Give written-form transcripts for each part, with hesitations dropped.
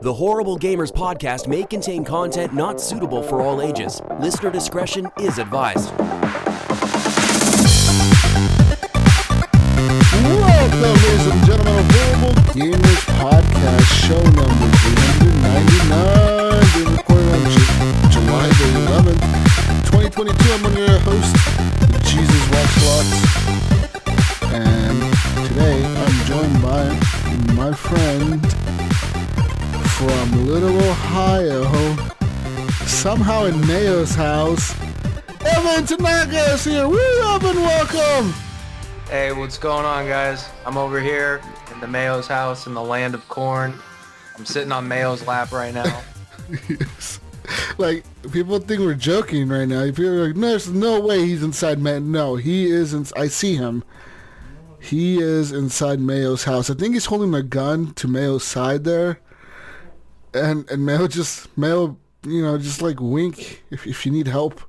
The Horrible Gamers podcast may contain content not suitable for all ages. Listener discretion is advised. Welcome, ladies and gentlemen, to Horrible Gamers podcast, show number 399, being recorded on July the 11th, 2022. I'm one of your host, Jesus Watchlots, and today I'm joined by my friend from Little Ohio, somehow in Mayo's house. Evan Tanaka is here. Woo, Evan, welcome. Hey, what's going on, guys? I'm over here in the Mayo's house in the land of corn. I'm sitting on Mayo's lap right now. Yes. Like, people think we're joking right now. People are like, no, there's no way he's inside No, he is. I see him. He is inside Mayo's house. I think he's holding a gun to Mayo's side there. And Mayo, you know, just like wink if you need help.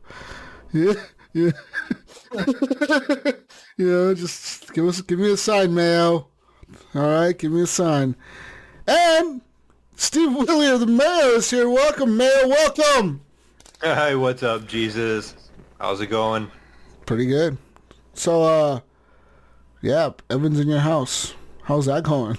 Yeah. You know, just give me a sign, Mayo. All right, give me a sign. And Steve Willie of the Mayo is here. Welcome, Mayo. Welcome. Hey, what's up, Jesus? How's it going? Pretty good. So, yeah, Evan's in your house. How's that going?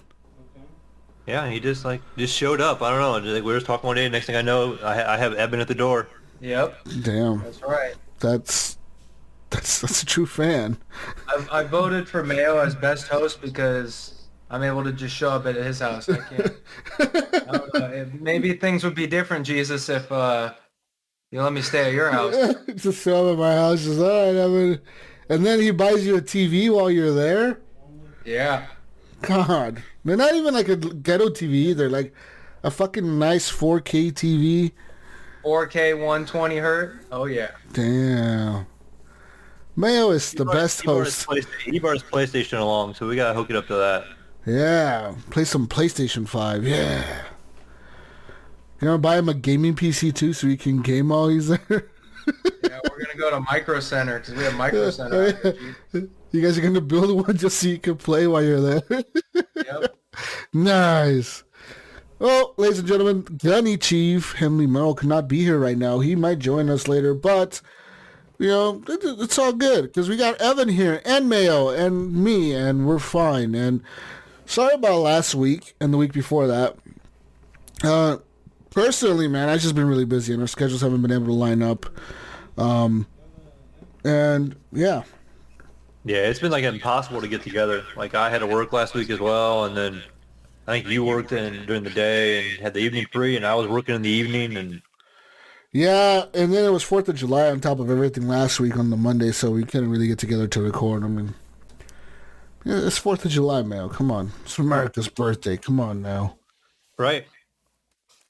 Yeah, he just showed up. I don't know. We were just talking one day. Next thing I know, I have Evan at the door. Yep. Damn. That's right. That's a true fan. I voted for Mayo as best host because I'm able to just show up at his house. I can't. I don't know. Maybe things would be different, Jesus, if you let me stay at your house. Just show up at my house. Just, all right, Evan. And then he buys you a TV while you're there? Yeah. God. They're not even like a ghetto TV. They're like a fucking nice 4K TV. 4K 120 hertz. Oh, yeah. Damn. Mayo is the best host. He brought his PlayStation along, so we gotta hook it up to that. Yeah. Play some PlayStation 5. Yeah. You gonna buy him a gaming PC too so he can game while he's there? Yeah, we're going to go to Micro Center because we have Micro Center. You guys are going to build one just so you can play while you're there? Yep. Nice. Well, ladies and gentlemen, Gunny Chief Henley Merrill cannot be here right now. He might join us later, but, you know, it's all good because we got Evan here and Mayo and me, and we're fine. And sorry about last week and the week before that. Personally, man, I've just been really busy and our schedules haven't been able to line up. And yeah. Yeah, it's been like impossible to get together. Like I had to work last week as well, and then I think you worked during the day and had the evening free, and I was working in the evening. And yeah, and then it was 4th of July on top of everything last week on the Monday, so we couldn't really get together to record. I mean, yeah, it's 4th of July, man. Come on. It's America's birthday. Come on now. right.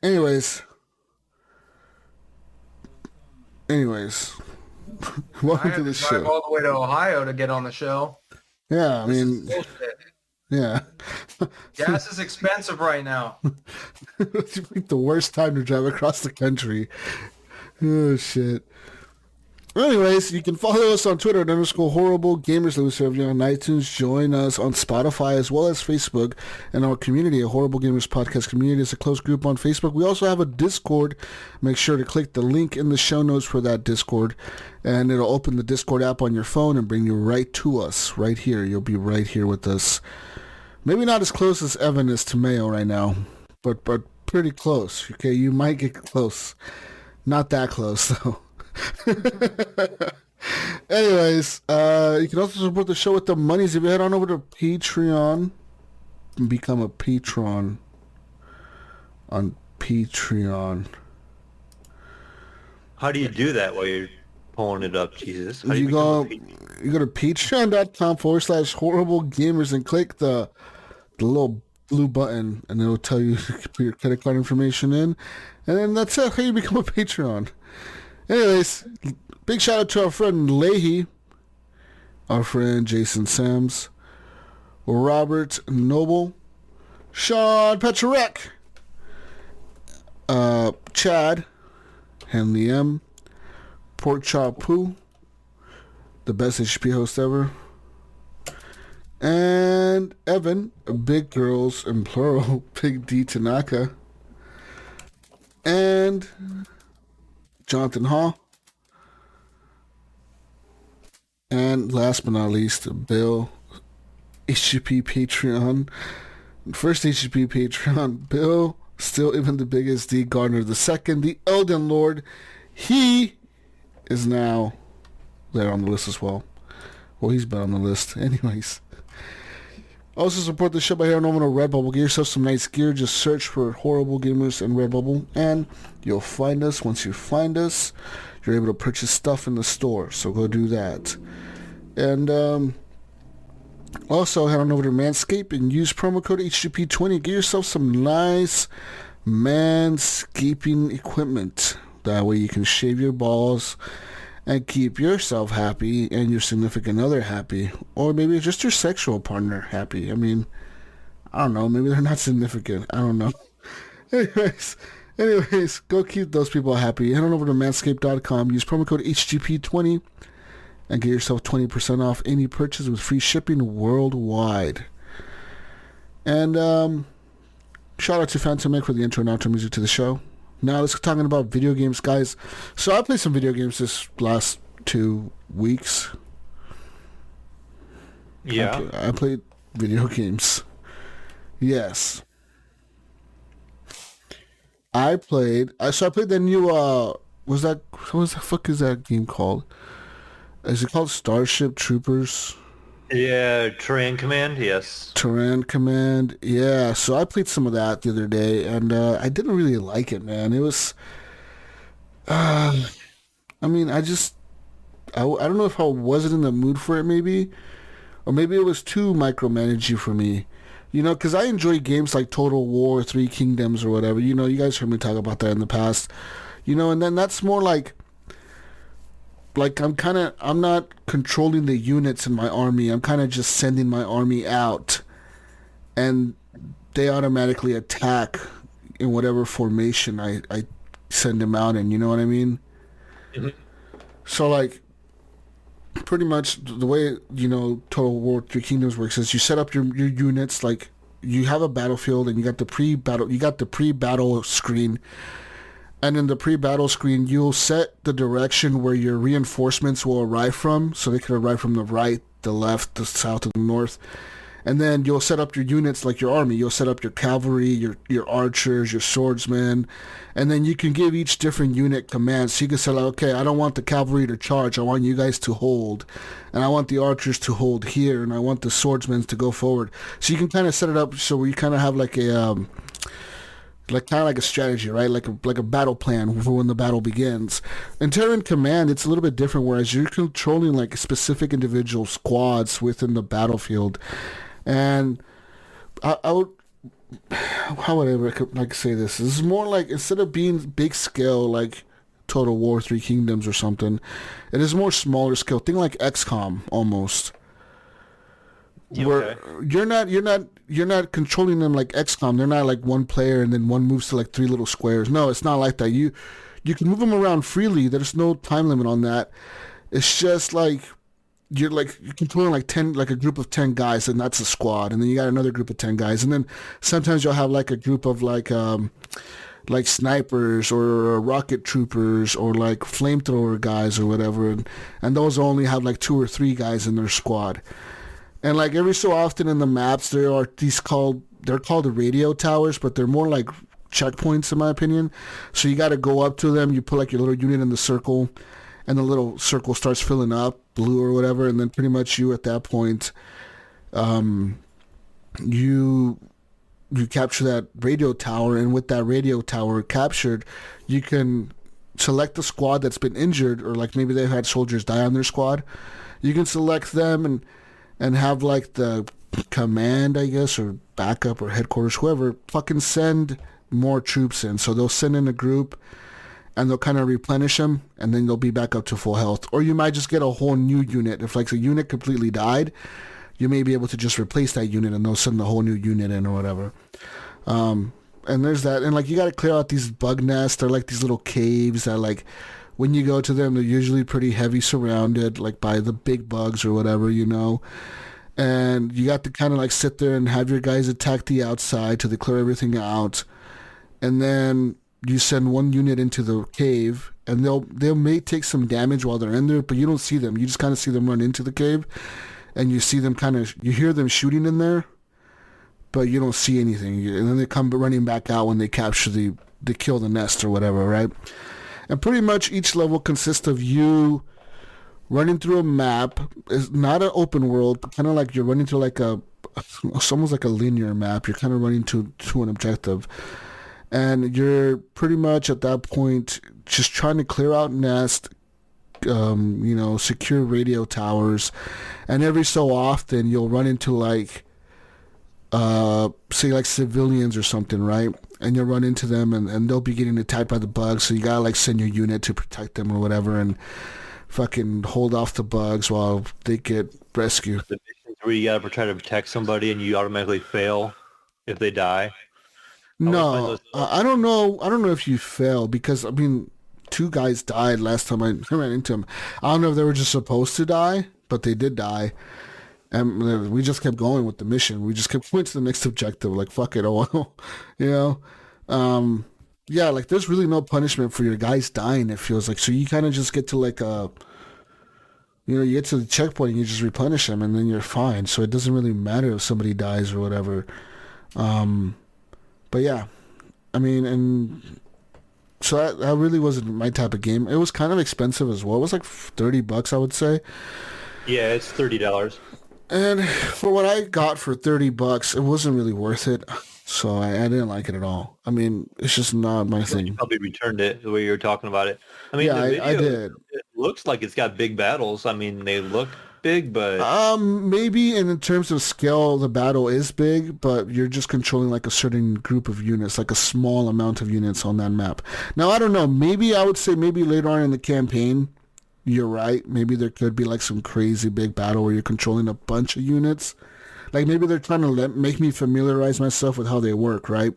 Anyways, welcome to the show. Drive all the way to Ohio to get on the show. Yeah, I mean, yeah. Gas is expensive right now. It's like the worst time to drive across the country. Oh, shit. Anyways, you can follow us on Twitter at _Horrible Gamers. We serve you on iTunes. Join us on Spotify as well as Facebook and our community, a Horrible Gamers Podcast community. It's a closed group on Facebook. We also have a Discord. Make sure to click the link in the show notes for that Discord, and it'll open the Discord app on your phone and bring you right to us, right here. You'll be right here with us. Maybe not as close as Evan is to Mayo right now, but pretty close. Okay, you might get close. Not that close, though. Anyways, you can also support the show with the monies if you head on over to Patreon and become a patron on Patreon. How do you do that while you're pulling it up, Jesus? How do You go become to patreon.com/horrible gamers and click the little blue button, and it'll tell you to put your credit card information in, and then that's it. How you become a Patreon. Anyways, big shout out to our friend Leahy, our friend Jason Sams, Robert Noble, Sean Petrarek, Chad, Henley M, Pork Chop Poo, the best HGP host ever, and Evan, Big Girls in plural, Big D Tanaka. and Jonathan Hall. And last but not least, Bill, HGP Patreon. First HGP Patreon, Bill, still even the biggest, D. Gardner II, the Elden Lord. He is now there on the list as well. Well, he's been on the list. Anyways. Also support the show by heading over to Redbubble. Get yourself some nice gear. Just search for Horrible Gamers and Redbubble, and you'll find us. Once you find us, you're able to purchase stuff in the store. So go do that. And also head on over to Manscaped and use promo code HGP20. Get yourself some nice manscaping equipment. That way you can shave your balls and keep yourself happy and your significant other happy. Or maybe just your sexual partner happy. I mean, I don't know. Maybe they're not significant. I don't know. Anyways, go keep those people happy. Head on over to manscaped.com. Use promo code HGP20 and get yourself 20% off any purchase with free shipping worldwide. And shout out to Phantom Mick for the intro and outro music to the show. Now let's talking about video games, guys. So I played some video games this last 2 weeks. Yeah. I played video games. Yes. I played the new what the fuck is that game called? Is it called Starship Troopers? Yeah, Terran Command, yes. Terran Command, yeah. So I played some of that the other day, and I didn't really like it, man. It was, I mean, I don't know if I wasn't in the mood for it, maybe, or maybe it was too micromanagey for me, you know, because I enjoy games like Total War, Three Kingdoms, or whatever. You know, you guys heard me talk about that in the past, you know, and then that's more like I'm not controlling the units in my army. I'm kind of just sending my army out, and they automatically attack in whatever formation I send them out in. You know what I mean? Mm-hmm. So, like, pretty much the way, you know, Total War Three Kingdoms works is you set up your units, like, you have a battlefield, and you got the pre-battle screen. And in the pre-battle screen, you'll set the direction where your reinforcements will arrive from. So they could arrive from the right, the left, the south, and the north. And then you'll set up your units like your army. You'll set up your cavalry, your archers, your swordsmen. And then you can give each different unit commands. So you can say, like, okay, I don't want the cavalry to charge. I want you guys to hold. And I want the archers to hold here. And I want the swordsmen to go forward. So you can kind of set it up so you kind of have like a... like a strategy, right? Like a battle plan for when the battle begins. In Terran Command, it's a little bit different, whereas you're controlling like specific individual squads within the battlefield. And I would, how would I say this? This is more like, instead of being big scale like Total War Three Kingdoms or something, it is more smaller scale. Think like XCOM almost. Where you're not controlling them like XCOM. They're not like one player and then one moves to like 3 little squares. No, it's not like that. You can move them around freely. There's no time limit on that. It's just like you're controlling like 10, like a group of 10 guys, and that's a squad. And then you got another group of 10 guys, and then sometimes you'll have like a group of like snipers or rocket troopers or like flamethrower guys or whatever, and those only have like 2 or 3 guys in their squad. And like every so often in the maps, there are they're called radio towers, but they're more like checkpoints in my opinion. So you got to go up to them. You put like your little unit in the circle, and the little circle starts filling up, blue or whatever, and then pretty much you at that point, you capture that radio tower, and with that radio tower captured, you can select the squad that's been injured, or like maybe they've had soldiers die on their squad. You can select them and have like the command, I guess, or backup or headquarters, whoever, fucking send more troops in. So they'll send in a group and they'll kind of replenish them, and then they'll be back up to full health. Or you might just get a whole new unit. If like a unit completely died, you may be able to just replace that unit, and they'll send a whole new unit in or whatever. And there's that. And like you got to clear out these bug nests. They're like these little caves that like, when you go to them, they're usually pretty heavy surrounded, like by the big bugs or whatever, you know. And you got to kind of like sit there and have your guys attack the outside till they clear everything out. And then you send one unit into the cave, and they may take some damage while they're in there, but you don't see them. You just kind of see them run into the cave, and you see them you hear them shooting in there, but you don't see anything. And then they come running back out when they capture they kill the nest or whatever, right? And pretty much each level consists of you running through a map. It's not an open world, but kind of like you're running through it's almost like a linear map. You're kind of running to an objective. And you're pretty much at that point just trying to clear out nest, secure radio towers. And every so often you'll run into say like civilians or something, right? And you'll run into them and they'll be getting attacked by the bugs. So you gotta send your unit to protect them or whatever and fucking hold off the bugs while they get rescued. The missions where you gotta try to protect somebody and you automatically fail if they die. No, I don't know. I don't know if you fail because, 2 guys died last time I ran into them. I don't know if they were just supposed to die, but they did die. And we just kept going with the mission. We just kept going to the next objective. Like, fuck it. Oh, yeah, there's really no punishment for your guys dying, it feels like. So you kind of just get to you get to the checkpoint and you just replenish them and then you're fine. So it doesn't really matter if somebody dies or whatever. But yeah, and so that really wasn't my type of game. It was kind of expensive as well. It was like $30, I would say. Yeah, it's $30. And for what I got for $30, it wasn't really worth it. So I didn't like it at all. It's just not my thing. You probably returned it the way you were talking about it. Yeah, I did. It looks like it's got big battles. They look big, but maybe in terms of scale, the battle is big, but you're just controlling a certain group of units, a small amount of units on that map. Now, I don't know. Maybe I would say later on in the campaign, you're right. Maybe there could be some crazy big battle where you're controlling a bunch of units. Maybe they're trying to make me familiarize myself with how they work, right?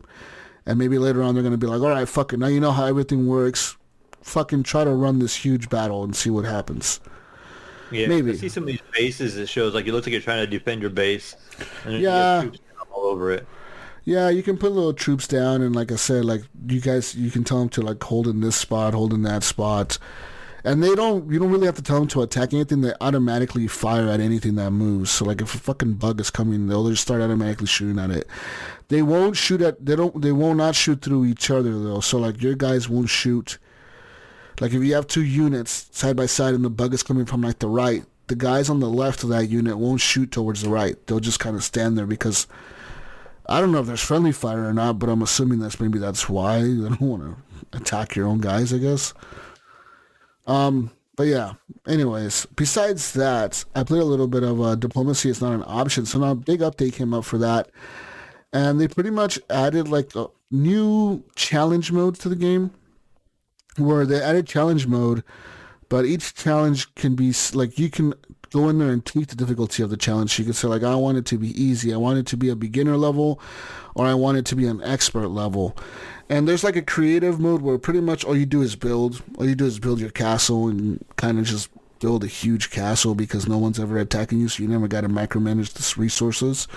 And maybe later on they're going to be like, all right, fuck it. Now you know how everything works. Fucking try to run this huge battle and see what happens. Yeah, maybe. I see some of these bases. It shows it looks like you're trying to defend your base. And yeah. You get troops all over it. Yeah, you can put little troops down, and like I said, you can tell them to hold in this spot, hold in that spot. And you don't really have to tell them to attack anything. They automatically fire at anything that moves. So if a fucking bug is coming, they'll just start automatically shooting at it. They won't they will not shoot through each other though. So your guys won't shoot. If you have 2 units side by side and the bug is coming from the right, the guys on the left of that unit won't shoot towards the right. They'll just kind of stand there because I don't know if there's friendly fire or not, but I'm assuming that's why. They don't want to attack your own guys, I guess. But yeah, anyways, besides that, I played a little bit of Diplomacy is Not an Option. So now a big update came up for that. And they pretty much added a new challenge mode to the game where they added challenge mode, but each challenge can be you can go in there and tweak the difficulty of the challenge. You can say I want it to be easy. I want it to be a beginner level, or I want it to be an expert level. And there's a creative mode where pretty much all you do is build. All you do is build your castle and kind of just build a huge castle because no one's ever attacking you, so you never got to micromanage the resources.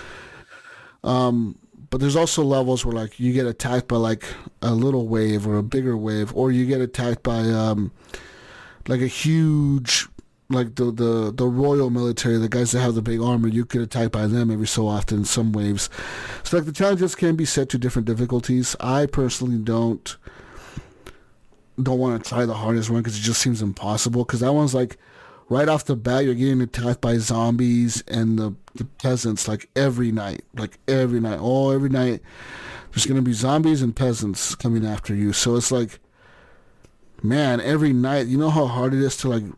But there's also levels where you get attacked by a little wave or a bigger wave, or you get attacked by a huge the royal military, the guys that have the big armor. You get attacked by them every so often in some waves. So the challenges can be set to different difficulties. I personally don't want to try the hardest one because it just seems impossible. Because that one's right off the bat, you're getting attacked by zombies and the peasants every night. Every night. There's going to be zombies and peasants coming after you. So it's man, every night, you know how hard it is to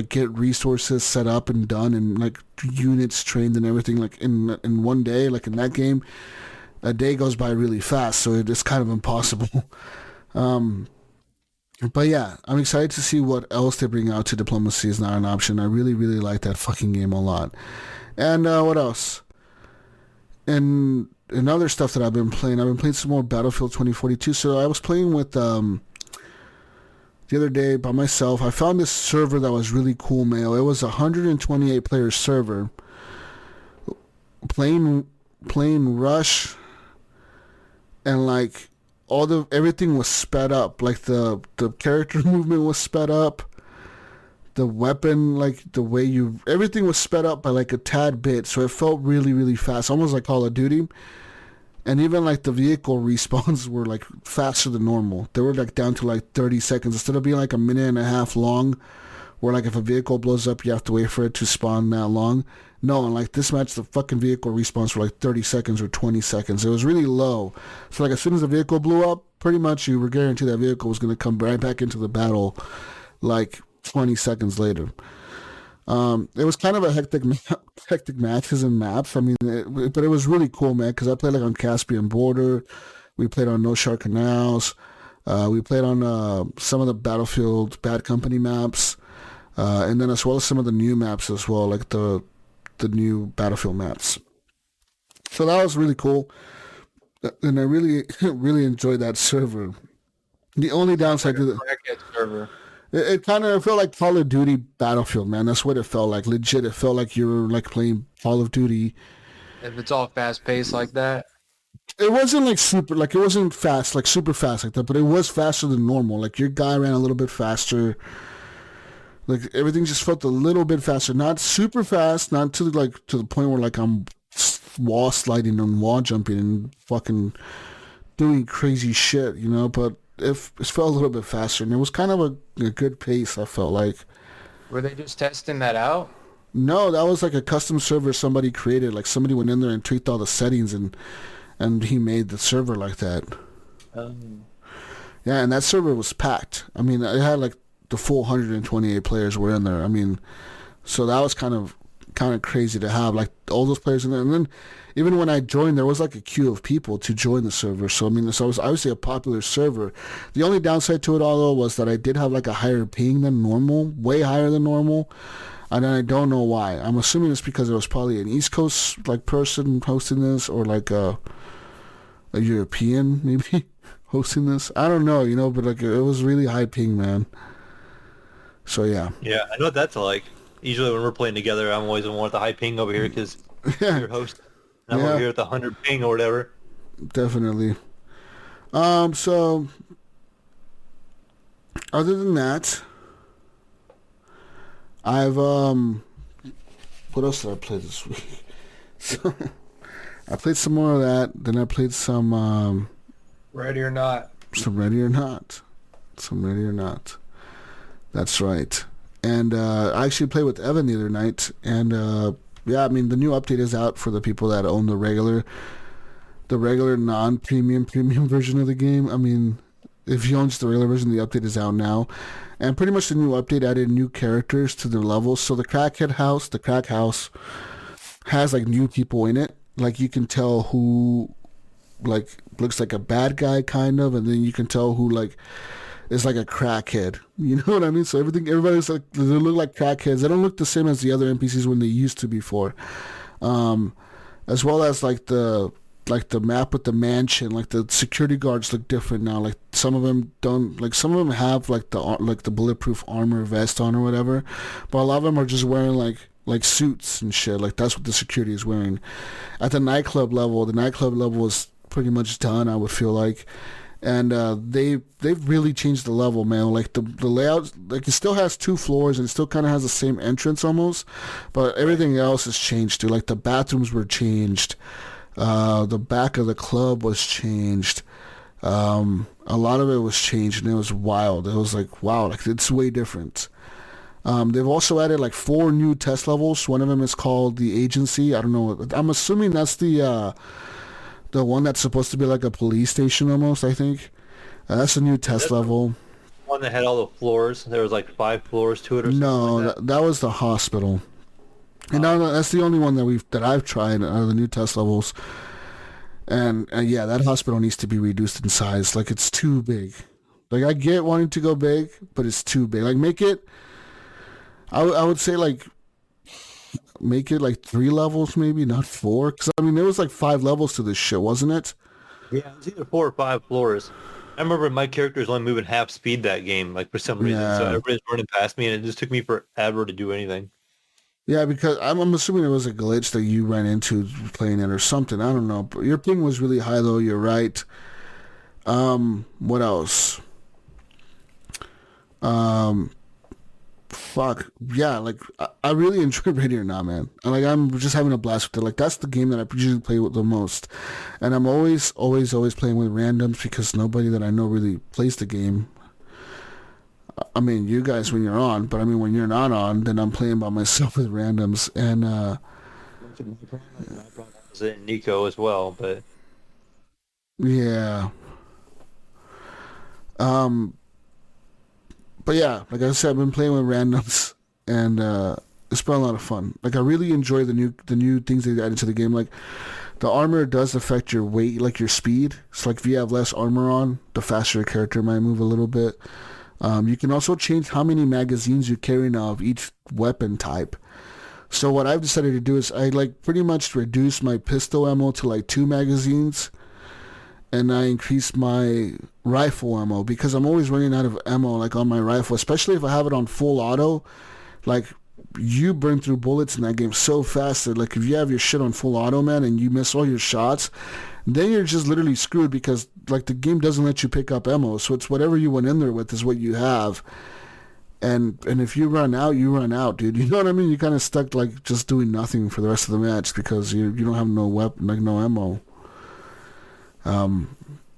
get resources set up and done and units trained and everything in one day. In that game, a day goes by really fast, so it's kind of impossible. But yeah, I'm excited to see what else they bring out to Diplomacy is Not an Option. I really, really like that fucking game a lot. And what else? And other stuff that I've been playing some more Battlefield 2042. So I was playing with the other day by myself. I found this server that was really cool, Mayo. It was a 128 player server playing Rush and everything was sped up. Like the character movement was sped up. The weapon, like the way everything was sped up by like a tad bit, so it felt really, really fast, almost like Call of Duty. And even like the vehicle respawns were like faster than normal. They were like down to like 30 seconds instead of being like a minute and a half long, where like if a vehicle blows up, you have to wait for it to spawn that long. No, and like this match, the fucking vehicle respawns for like 30 seconds or 20 seconds. It was really low. So like as soon as the vehicle blew up, pretty much you were guaranteed that vehicle was going to come right back into the battle like 20 seconds later. It was kind of a hectic matches and maps. I mean, but it was really cool, man, because I played like on Caspian Border. We played on No Shark Canals. We played on some of the Battlefield Bad Company maps. And then as well as some of the new maps as well, like the new Battlefield maps. So that was really cool. And I really, really enjoyed that server. The only downside to the server. It kind of felt like Call of Duty Battlefield, man. That's what it felt like. Legit, it felt like you were like playing Call of Duty. If it's all fast paced like that. It wasn't like it wasn't fast, like super fast like that, but it was faster than normal. Like your guy ran a little bit faster. Like everything just felt a little bit faster. Not super fast, not to the point where like I'm wall sliding and wall jumping and fucking doing crazy shit, you know, but it felt a little bit faster, and it was kind of a good pace, I felt like. Were they just testing that out? No, that was like a custom server somebody created. Like somebody went in there and tweaked all the settings, and he made the server like that. Yeah, and that server was packed. I mean, it had like the full 128 players were in there. I mean, so that was kind of crazy to have like all those players in there. And then even when I joined, there was like a queue of people to join the server. So I mean, so it was obviously a popular server. The only downside to it all though was that I did have like a higher ping than normal, way higher than normal. And I don't know why. I'm assuming it's because it was probably an East Coast like person hosting this, or like a European maybe hosting this. I don't know, you know, but like it was really high ping, man. So yeah. Yeah, I know what that's like. Usually when we're playing together, I'm always the one with the high ping over here because you're hosting. I'm over here with the 100 ping or whatever. Definitely. So other than that, I've what else did I play this week? So I played some more of that. Then I played some Ready or Not. Some Ready or Not. That's right. And I actually played with Evan the other night, and yeah, I mean the new update is out for the people that own the regular non-premium version of the game. I mean, if you own just the regular version, the update is out now, and pretty much the new update added new characters to their levels. So the crack house has like new people in it. Like you can tell who like looks like a bad guy kind of, and then you can tell who like is like a crackhead. You know what I mean? So everybody's like, they look like crackheads. They don't look the same as the other NPCs when they used to before. As well as like the map with the mansion, like the security guards look different now. Like some of them don't, like some of them have like the bulletproof armor vest on or whatever, but a lot of them are just wearing like suits and shit. Like that's what the security is wearing. At the nightclub level is pretty much done, I would feel like. And they've really changed the level, man. Like the layout, like it still has 2 floors and it still kind of has the same entrance almost, but everything else has changed too. Like the bathrooms were changed, the back of the club was changed, a lot of it was changed, and it was wild. It was like, wow, like it's way different. They've also added like 4 new test levels. One of them is called the Agency. I don't know. I'm assuming that's the one that's supposed to be like a police station almost, I think. That's a new test level. One that had all the floors. There was like 5 floors to it or something. No, like that was the hospital. And that's the only one that I've tried out of the new test levels. And yeah, that hospital needs to be reduced in size. Like it's too big. Like I get wanting to go big, but it's too big. Like make it, I would say like, make it like 3 levels maybe, not 4, because I mean there was like 5 levels to this shit, wasn't it? Yeah, it was either 4 or 5 floors. I remember my character was only moving half speed that game, like for some reason. So everybody's running past me, and it just took me forever to do anything. Yeah, because I'm assuming it was a glitch that you ran into playing it or something. I don't know. But your ping was really high though. You're right. What else? Fuck yeah! Like I really enjoy Radio Now, man. And like I'm just having a blast with it. Like that's the game that I usually play with the most, and I'm always playing with randoms because nobody that I know really plays the game. I mean, you guys when you're on, but I mean when you're not on, then I'm playing by myself with randoms. And My problem is in Nico as well, but yeah, but yeah, like I said, I've been playing with randoms, and it's been a lot of fun. Like I really enjoy the new things they added to the game. Like the armor does affect your weight, like your speed. So like if you have less armor on, the faster your character might move a little bit. You can also change how many magazines you carry now of each weapon type. So what I've decided to do is I like pretty much reduce my pistol ammo to like 2 magazines, and I increase my rifle ammo because I'm always running out of ammo like on my rifle, especially if I have it on full auto. Like you burn through bullets in that game so fast that like if you have your shit on full auto, man, and you miss all your shots, then you're just literally screwed because like the game doesn't let you pick up ammo. So it's whatever you went in there with is what you have. And if you run out, you run out, dude. You know what I mean? You're kind of stuck like just doing nothing for the rest of the match because you don't have no weapon, like no ammo.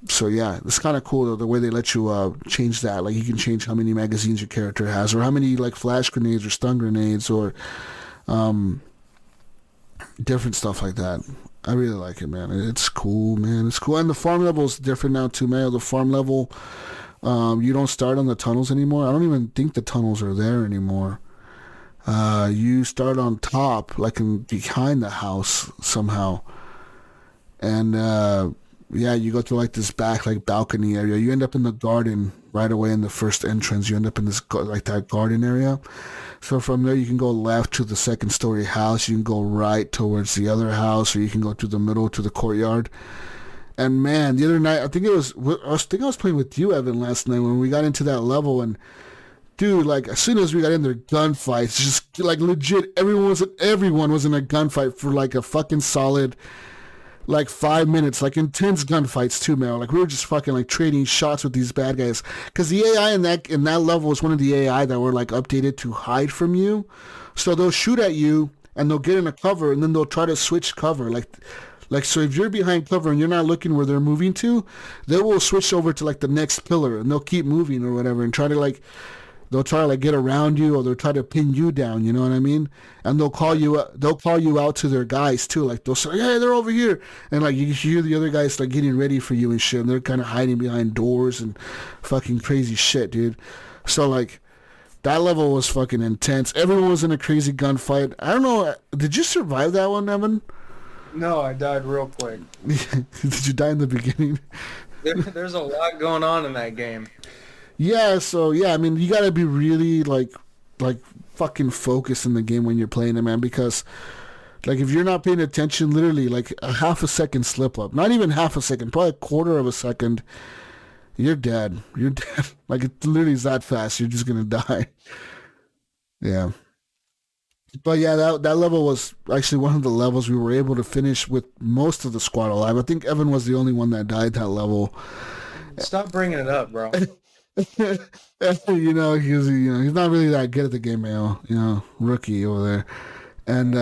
So yeah, it's kind of cool though, the way they let you change that. Like you can change how many magazines your character has, or how many like flash grenades or stun grenades, or different stuff like that. I really like it, man. It's cool, man. It's cool, and the farm level is different now too, Mayo. The farm level, you don't start on the tunnels anymore. I don't even think the tunnels are there anymore. You start on top, like behind the house somehow, and yeah, you go through like this back like balcony area. You end up in the garden right away in the first entrance. You end up in this like that garden area. So from there you can go left to the second story house. You can go right towards the other house, or you can go to the middle to the courtyard. And man, the other night I think I was playing with you, Evan, last night when we got into that level, and dude, like as soon as we got in there, gunfights, just like legit, everyone was in a gunfight for like a fucking solid like 5 minutes, like intense gunfights too, man. Like we were just fucking like trading shots with these bad guys, because the AI in that level is one of the AI that were like updated to hide from you. So they'll shoot at you and they'll get in a cover, and then they'll try to switch cover, like so if you're behind cover and you're not looking where they're moving to, they will switch over to like the next pillar, and they'll keep moving or whatever, and they'll try to like get around you, or they'll try to pin you down, you know what I mean? And they'll call you out to their guys too. Like they'll say, "Hey, they're over here." And like you hear the other guys like getting ready for you and shit, and they're kind of hiding behind doors and fucking crazy shit, dude. So like that level was fucking intense. Everyone was in a crazy gunfight. I don't know, did you survive that one, Evan? No, I died real quick. Did you die in the beginning? There's a lot going on in that game. Yeah, so yeah, I mean, you gotta be really like fucking focused in the game when you're playing it, man, because like if you're not paying attention, literally like a half a second slip up, not even half a second, probably a quarter of a second, you're dead. You're dead. Like it literally is that fast. You're just gonna die. Yeah. But yeah, that level was actually one of the levels we were able to finish with most of the squad alive. I think Evan was the only one that died that level. Stop bringing it up, bro. You know, he's not really that good at the game, Mayo. Rookie over there. And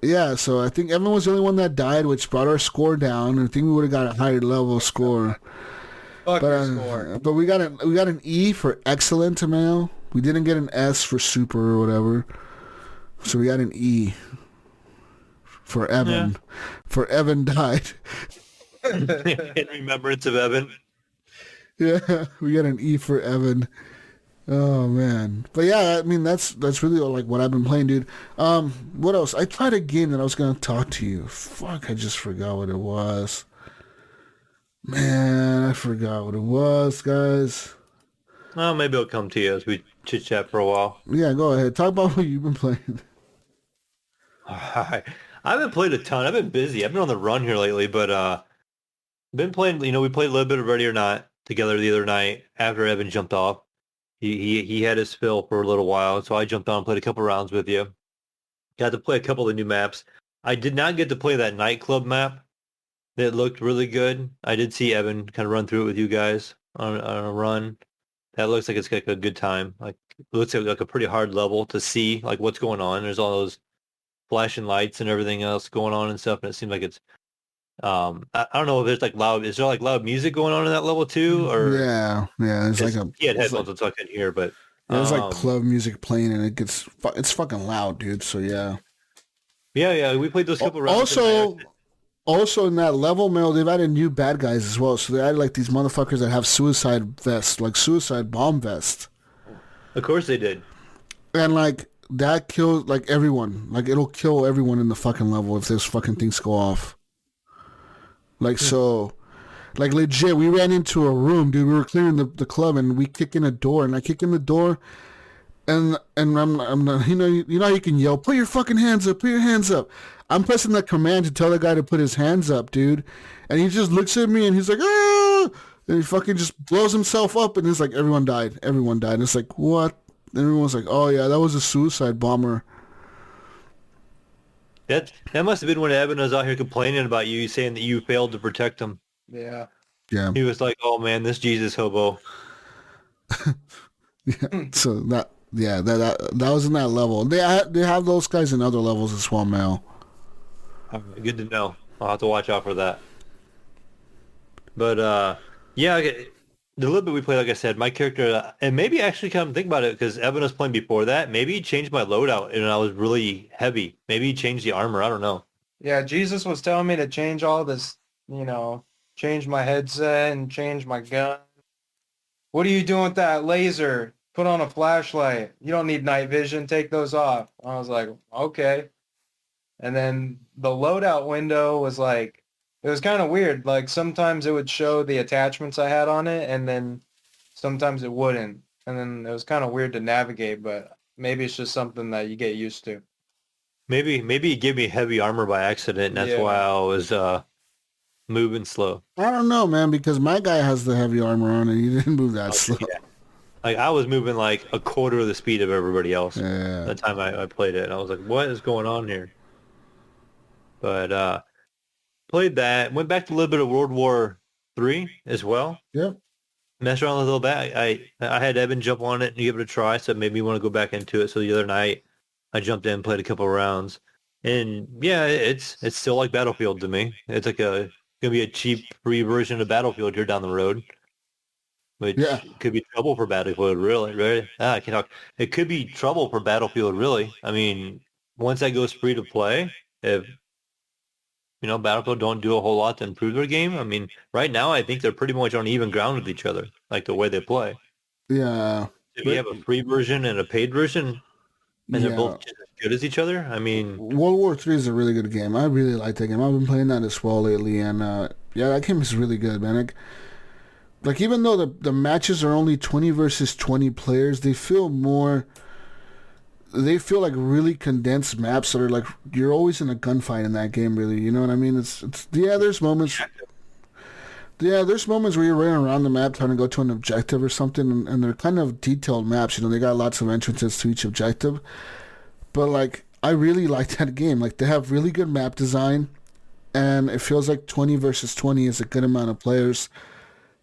yeah, so I think Evan was the only one that died, which brought our score down. I think we would have got a higher level score. Fuck your score. But we got an E for excellent, Mayo. We didn't get an S for super or whatever. So we got an E for Evan. Yeah. For Evan died. In remembrance of Evan. Yeah, we got an E for Evan. Oh man, but yeah, I mean that's really like what I've been playing, dude. What else? I tried a game that I was gonna talk to you. Fuck, I just forgot what it was. Man, I forgot what it was, guys. Well, maybe it'll come to you as we chit chat for a while. Yeah, go ahead. Talk about what you've been playing. I haven't played a ton. I've been busy. I've been on the run here lately, but been playing. We played a little bit of Ready or Not together the other night after Evan jumped off. He had his fill for a little while, so I jumped on and played a couple rounds with you. Got to play a couple of the new maps. I did not get to play that nightclub map. It looked really good. I did see Evan kind of run through it with you guys on a run. That looks like it's like a good time. Like it looks like a pretty hard level to see like what's going on. There's all those flashing lights and everything else going on and stuff, and it seems like it's I don't know if there's like loud is there like loud music going on in that level too, or Yeah. It's like he had it's like, headphones so I couldn't hear, but there's like club music playing, and it's fucking loud, dude. So yeah. yeah, we played those couple rounds. Also in that level, Mel, they've added new bad guys as well. So they added like these motherfuckers that have suicide vests, like suicide bomb vests. Of course they did. And like that kills like everyone. Like it'll kill everyone in the fucking level if those fucking things go off. Like so, like legit, we ran into a room, dude. We were clearing the club, and we kick in a door, and I kick in the door, and I'm not, you know how you can yell, put your fucking hands up, put your hands up. I'm pressing that command to tell the guy to put his hands up, dude, and he just looks at me and he's like, ah, and he fucking just blows himself up, and it's like everyone died, and it's like what? And everyone's like, oh yeah, that was a suicide bomber. That must have been when Evan was out here complaining about you, saying that you failed to protect him. Yeah. Yeah. He was like, "Oh man, this Jesus hobo." Yeah. So that was in that level. They have those guys in other levels as well, Mel. Good to know. I'll have to watch out for that. But yeah, the little bit we played, like I said, my character, and maybe actually come and think about it, because Evan was playing before that. Maybe he changed my loadout, and I was really heavy. Maybe he changed the armor. I don't know. Yeah, Jesus was telling me to change all this, change my headset and change my gun. What are you doing with that laser? Put on a flashlight. You don't need night vision. Take those off. I was like, okay. And then the loadout window was like, it was kind of weird. Like sometimes it would show the attachments I had on it, and then sometimes it wouldn't. And then it was kind of weird to navigate, but maybe it's just something that you get used to. Maybe he gave me heavy armor by accident, and that's why I was moving slow. I don't know, man, because my guy has the heavy armor on and he didn't move that slow. Yeah. Like I was moving like a quarter of the speed of everybody else. Yeah. The time I played it, and I was like, "What is going on here?" But played that. Went back to a little bit of World War III as well. Yep. Messed around with a little bit. I had Evan jump on it and give it a try, so it made me want to go back into it. So the other night, I jumped in, played a couple of rounds, and yeah, it's still like Battlefield to me. It's like gonna be a cheap free version of Battlefield here down the road, which could be trouble for Battlefield, really. Right? I can talk. It could be trouble for Battlefield, really. I mean, once that goes free to play, if Battlefield don't do a whole lot to improve their game. I mean, right now I think they're pretty much on even ground with each other, like the way they play. Yeah. If you have a free version and a paid version, and they're both just as good as each other, I mean... World War III is a really good game. I really like that game. I've been playing that as well lately, and that game is really good, man. Like even though the matches are only 20 versus 20 players, they feel like really condensed maps that are like you're always in a gunfight in that game, really. You know what I mean? There's moments where you're running around the map trying to go to an objective or something, and they're kind of detailed maps. They got lots of entrances to each objective. But like I really like that game. Like they have really good map design, and it feels like 20 versus 20 is a good amount of players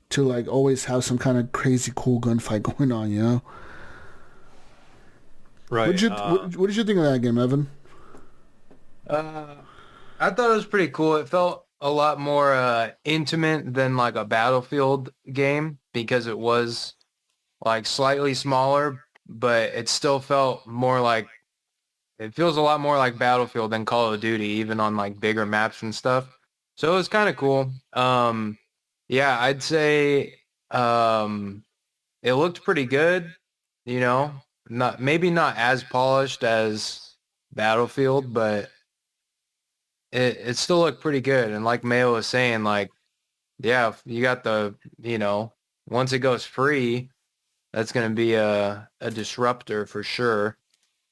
to like always have some kind of crazy cool gunfight going on, you know? Right. What did you think of that game, Evan? I thought it was pretty cool. It felt a lot more intimate than like a Battlefield game because it was like slightly smaller, but it still felt more like it feels a lot more like Battlefield than Call of Duty, even on like bigger maps and stuff. So it was kind of cool. Yeah, I'd say it looked pretty good, maybe not as polished as Battlefield, but it still looked pretty good. And like Mayo was saying, like, yeah, you got once it goes free, that's going to be a disruptor for sure.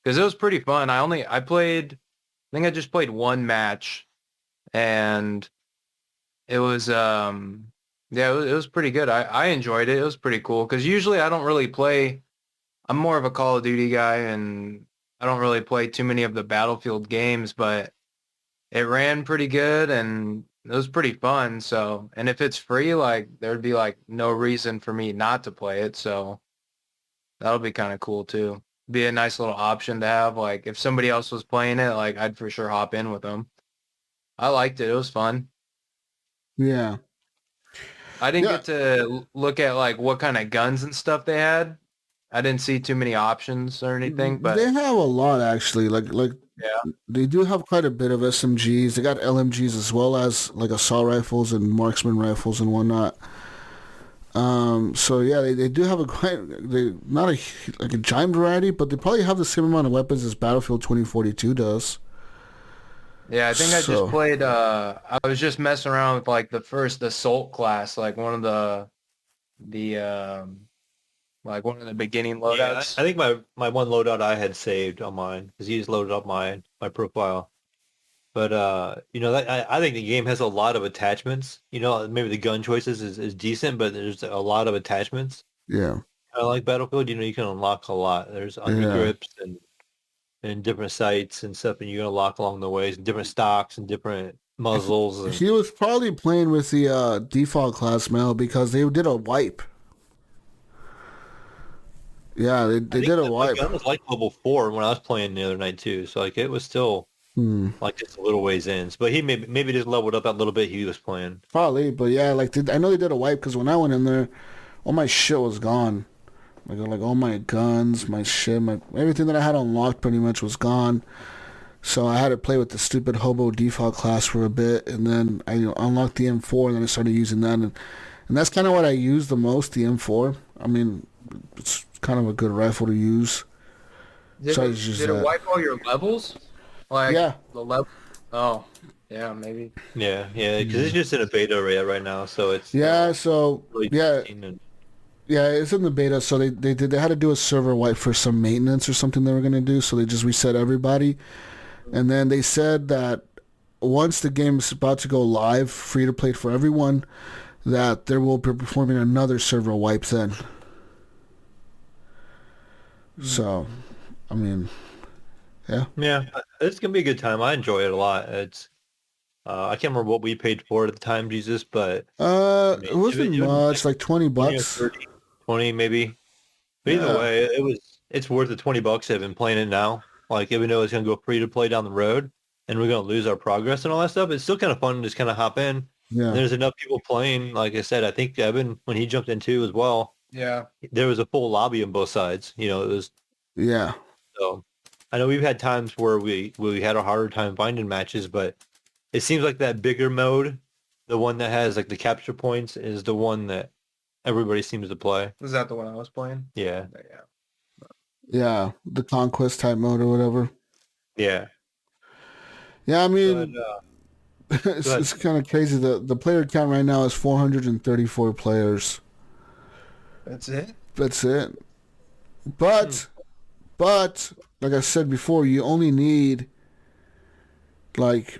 Because it was pretty fun. I think I just played one match, and it was, it was pretty good. I enjoyed it. It was pretty cool. Because usually I don't really play, I'm more of a Call of Duty guy, and I don't really play too many of the Battlefield games, but it ran pretty good, and It was pretty fun. So, and if it's free, like there'd be like no reason for me not to play it. So that'll be kind of cool too. Be a nice little option to have. Like if somebody else was playing it, like I'd for sure hop in with them. I liked it. It was fun. Yeah. I didn't Yeah. get to look at like what kind of guns and stuff they had. I didn't see too many options or anything, but They have a lot actually. Like yeah. they do have quite a bit of SMGs. They got LMGs as well as like assault rifles and marksman rifles and whatnot. So yeah, they do have they not a like a giant variety, but they probably have the same amount of weapons as Battlefield 2042 does. Yeah, I think I So- just played I was just messing around with like the first assault class, like one of the like one of the beginning Yeah, I loadouts. think my one loadout I had saved on mine because he just loaded up my profile. But I think the game has a lot of attachments. Maybe the gun choices is decent, but there's a lot of attachments. Yeah. I like Battlefield. You can unlock a lot. There's undergrips and different sights and stuff, and you can unlock along the way. Different stocks and different muzzles. And, He was probably playing with the default class Mel because they did a wipe. Yeah, they I did think a my wipe. gun was like level 4 when I was playing the other night too. So like it was still like just a little ways in. But he maybe just leveled up that little bit he was playing. Probably, but yeah, like I know they did a wipe because when I went in there, all my shit was gone. Like all my guns, my shit, everything that I had unlocked pretty much was gone. So I had to play with the stupid hobo default class for a bit, and then I unlocked the M4, and then I started using that, and that's kind of what I use the most, the M4. I mean, it's kind of a good rifle to use. So I just use Did it that. wipe all your levels? Like Yeah. the level? Oh, yeah, maybe. Yeah, because it's just in a beta right now, so it's Yeah, so really yeah, interesting and- yeah, it's in the beta. So they had to do a server wipe for some maintenance or something they were gonna do. So they just reset everybody, and then they said that once the game is about to go live, free to play for everyone, that they will be performing another server wipe then. So, I mean, yeah. Yeah, it's gonna be a good time. I enjoy it a lot. It's I can't remember what we paid for it at the time, Jesus, but I mean, It wasn't it was much, like 20 20 or bucks. 30, 20 maybe. But either Yeah. way, it's worth the $20. I've been playing it now. Like even though it's gonna go free to play down the road, and we're gonna lose our progress and all that stuff, it's still kind of fun to just kind of hop in. Yeah. There's enough people playing. Like I said, I think Evan when he jumped in too as well. Yeah. There was a full lobby on both sides. It was Yeah. so. I know we've had times where we had a harder time finding matches, but it seems like that bigger mode, the one that has like the capture points, is the one that everybody seems to play. Was that the one I was playing? Yeah, Yeah. Yeah. The conquest type mode or whatever. yeah. Yeah, I But, mean, it's kind of crazy. The player count right now is 434 players. That's it? That's it. But like I said before, you only need like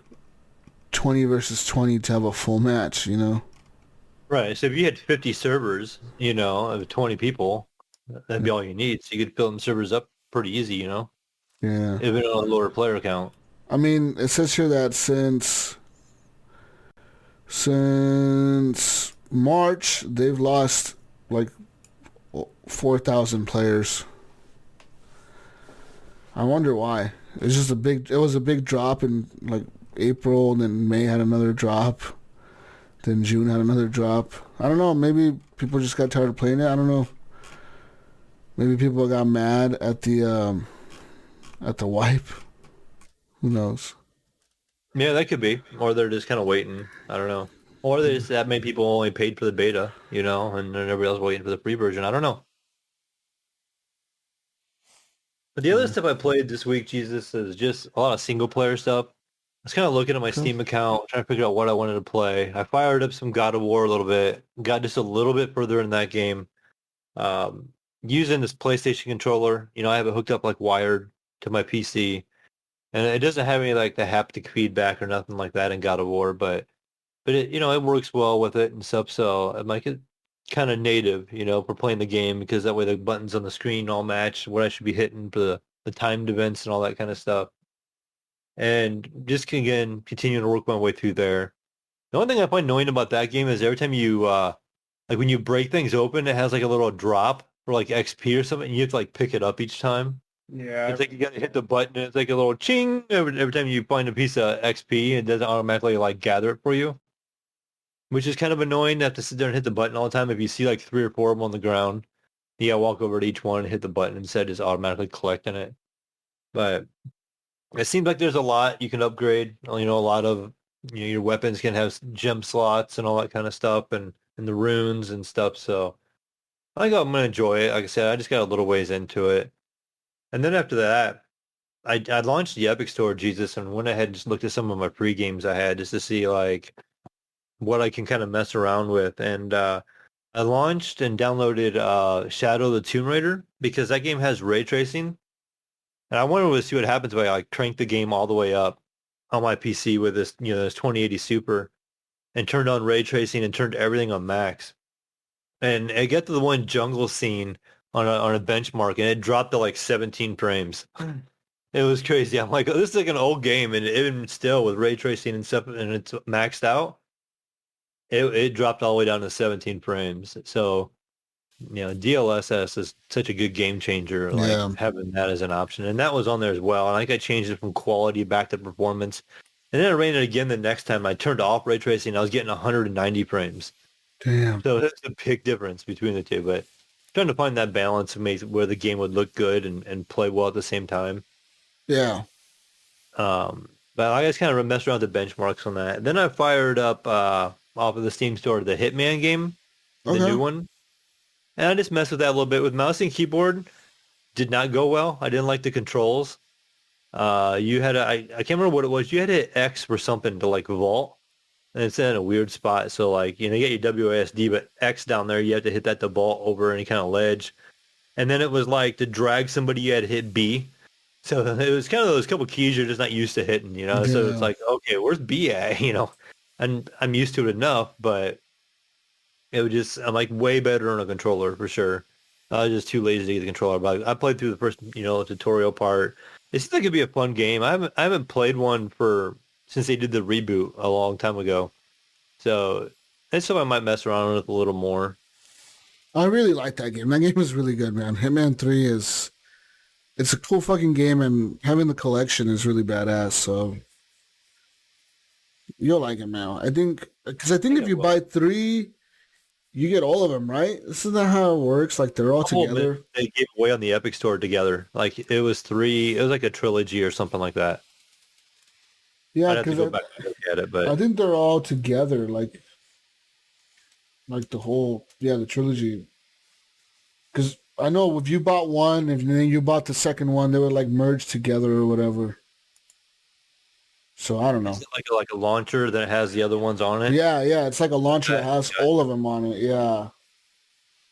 20 versus 20 to have a full match, right. So if you had 50 servers, of 20 people, that'd be all you need. So you could fill them servers up pretty easy, Yeah. even on a lower player count. I mean, it says here that since March, they've lost like 4,000 players. I wonder why. It was a big drop in like April, and then May had another drop. Then June had another drop. I don't know. Maybe people just got tired of playing it. I don't know. Maybe people got mad at the wipe. Who knows? Yeah, that could be. Or they're just kind of waiting. I don't know. Or they just that many people only paid for the beta, and then everybody else waiting for the free version. I don't know. But the other stuff I played this week, Jesus, is just a lot of single player stuff. I was kind of looking at my Steam account, trying to figure out what I wanted to play. I fired up some God of War a little bit, got just a little bit further in that game. Using this PlayStation controller, I have it hooked up like wired to my PC. And it doesn't have any like the haptic feedback or nothing like that in God of War, but it it works well with it and stuff. So I'm like it kind of native, for playing the game because that way the buttons on the screen all match what I should be hitting for the timed events and all that kind of stuff. And just again continuing to work my way through there. The only thing I find annoying about that game is every time you like when you break things open, it has like a little drop for like XP or something. And you have to like pick it up each time. Yeah. It's like you gotta hit the button. And it's like a little ching every time you find a piece of XP. It doesn't automatically like gather it for you, which is kind of annoying to have to sit there and hit the button all the time. If you see like 3 or 4 of them on the ground, you gotta walk over to each one and hit the button instead of just automatically collecting it. But it seems like there's a lot you can upgrade. You know, a lot of your weapons can have gem slots and all that kind of stuff, and the runes and stuff. So I think I'm gonna enjoy it. Like I said, I just got a little ways into it, and then after that, I launched the Epic Store, Jesus, and went ahead and just looked at some of my free games I had just to see like what I can kind of mess around with. And I launched and downloaded Shadow of the Tomb Raider because that game has ray tracing. And I wanted to see what happens if I like crank the game all the way up on my PC with this, this 2080 Super and turned on ray tracing and turned everything on max. And I get to the one jungle scene on a benchmark and it dropped to like 17 frames. It was crazy. I'm like, oh, this is like an old game, and even still with ray tracing and stuff, and it's maxed out, it dropped all the way down to 17 frames. So, DLSS is such a good game changer, like having that as an option. And that was on there as well. And I think I changed it from quality back to performance. And then I ran it again the next time. I turned off ray tracing. I was getting 190 frames. Damn. So that's a big difference between the two. But trying to find that balance where the game would look good and play well at the same time. Yeah. But I just kind of messed around with the benchmarks on that. Then I fired up off of the Steam store the Hitman game, the new one. And I just messed with that a little bit with mouse and keyboard. Did not go well. I didn't like the controls. You had I can't remember what it was. You had to hit X for something to like vault. And it's in a weird spot. So like, you get your WASD, but X down there, you have to hit that to vault over any kind of ledge. And then it was like to drag somebody, you had to hit B. So it was kind of those couple keys you're just not used to hitting, So it's like, okay, where's B at, And I'm used to it enough, but it was just, I'm like way better on a controller for sure. I was just too lazy to get the controller, but I played through the first, tutorial part. It seems like it'd be a fun game. I haven't played one since they did the reboot a long time ago. So that's something I might mess around with a little more. I really like that game. That game is really good, man. Hitman 3 it's a cool fucking game, and having the collection is really badass. So you'll like it, man. I think if you buy 3, you get all of them, right? Isn't that how it works? Like they're all together. They gave away on the Epic Store together. Like it was 3. It was like a trilogy or something like that. Yeah, I'd have to go back and look at it, but I think they're all together, like the whole the trilogy. Because I know if you bought one, and then you bought the second one, they would like merge together or whatever. So I don't know. Is it like a launcher that has the other ones on it? Yeah, it's like a launcher that has all of them on it. Yeah,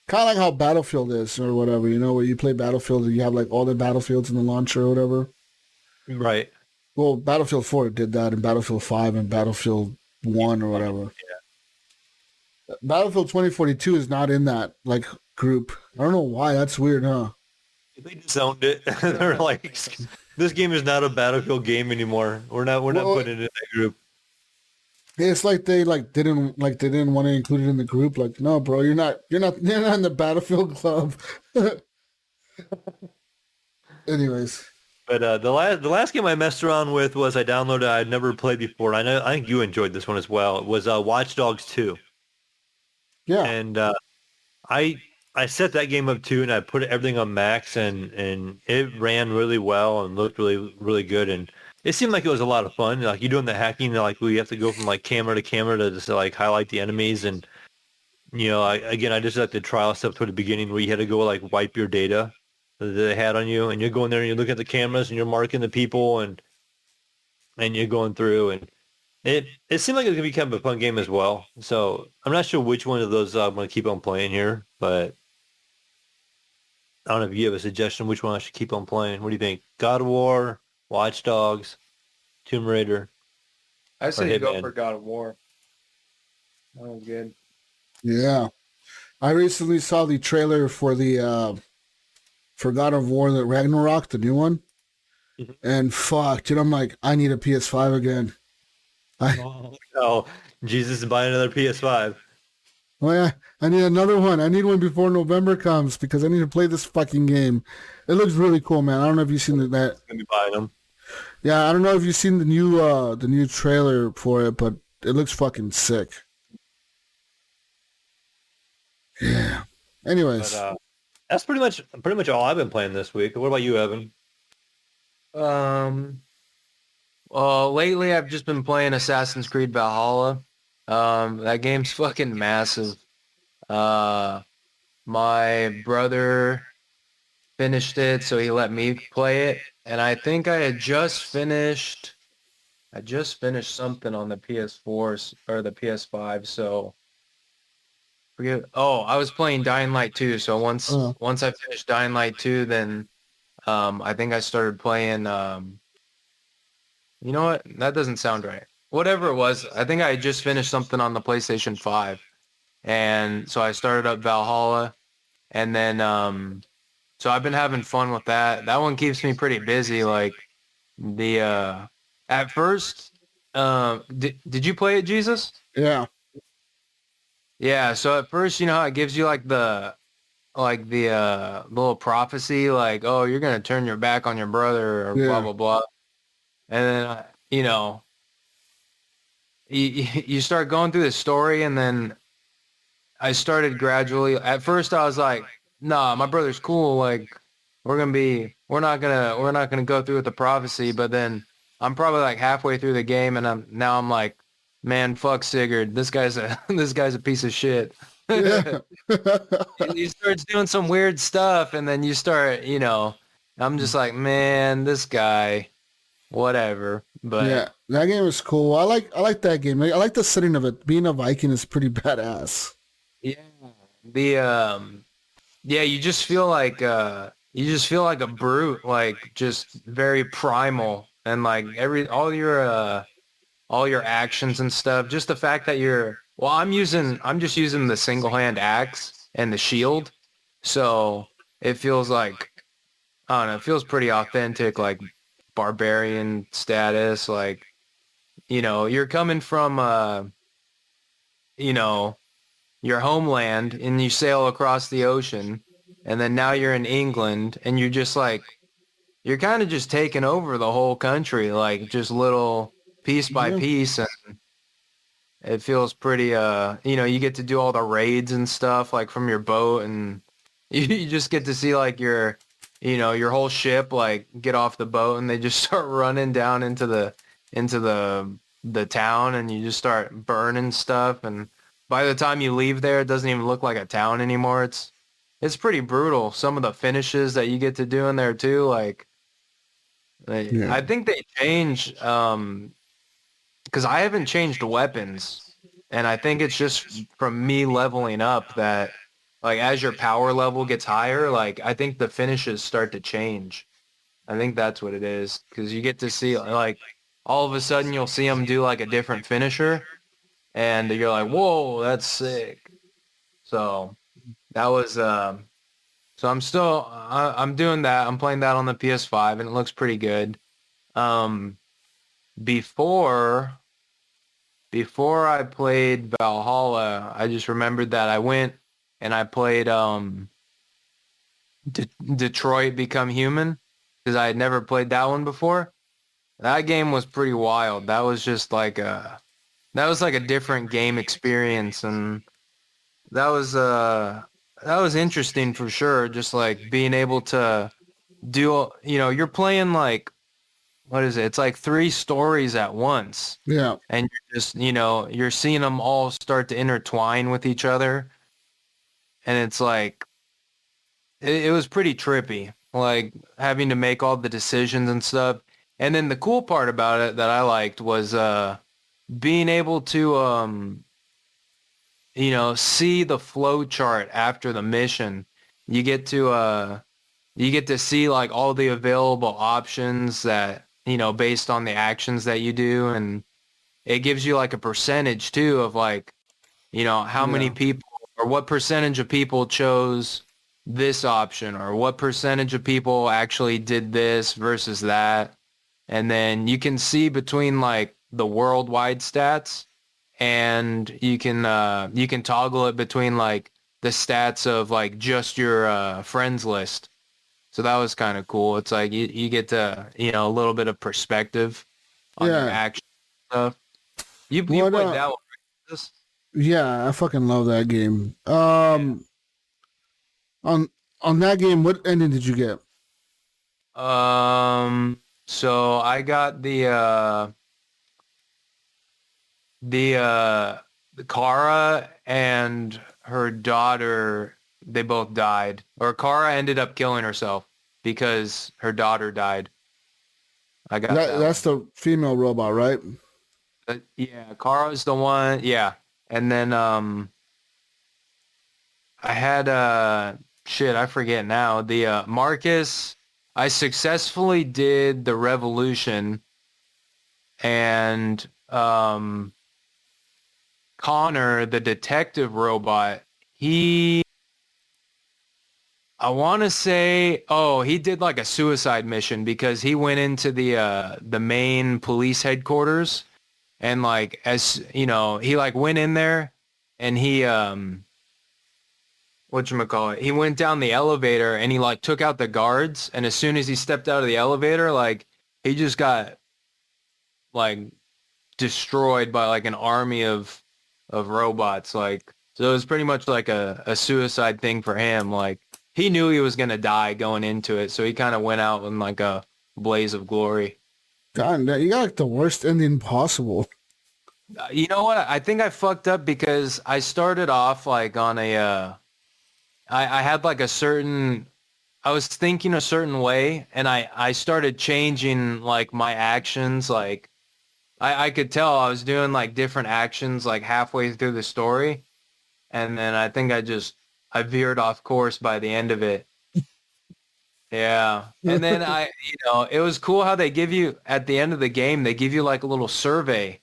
kind of like how Battlefield is or whatever. Where you play Battlefield and you have like all the battlefields in the launcher or whatever. Right. Well, Battlefield 4 did that, and Battlefield 5 and Battlefield 1 or whatever. Yeah. Battlefield 2042 is not in that like group. I don't know why. That's weird, huh? They disowned it. They're like, this game is not a Battlefield game anymore. We're not putting it in that group. It's like they didn't want to include it in the group. Like, no, bro, you're not in the Battlefield club. Anyways. But the last game I messed around with was I downloaded. I'd never played before. I think you enjoyed this one as well. It was Watch Dogs 2. Yeah. And I set that game up too, and I put everything on max, and it ran really well and looked really, really good. And it seemed like it was a lot of fun. Like you're doing the hacking, like we have to go from like camera to camera to just like highlight the enemies. And I just like the trial stuff toward the beginning where you had to go like wipe your data that they had on you, and you're going there and you're looking at the cameras and you're marking the people and you're going through, and it seemed like it was gonna be kind of a fun game as well. So I'm not sure which one of those I'm gonna keep on playing here, but I don't know if you have a suggestion which one I should keep on playing. What do you think? God of War, Watch Dogs, Tomb Raider? I say you go for God of War. That was good. Yeah. I recently saw the trailer for for God of War, the Ragnarok, the new one. Mm-hmm. And fuck, dude, I'm like, I need a PS5 again. No, Jesus is buying another PS5. Oh yeah, I need another one. I need one before November comes because I need to play this fucking game. It looks really cool, man. I don't know if you've seen that. Gonna be buying them. Yeah, I don't know if you've seen the new trailer for it, but it looks fucking sick. Yeah. Anyways, But that's pretty much all I've been playing this week. What about you, Evan? Lately I've just been playing Assassin's Creed Valhalla. That game's fucking massive. My brother finished it, so he let me play it, and I think I just finished something on the PS4 or the PS5, so forget. Oh, I was playing Dying Light 2, so once I finished Dying Light 2, then I think I started playing you know what? That doesn't sound right. Whatever it was, I think I just finished something on the PlayStation 5. And so I started up Valhalla, and then so I've been having fun with that. That one keeps me pretty busy. Like the at first, did you play it, Jesus? yeah. Yeah. So at first, you know how it gives you like the little prophecy, like, oh, you're gonna turn your back on your brother or blah blah blah, and then you know you start going through the story, and then I started gradually. At first, I was like, "Nah, my brother's cool. Like, we're not gonna go through with the prophecy." But then I'm probably like halfway through the game, and I'm like, "Man, fuck Sigurd. This guy's a piece of shit." Yeah. He starts doing some weird stuff, and then you start, I'm just like, "Man, this guy, whatever." But Yeah, that game is cool. I like that game. I like the setting of it. Being a Viking is pretty badass. yeah, yeah, you just feel like a brute, like just very primal, and like all your actions and stuff. Just the fact that I'm just using the single hand axe and the shield, so it feels like, I don't know, it feels pretty authentic, like barbarian status, like, you're coming from you know your homeland, and you sail across the ocean, and then now you're in England, and you're kind of just taking over the whole country, like just little piece by Yeah. piece, and it feels pretty you get to do all the raids and stuff like from your boat, and you just get to see like your whole ship like get off the boat, and they just start running down into the town, and you just start burning stuff, and by the time you leave there, it doesn't even look like a town anymore. It's pretty brutal. Some of the finishes that you get to do in there too, like Yeah. I think they change because I haven't changed weapons, and I think it's just from me leveling up that, like, as your power level gets higher, like I think the finishes start to change. I think that's what it is, because you get to see, like, all of a sudden you'll see them do like a different finisher, and you're like, whoa, that's sick. So that was so I'm doing that. I'm playing that on the PS5, and it looks pretty good. Um, before I played Valhalla, I just remembered that I went and I played Detroit Become Human, because I had never played that one before. That game was pretty wild. That was just like a different game experience, and that was interesting for sure. Just like being able to do, you're playing like, what is it? It's like 3 stories at once, Yeah. and you're just, you're seeing them all start to intertwine with each other, and it's like it was pretty trippy, like having to make all the decisions and stuff. And then the cool part about it that I liked was being able to see the flow chart after the mission. You get to see like all the available options that, based on the actions that you do, and it gives you like a percentage too of like, how many people or what percentage of people chose this option, or what percentage of people actually did this versus that. And then you can see between like the worldwide stats and you can toggle it between like the stats of like just your friends list. So that was kind of cool. It's like you get to, a little bit of perspective on your Yeah. action stuff. You What? played that one, right? Yeah, I fucking love that game. Yeah. On that game, what ending did you get? So I got the Kara and her daughter, they both died. Or Kara ended up killing herself because her daughter died. I got that That's the female robot, right? yeah, Kara's the one. Yeah. And then I had shit, I forget now. The Marcus, I successfully did the revolution, and Connor, the detective robot, I want to say, he did like a suicide mission because he went into the main police headquarters, and like, as you know, he like went in there and he whatchamacallit, he went down the elevator and he like took out the guards, and as soon as he stepped out of the elevator, like he just got like destroyed by like an army of robots. Like, so it was pretty much like a suicide thing for him. Like, he knew he was gonna die going into it, so he kind of went out in like a blaze of glory. God, you got like the worst ending possible. You know what? I think I fucked up because I started off like on I had like I was thinking a certain way, and I started changing like my actions. Like, I could tell I was doing like different actions like halfway through the story. And then I think I veered off course by the end of it. Yeah. And then it was cool how they give you, at the end of the game, they give you like a little survey.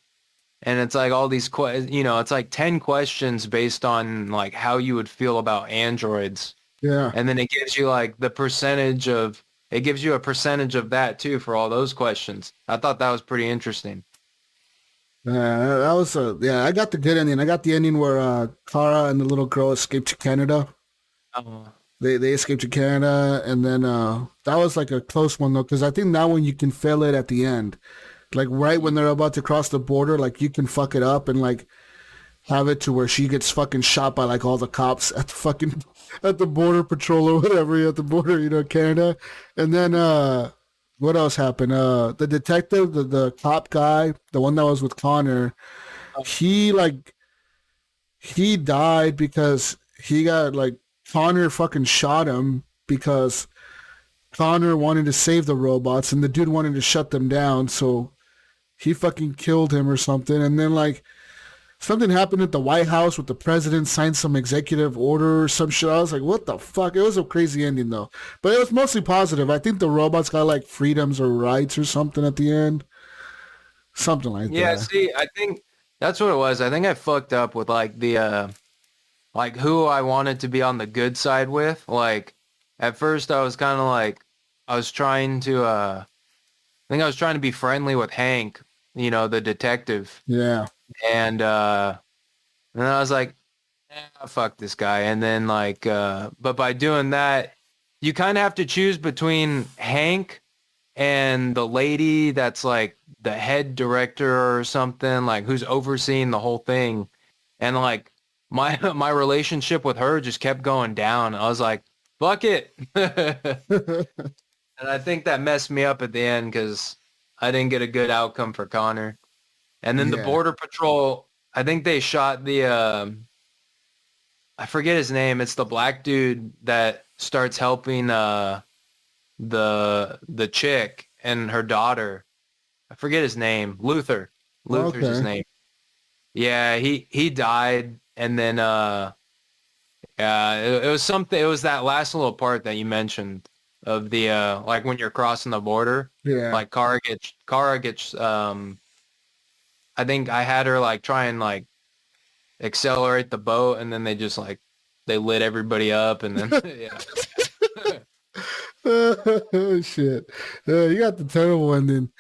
And it's like all these, it's like 10 questions based on like how you would feel about androids. Yeah. And then it gives you like it gives you a percentage of that too for all those questions. I thought that was pretty interesting. That was I got the good ending. I got the ending where Kara and the little girl escaped to Canada. They escaped to Canada, and then that was like a close one though, because I think that one you can fail it at the end, like right when they're about to cross the border, like you can fuck it up and like have it to where she gets fucking shot by like all the cops at the fucking at the border patrol or whatever at the border, Canada, and then what else happened? The detective, the cop guy, the one that was with Connor, he died because he got like Connor fucking shot him because Connor wanted to save the robots and the dude wanted to shut them down, so he fucking killed him or something. And then like something happened at the White House with the president signed some executive order or some shit. I was like, what the fuck? It was a crazy ending though. But it was mostly positive. I think the robots got like freedoms or rights or something at the end. Something like that. Yeah, see, I think that's what it was. I think I fucked up with like the like who I wanted to be on the good side with. Like at first I was kind of like I was trying to I think I was trying to be friendly with Hank, the detective. Yeah. And then I was like, fuck this guy. And then like, but by doing that, you kind of have to choose between Hank and the lady that's like the head director or something, like who's overseeing the whole thing. And like my relationship with her just kept going down. I was like, fuck it. And I think that messed me up at the end because I didn't get a good outcome for Connor. And then the Border Patrol, I think they shot the, I forget his name. It's the black dude that starts helping the chick and her daughter. I forget his name. Luther's his name. Yeah, he died, and then it was something. It was that last little part that you mentioned of the like when you're crossing the border. Yeah. Like Kara gets I think I had her like try and like accelerate the boat, and then they just like they lit everybody up, and then yeah. Oh shit! You got the terrible ending.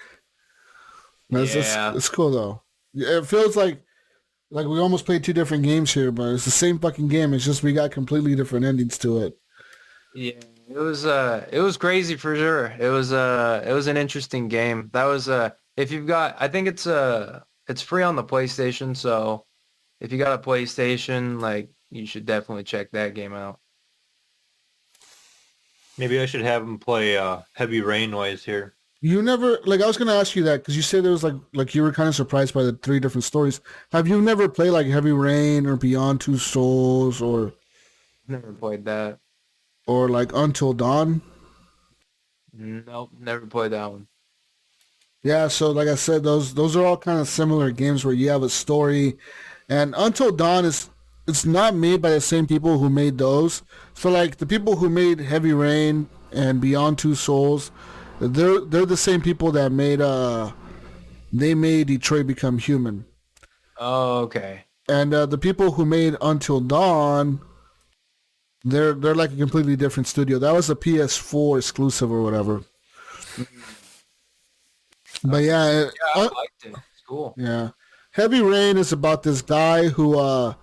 It's cool though. It feels like Like we almost played two different games here, but it's the same fucking game. It's just we got completely different endings to it. Yeah, it was crazy for sure. It was an interesting game. That was if you've got, I think it's free on the PlayStation, so if you got a PlayStation, like you should definitely check that game out. Maybe I should have him play Heavy Rain Noise here. You never like I was gonna ask you that because you said there was like you were kind of surprised by the three different stories. Have you never played like Heavy Rain or Beyond Two Souls Never played that. or like Until Dawn? Nope, never played that one. Yeah, so like I said, those are all kind of similar games where you have a story, and Until Dawn it's not made by the same people who made those. So like the people who made Heavy Rain and Beyond Two Souls, they're the same people that made they made Detroit Become Human, Oh, okay. and the people who made Until Dawn, they're like a completely different studio. That was a PS4 exclusive or whatever. But yeah, Yeah, I liked it. It's cool. yeah. Heavy Rain is about this guy who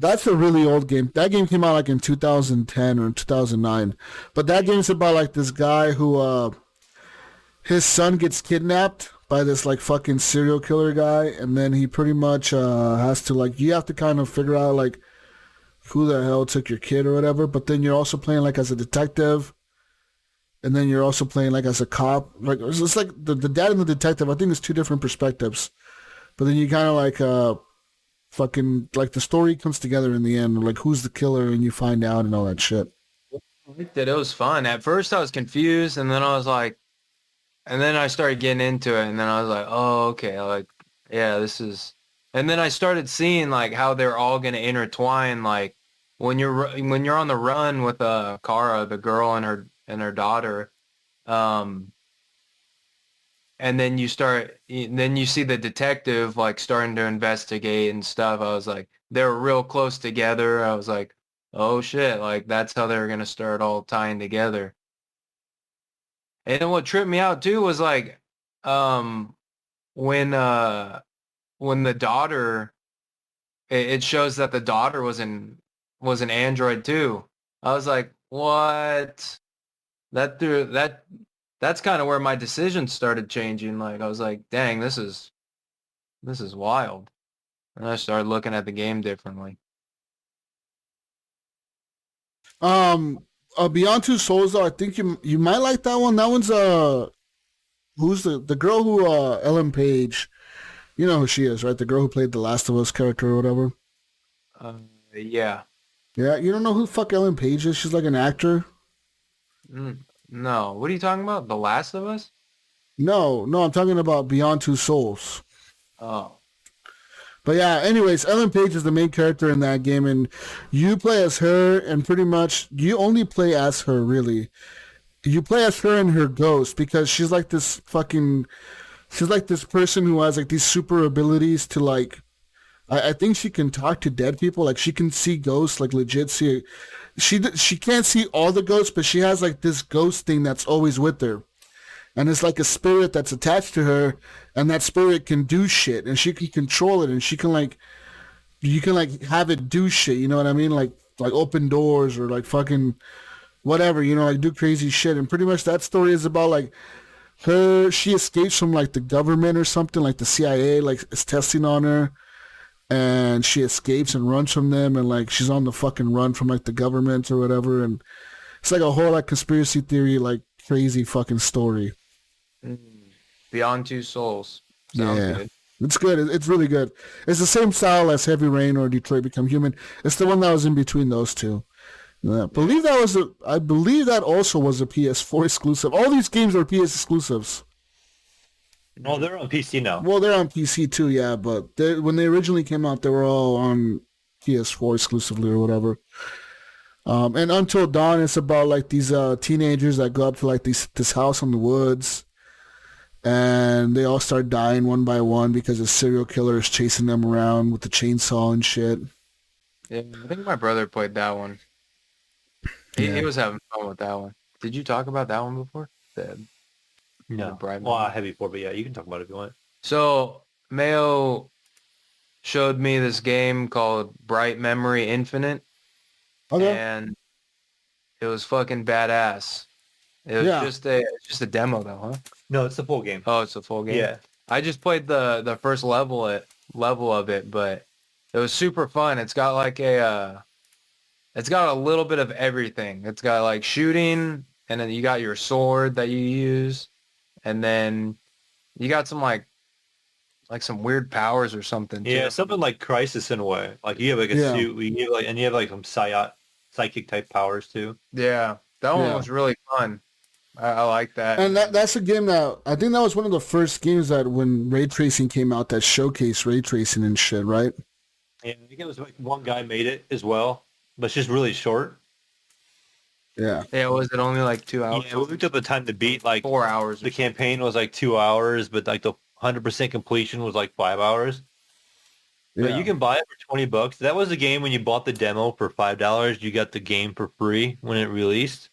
that's a really old game. That game came out like in 2010 or 2009. But that game's about like this guy who his son gets kidnapped by this like fucking serial killer guy, and then he pretty much has to like you have to kind of figure out like who the hell took your kid or whatever, but then you're also playing like as a detective, and then you're also playing like as a cop. Like it's like the dad and the detective, I think it's two different perspectives. But then you kind of like fucking like the story comes together in the end, like who's the killer and you find out and all that shit. I liked it. It was fun. At first I was confused, and then I was like, and then I started getting into it, and then I was like, oh, okay, like, yeah, this is, and then I started seeing like how they're all gonna intertwine, like when you're on the run with Kara, the girl and her daughter, um, and then you see the detective like starting to investigate and stuff. I was like, they're real close together. I was like, oh shit, like that's how they're gonna start all tying together. And then what tripped me out too was like, um, when uh when the daughter, it shows that the daughter was an android too. I was like, what? That's kind of where my decisions started changing. Like I was like, dang, this is wild. And I started looking at the game differently. Beyond Two Souls though, I think you might like that one. That one's who's the girl who Ellen Page, you know who she is, right? The girl who played the Last of Us character or whatever. Yeah. Yeah, you don't know who the fuck Ellen Page is? She's like an actor. No, what are you talking about? The Last of Us? No, I'm talking about Beyond Two Souls. Oh. But yeah, anyways, Ellen Page is the main character in that game, and you play as her, and pretty much you only play as her, really. You play as her and her ghost, because she's like this person who has like these super abilities to like, I think she can talk to dead people, like she can see ghosts, like legit see. She can't see all the ghosts, but she has like this ghost thing that's always with her. And it's like a spirit that's attached to her, and that spirit can do shit, and she can control it, and she can like, you can like have it do shit, you know what I mean? Like open doors or like fucking whatever, you know, like do crazy shit. And pretty much that story is about like she escapes from like the government or something, like the CIA like is testing on her, and she escapes and runs from them, and like she's on the fucking run from like the government or whatever, and it's like a whole like conspiracy theory, like crazy fucking story. Beyond Two Souls. Sounds good. It's good. It's really good. It's the same style as Heavy Rain or Detroit Become Human. It's the one that was in between those two. Yeah, I believe that also was a PS4 exclusive. All these games are PS exclusives. No, they're on PC now. Well, they're on PC too, yeah, but when they originally came out, they were all on PS4 exclusively or whatever. And Until Dawn is about like these teenagers that go up to like this house in the woods, and they all start dying one by one because a serial killer is chasing them around with the chainsaw and shit. Yeah, I think my brother played that one. He was having fun with that one. Did you talk about that one before? No. Well, I have before, but yeah, you can talk about it if you want. So, Mayo, showed me this game called Bright Memory Infinite, Okay. and it was fucking badass. It was Yeah. just a demo though, huh? No, it's the full game. Oh, it's a full game. Yeah. I just played the first level of it, but it was super fun. It's got a little bit of everything. It's got like shooting, and then you got your sword that you use, and then you got some like some weird powers or something too. Yeah, something like Crisis in a way. Like you have like a Yeah. suit, and you have like some psychic type powers too. Yeah, that one Yeah. was really fun. I like that. And that's a game that I think that was one of the first games that when ray tracing came out that showcased ray tracing and shit, right? Yeah, I think it was like one guy made it as well, but it's just really short. Yeah. Yeah, was it only like 2 hours? Yeah, we looked up the time to beat. Like 4 hours. the campaign was like 2 hours, but like the 100% completion was like 5 hours. But Yeah. you can buy it for $20. That was the game when you bought the demo for $5. You got the game for free when it released.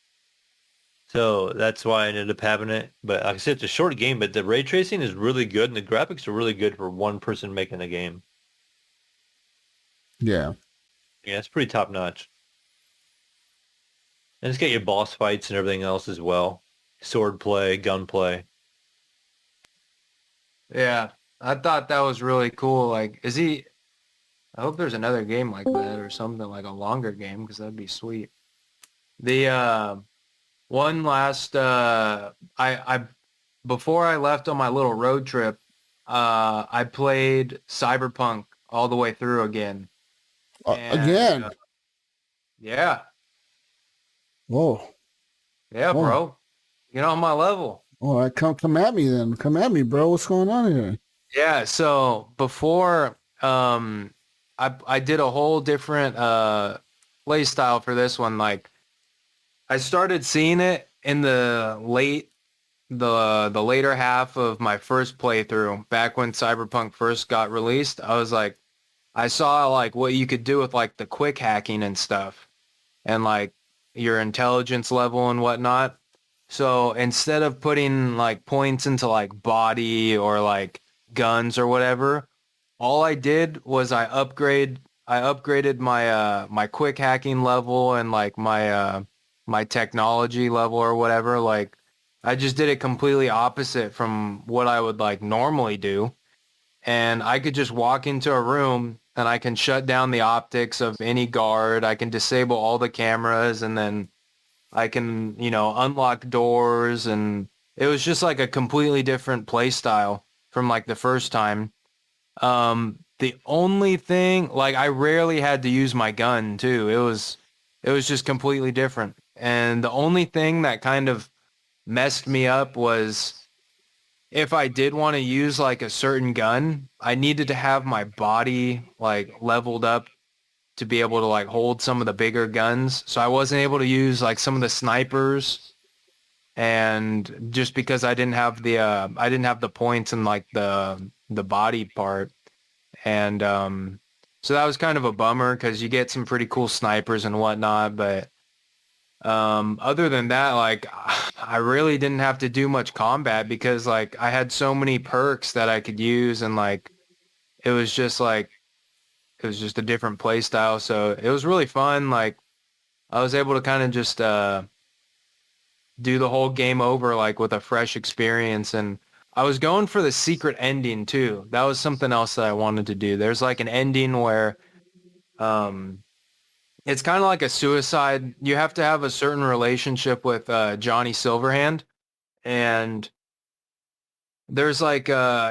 So that's why I ended up having it. But like I said, it's a short game, but the ray tracing is really good, and the graphics are really good for one person making the game. Yeah. Yeah, it's pretty top notch. And it's got your boss fights and everything else as well. Sword play, gun play. Yeah, I thought that was really cool. Like, I hope there's another game like that or something, like a longer game, because that'd be sweet. The one last I before I left on my little road trip, I played Cyberpunk all the way through again. And, Again. Yeah, Whoa. yeah, Whoa. bro. Get on my level. All right, come at me then. Come at me, bro. What's going on here? Yeah, so before I did a whole different play style for this one. Like, I started seeing it in the later half of my first playthrough, back when Cyberpunk first got released. I was like, I saw like what you could do with like the quick hacking and stuff, and like your intelligence level and whatnot. So instead of putting like points into like body or like guns or whatever, all I did was I upgraded my my quick hacking level and like my technology level or whatever. Like, I just did it completely opposite from what I would like normally do. And I could just walk into a room and I can shut down the optics of any guard. I can disable all the cameras, and then I can, unlock doors. And it was just like a completely different play style from like the first time. The only thing, like, I rarely had to use my gun too. It was just completely different. And the only thing that kind of messed me up was, if I did want to use like a certain gun, I needed to have my body like leveled up to be able to like hold some of the bigger guns. So I wasn't able to use like some of the snipers, and just because I didn't have the points in like the body part. And so that was kind of a bummer, because you get some pretty cool snipers and whatnot, but other than that, like, I really didn't have to do much combat, because like I had so many perks that I could use, and like it was just a different play style. So it was really fun. Like, I was able to kind of just do the whole game over like with a fresh experience. And I was going for the secret ending too. That was something else that I wanted to do. There's like an ending where it's kind of like a suicide. You have to have a certain relationship with Johnny Silverhand, and there's like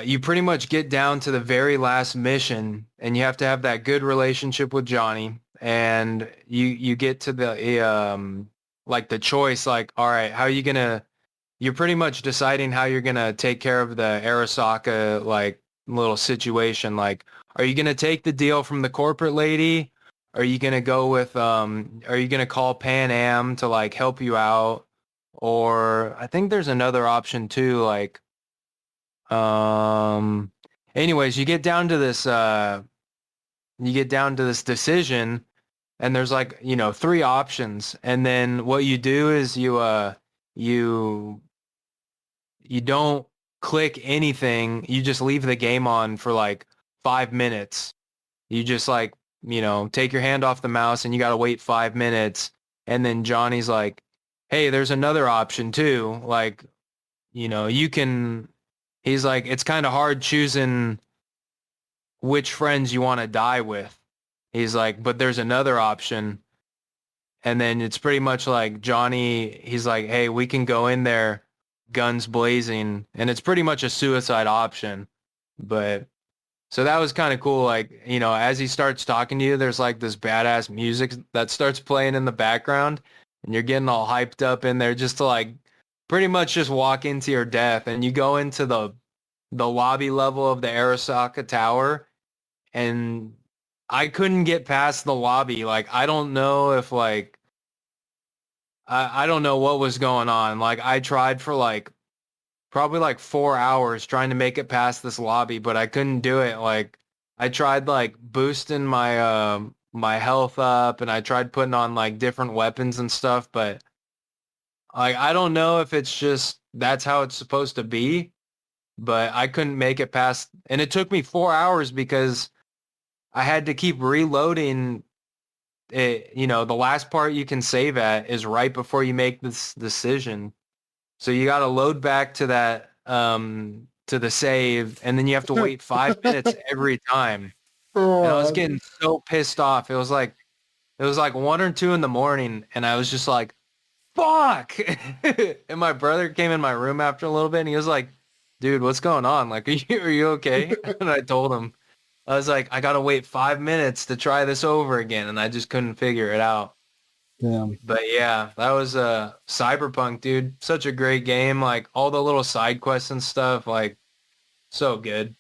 you pretty much get down to the very last mission, and you have to have that good relationship with Johnny, and you get to the like the choice, like, all right, how are you gonna, you're pretty much deciding how you're gonna take care of the Arasaka like little situation. Like, are you gonna take the deal from the corporate lady? Are you gonna go with are you gonna call Pan Am to like help you out? Or I think there's another option too, like anyways, you get down to this decision, and there's like, 3 options. And then what you do is you don't click anything. You just leave the game on for like 5 minutes, you just like, take your hand off the mouse and you got to wait 5 minutes. And then Johnny's like, hey, there's another option too. Like, you can, he's like, it's kind of hard choosing which friends you want to die with. He's like, but there's another option. And then it's pretty much like Johnny, he's like, hey, we can go in there guns blazing. And it's pretty much a suicide option. But so that was kind of cool. Like, as he starts talking to you, there's like this badass music that starts playing in the background and you're getting all hyped up in there just to like pretty much just walk into your death. And you go into the lobby level of the Arasaka Tower and I couldn't get past the lobby. Like, I don't know if like, I don't know what was going on. Like, I tried for like probably like 4 hours trying to make it past this lobby, but I couldn't do it. Like, I tried like boosting my my health up and I tried putting on like different weapons and stuff, but like I don't know if it's just that's how it's supposed to be, but I couldn't make it past, and it took me 4 hours because I had to keep reloading it. The last part you can save at is right before you make this decision. So you got to load back to that, to the save, and then you have to wait 5 minutes every time. And I was getting so pissed off. It was like 1 or 2 in the morning, and I was just like, fuck. And my brother came in my room after a little bit, and he was like, dude, what's going on? Like, are you okay? And I told him, I was like, I got to wait 5 minutes to try this over again, and I just couldn't figure it out. Damn. But yeah, that was Cyberpunk, dude. Such a great game. Like all the little side quests and stuff, like so good.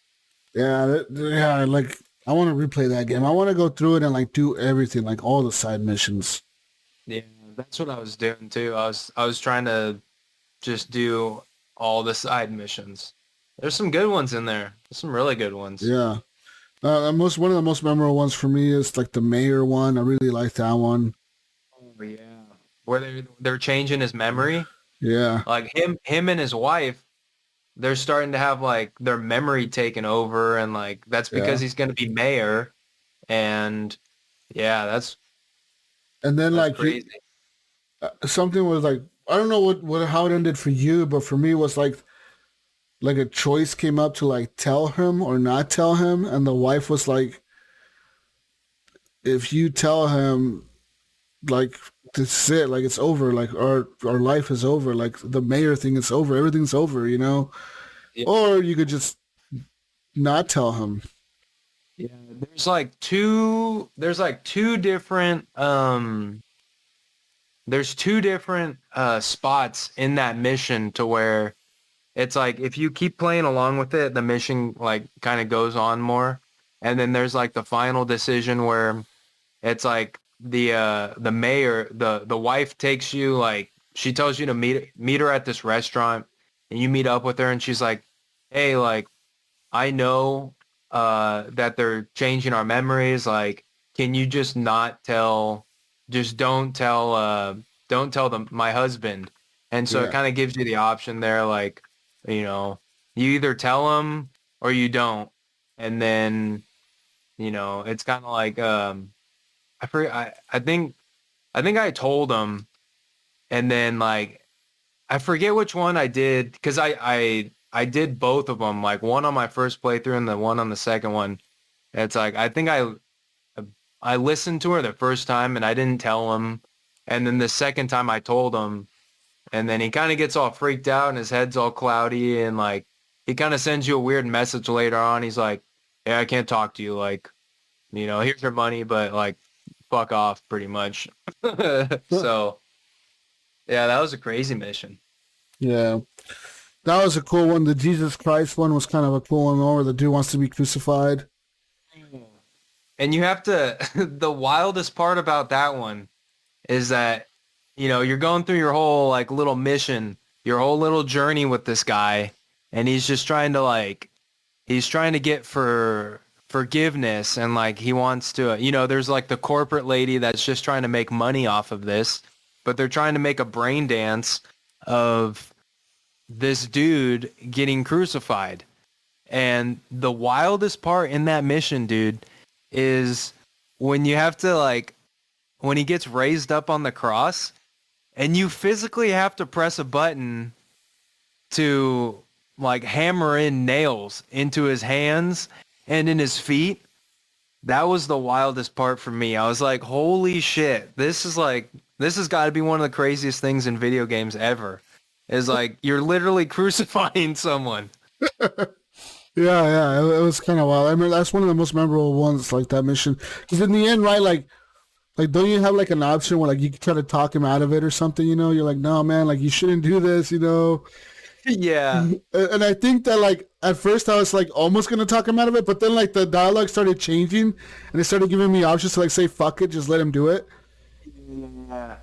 Yeah, like I want to replay that game. I want to go through it and like do everything, like all the side missions. Yeah, that's what I was doing too. I was trying to just do all the side missions. There's some good ones in there. There's some really good ones. Yeah. One of the most memorable ones for me is like the mayor one. I really like that one. Oh yeah, where they're changing his memory. Yeah. Like him and his wife, they're starting to have like their memory taken over, and like that's because he's going to be mayor, and yeah, and then that's like crazy. something was like, I don't know what how it ended for you, but for me it was like a choice came up to like tell him or not tell him, and the wife was like, if you tell him, like, this is it, like it's over, like our life is over, like the mayor thing is over, everything's over, Yeah. or you could just not tell him. Yeah, there's like two different spots in that mission to where it's like if you keep playing along with it, the mission like kind of goes on more. And then there's like the final decision where it's like the mayor, the wife takes you, like she tells you to meet her at this restaurant, and you meet up with her and she's like, hey, like I know that they're changing our memories. Like, can you just not tell, just don't tell my husband. And so it kind of gives you the option there. Like, you either tell him or you don't. And then, it's kind of like, I think I told him, and then like, I forget which one I did, because I did both of them, like one on my first playthrough and the one on the second one. And it's like, I think I listened to her the first time and I didn't tell him. And then the second time I told him, and then he kind of gets all freaked out and his head's all cloudy, and like, he kind of sends you a weird message later on. He's like, yeah, I can't talk to you. Like, here's your money, but like, fuck off pretty much. So yeah, that was a crazy mission. Yeah. That was a cool one. The Jesus Christ one was kind of a cool one, where the dude wants to be crucified. And you have to, the wildest part about that one is that, you're going through your whole like little mission, your whole little journey with this guy, and he's just trying to get forgiveness, and like he wants to, there's like the corporate lady that's just trying to make money off of this, but they're trying to make a brain dance of this dude getting crucified. And the wildest part in that mission, dude, is when you have to like when he gets raised up on the cross and you physically have to press a button to like hammer in nails into his hands and in his feet. That was the wildest part for me. I was like, holy shit, this has got to be one of the craziest things in video games ever. Is like, you're literally crucifying someone. Yeah, it was kind of wild. I mean, that's one of the most memorable ones, like that mission. Because in the end, right, like don't you have like an option where like you can try to talk him out of it or something? You know, you're like, no, man, like you shouldn't do this. You know. Yeah. And I think that like at first I was like almost gonna talk him out of it, but then like the dialogue started changing and they started giving me options to like say fuck it, just let him do it. Yeah.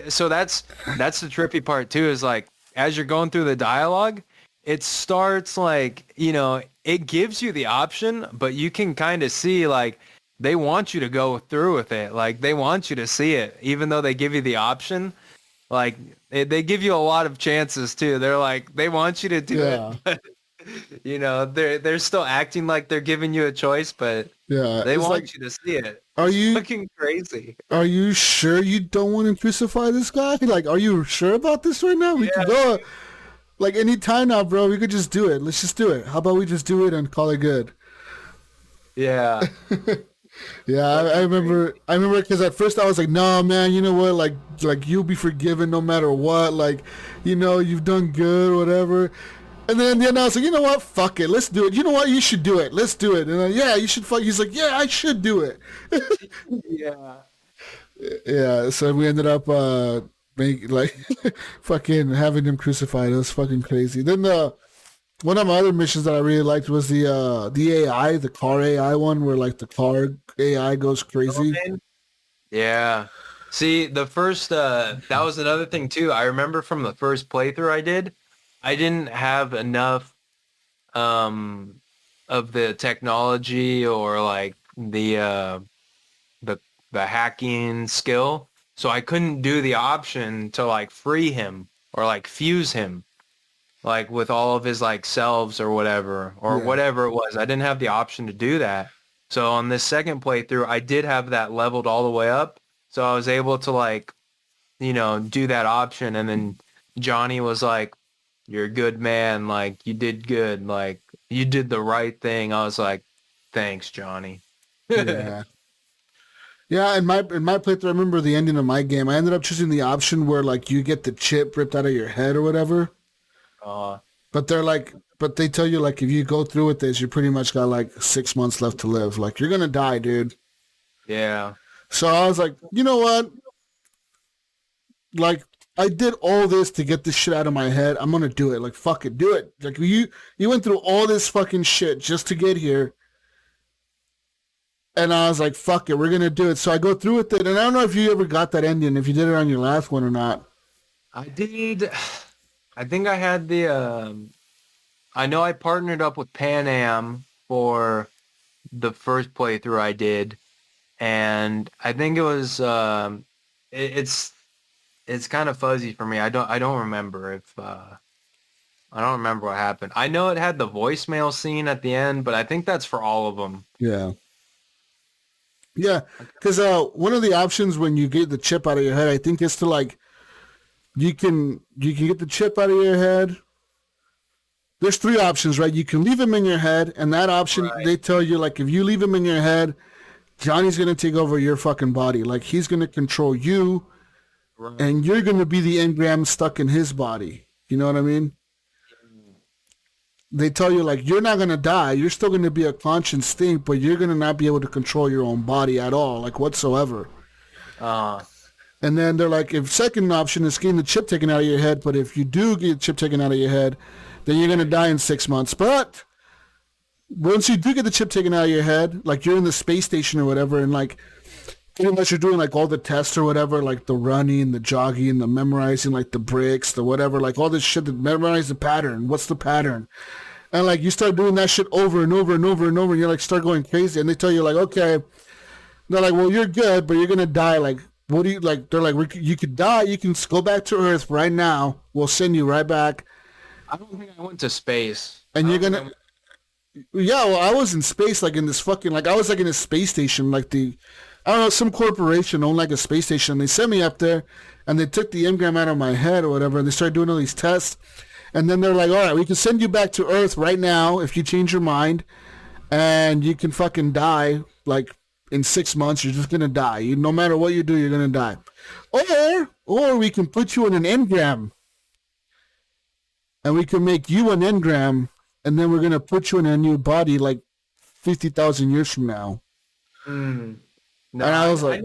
So that's the trippy part too, is like as you're going through the dialogue, it starts like, you know, it gives you the option, but you can kind of see like they want you to go through with it. Like they want you to see it, even though they give you the option. Like they give you a lot of chances too. They're like, they want you to do it, but you know, they're still acting like they're giving you a choice, but they want like, you to see it. Are you fucking crazy? Are you sure you don't want to crucify this guy? Like, are you sure about this right now? We can go like any time now, bro. We could just do it. Let's just do it. How about we just do it and call it good? Yeah. Yeah, I remember because at first I was like, no, man, you know what, like you'll be forgiven no matter what, like, you know, you've done good, whatever. And then I was like, you know what, fuck it, let's do it. You know what, you should do it. Let's do it. And then, yeah, you should fuck. He's like, yeah, I should do it. Yeah. Yeah. So we ended up fucking having him crucified. It was fucking crazy. Then one of my other missions that I really liked was the AI, the car AI one, where like the car AI goes crazy. Yeah. See, the first that was another thing too. I remember from the first playthrough I did, I didn't have enough of the technology or like the hacking skill, so I couldn't do the option to like free him or like fuse him. Like with all of his like selves or whatever whatever it was. I didn't have the option to do that. So on this second playthrough, I did have that leveled all the way up. So I was able to like, you know, do that option. And then Johnny was like, you're a good man. Like you did good. Like you did the right thing. I was like, thanks, Johnny. Yeah. Yeah, in my playthrough, I remember the ending of my game. I ended up choosing the option where like you get the chip ripped out of your head or whatever. But they tell you like if you go through with this, you pretty much got like 6 months left to live. Like you're gonna die, dude. Yeah. So I was like, you know what? Like I did all this to get this shit out of my head. I'm gonna do it. Like fuck it, do it. Like you went through all this fucking shit just to get here. And I was like, fuck it, we're gonna do it. So I go through with it, and I don't know if you ever got that ending, if you did it on your last one or not. I did. I think I had the, I know I partnered up with Pan Am for the first playthrough I did. And I think it was, it's kind of fuzzy for me. I don't remember I don't remember what happened. I know it had the voicemail scene at the end, but I think that's for all of them. Yeah. Yeah. Cause, one of the options when you get the chip out of your head, I think is to like, you can get the chip out of your head. There's 3 options, right? You can leave him in your head, and that option, They tell you, like, if you leave him in your head, Johnny's going to take over your fucking body. Like, he's going to control you, and you're going to be the engram stuck in his body. You know what I mean? They tell you, like, you're not going to die. You're still going to be a conscious thing, but you're going to not be able to control your own body at all, like, whatsoever. And then they're like, if second option is getting the chip taken out of your head, but if you do get the chip taken out of your head, then you're going to die in 6 months. But once you do get the chip taken out of your head, like you're in the space station or whatever, and like pretty much you're doing like all the tests or whatever, like the running, the jogging, the memorizing, like the bricks, the whatever, like all this shit to memorize the pattern. What's the pattern? And like you start doing that shit over and over and over and over, and you like start going crazy. And they tell you like, okay, they're like, well, you're good, but you're going to die. Like, what do you like? They're like, you could die. You can go back to Earth right now. We'll send you right back. I don't think I went to space. And you're gonna Yeah, well, I was in space, like in this fucking, like I was like in a space station, like I don't know, some corporation owned like a space station. And they sent me up there, and they took the engram out of my head or whatever, and they started doing all these tests. And then they're like, all right, we can send you back to Earth right now if you change your mind, and you can fucking die, like in 6 months, you're just going to die. No matter what you do, you're going to die. Or we can put you in an engram, and we can make you an engram, and then we're going to put you in a new body like 50,000 years from now. No, and I was like...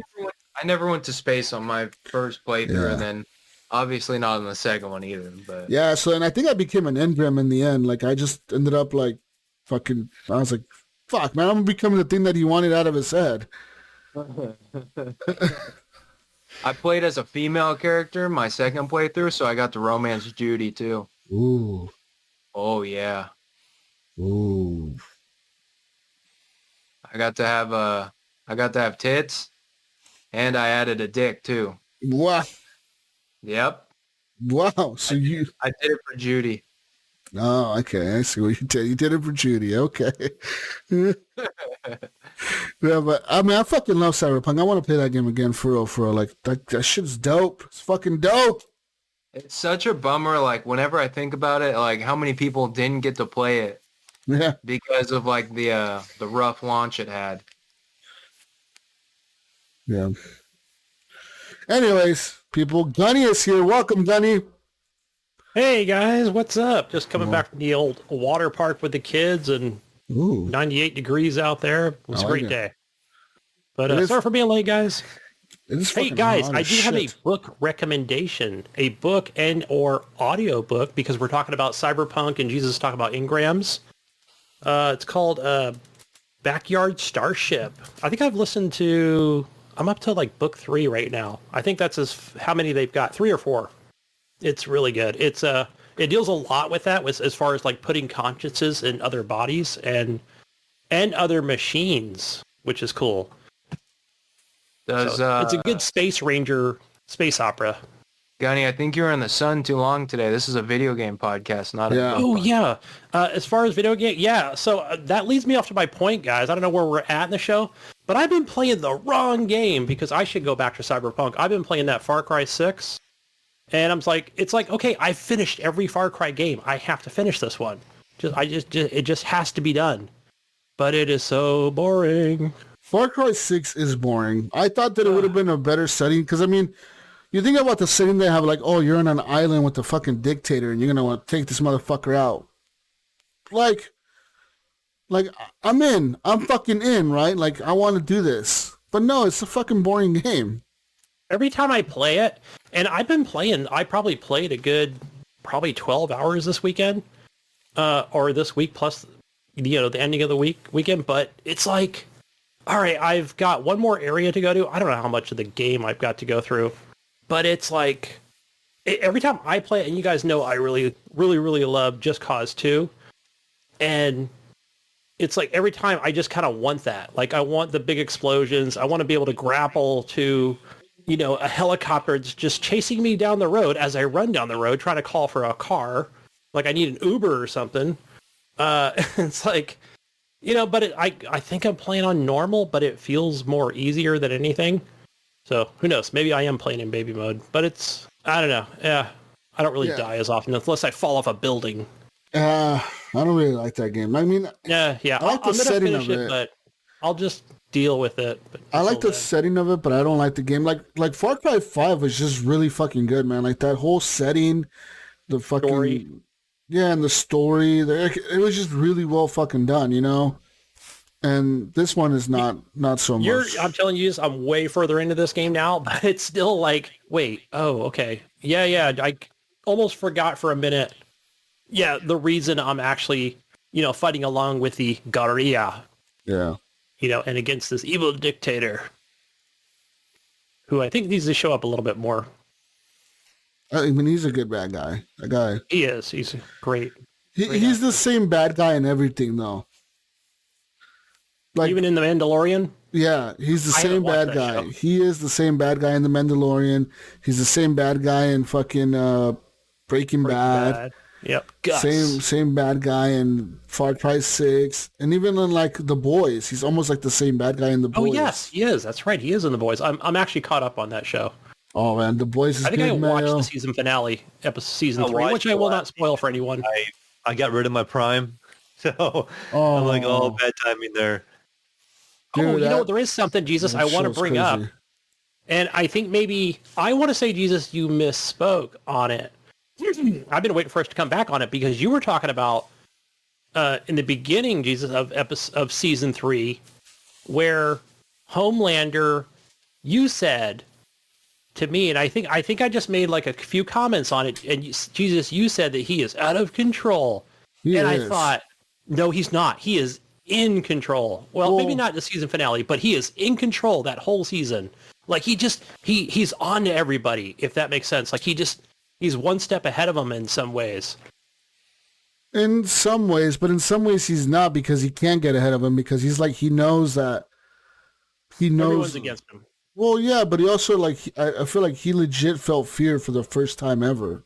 I never went to space on my first playthrough, and then obviously not on the second one either. But yeah, so and I think I became an engram in the end. Like I just ended up like fucking. I was like, "Fuck, man, I'm becoming the thing that he wanted out of his head." I played as a female character my second playthrough, so I got to romance Judy too. Ooh. Oh yeah. Ooh. I got to have tits. And I added a dick too. Wow. Yep. Wow. So I did it for Judy. Oh, okay. I see what you did. You did it for Judy. Okay. Yeah, but I mean, I fucking love Cyberpunk. I want to play that game again for real. Like that shit's dope. It's fucking dope. It's such a bummer. Like whenever I think about it, like how many people didn't get to play it. Yeah. Because of like the rough launch it had. Yeah. Anyways, people, Gunny is here. Welcome, Gunny. Hey guys, what's up? Just coming back from the old water park with the kids, and 98 degrees out there. It was a great day. But sorry for being late, guys. Hey guys, I do have a book recommendation, a book and or audio book, because we're talking about Cyberpunk and Jesus is talking about engrams. It's called Backyard Starship. I think I've listened to... I'm up to like book 3 right now. I think that's how many they've got, 3 or 4. It's really good. It deals a lot with that, as far as like putting consciences in other bodies and other machines, which is cool. It's a good space ranger space opera. Gunny, I think you were in the sun too long today. This is a video game podcast, not a book podcast. Yeah. As far as video game, yeah. So that leads me off to my point, guys. I don't know where we're at in the show, but I've been playing the wrong game because I should go back to Cyberpunk. I've been playing that Far Cry 6, and it's like, okay, I've finished every Far Cry game. I have to finish this one. It just has to be done. But it is so boring. Far Cry 6 is boring. I thought that it would have been a better setting, because, I mean, you think about the setting they have, like, oh, you're on an island with the fucking dictator, and you're going to want to take this motherfucker out. Like, I'm in. I'm fucking in, right? Like, I want to do this. But no, it's a fucking boring game. Every time I play it, and I probably played a good, 12 hours this weekend, or this week plus, the ending of the weekend, but it's like, all right, I've got one more area to go to. I don't know how much of the game I've got to go through, but it's like, every time I play it, and you guys know I really, really, really love Just Cause 2, and it's like every time I just kind of want that. Like, I want the big explosions. I want to be able to grapple to, a helicopter that's just chasing me down the road as I run down the road, trying to call for a car. Like I need an Uber or something. It's like, but I think I'm playing on normal, but it feels more easier than anything. So who knows? Maybe I am playing in baby mode, but I don't know. Yeah, I don't really die as often unless I fall off a building. I don't really like that game. I mean, yeah. I like the setting of it, but I'll just deal with it. But I like the setting of it, but I don't like the game. Like Far Cry 5 was just really fucking good, man. Like that whole setting, the fucking story. Yeah, and the story. It was just really well fucking done, And this one is not so much. I'm telling you, I'm way further into this game now, but it's still like, wait, oh, okay. Yeah, I almost forgot for a minute. Yeah, the reason I'm actually, fighting along with the guerrilla. Yeah. And against this evil dictator, who I think needs to show up a little bit more. I mean, he's a good bad guy. That guy. He is. He's great. He's the same bad guy in everything, though. Like, even in The Mandalorian? Yeah, he's the same bad guy. He is the same bad guy in The Mandalorian. He's the same bad guy in fucking Breaking Bad. Yep. Gus. Same bad guy in Far Cry 6, and even in like The Boys, he's almost like the same bad guy in The Boys. Oh yes, he is. That's right. He is in The Boys. I'm actually caught up on that show. Oh man, The Boys is I think good, I watched Mayo. the season finale, season 3, which I will not spoil for anyone. I got rid of my Prime, so Oh. I'm like, oh, bad timing there. Dude, you know, there is something, Jesus, I want to bring up. And I think maybe, I want to say, Jesus, you misspoke on it. I've been waiting for us to come back on it because you were talking about in the beginning, Jesus, of season 3, where Homelander, you said to me, and I think I just made like a few comments on it, and Jesus, you said that he is out of control. I thought, no, he's not. He is in control. Well, maybe not the season finale, but he is in control that whole season. Like he's on to everybody, if that makes sense. Like he's one step ahead of them in some ways. In some ways, but in some ways he's not, because he can't get ahead of him, because he's like, he knows Everyone's against him. Well, yeah, but he also like, I feel like he legit felt fear for the first time ever.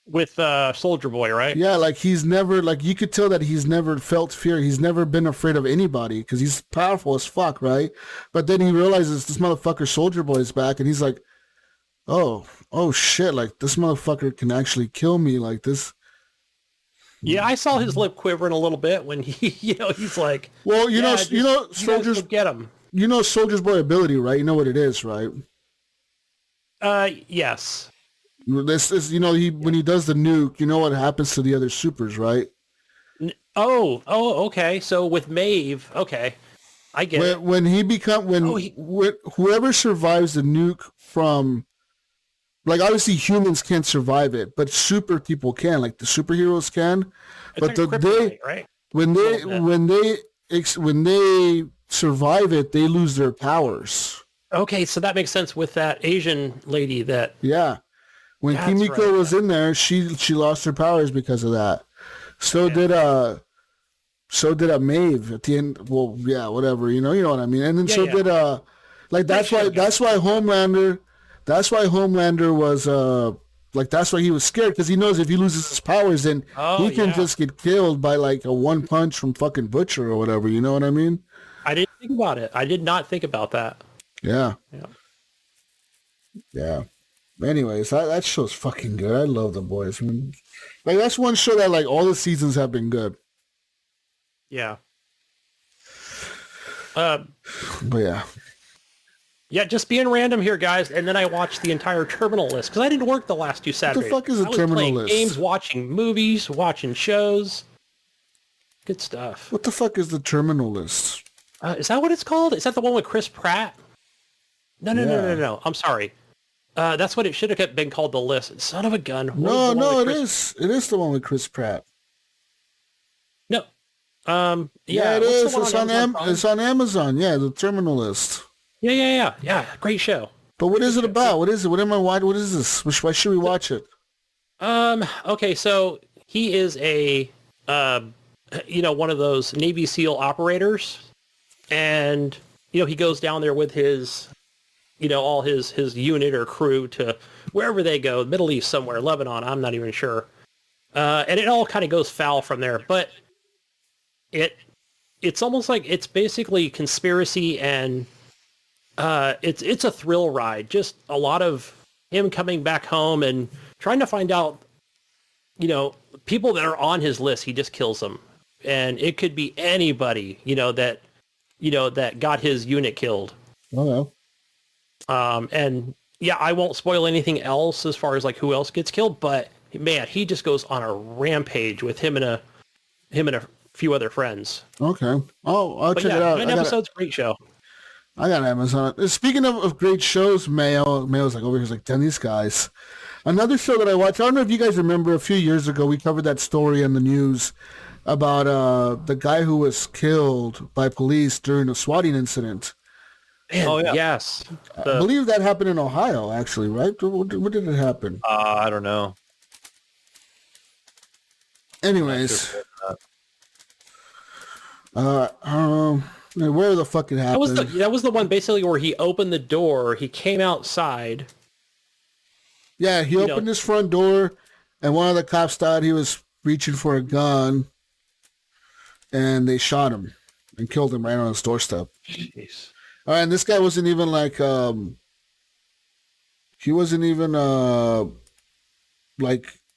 With Soldier Boy, right? Yeah, like he's never, like you could tell that he's never felt fear. He's never been afraid of anybody because he's powerful as fuck, right? But then he realizes this motherfucker Soldier Boy is back, and he's like, oh shit, like this motherfucker can actually kill me like this. Yeah, I saw his lip quivering a little bit when he, he's like, well, you know, Soldiers get him. You know Soldier's Boy ability, right? You know what it is, right? Yes. This is, when he does the nuke, you know what happens to the other supers, right? Okay. So with Maeve, okay, I get it. When whoever survives the nuke from, like obviously humans can't survive it, but super people can, like the superheroes can. It's But like kryptonite, right? when they survive it, they lose their powers. Okay, so that makes sense with that Asian lady that. Yeah. When That's Kimiko right. was in there, she lost her powers because of that. So did Maeve at the end. Well, yeah, whatever. You know what I mean. And then did like that's why Homelander was like, that's why he was scared, because he knows if he loses his powers, then he can just get killed by like a one punch from fucking Butcher or whatever. You know what I mean? I didn't think about it. I did not think about that. Yeah. Anyways, that show's fucking good. I love The Boys. I mean, like that's one show that like all the seasons have been good. Yeah. But yeah. Yeah, just being random here, guys. And then I watched the entire terminal list because I didn't work the last 2 Saturdays. What the fuck is a I was terminal playing list? games, watching movies, watching shows. Good stuff. What the fuck is the terminal list? Is that what it's called? Is that the one with Chris Pratt? No. I'm sorry. That's what it should have been called, the list. Son of a gun. No, it is. It is the one with Chris Pratt. No. Yeah, it is. It's on Amazon. Yeah, the terminal list. Yeah. Great show. But what is it about? What is it? What am I watching? What is this? Why should we watch it? Okay, so he is a, one of those Navy SEAL operators, and, he goes down there with his, all his unit or crew to wherever they go, Middle East somewhere, Lebanon, I'm not even sure. And it all kind of goes foul from there, but it's almost like it's basically conspiracy, and it's a thrill ride. Just a lot of him coming back home and trying to find out, people that are on his list, he just kills them. And it could be anybody, that got his unit killed. Oh, And yeah, I won't spoil anything else as far as like who else gets killed, but man, he just goes on a rampage with him and a few other friends. okay. Oh, I'll check it out. 9 episodes, great show. I got Amazon. Speaking of great shows, Mayo's like over here, like, damn, these guys. Another show that I watched, I don't know if you guys remember, a few years ago, we covered that story in the news about the guy who was killed by police during a swatting incident. Man, yes. I believe that happened in Ohio, actually, right? Where did it happen? I don't know. Anyways. I don't know. Where the fuck it happened? That was the one basically where he opened the door, he came outside. Yeah, he opened his front door, and one of the cops thought he was reaching for a gun, and they shot him and killed him right on his doorstep. Jeez. All right, and this guy wasn't even like he wasn't even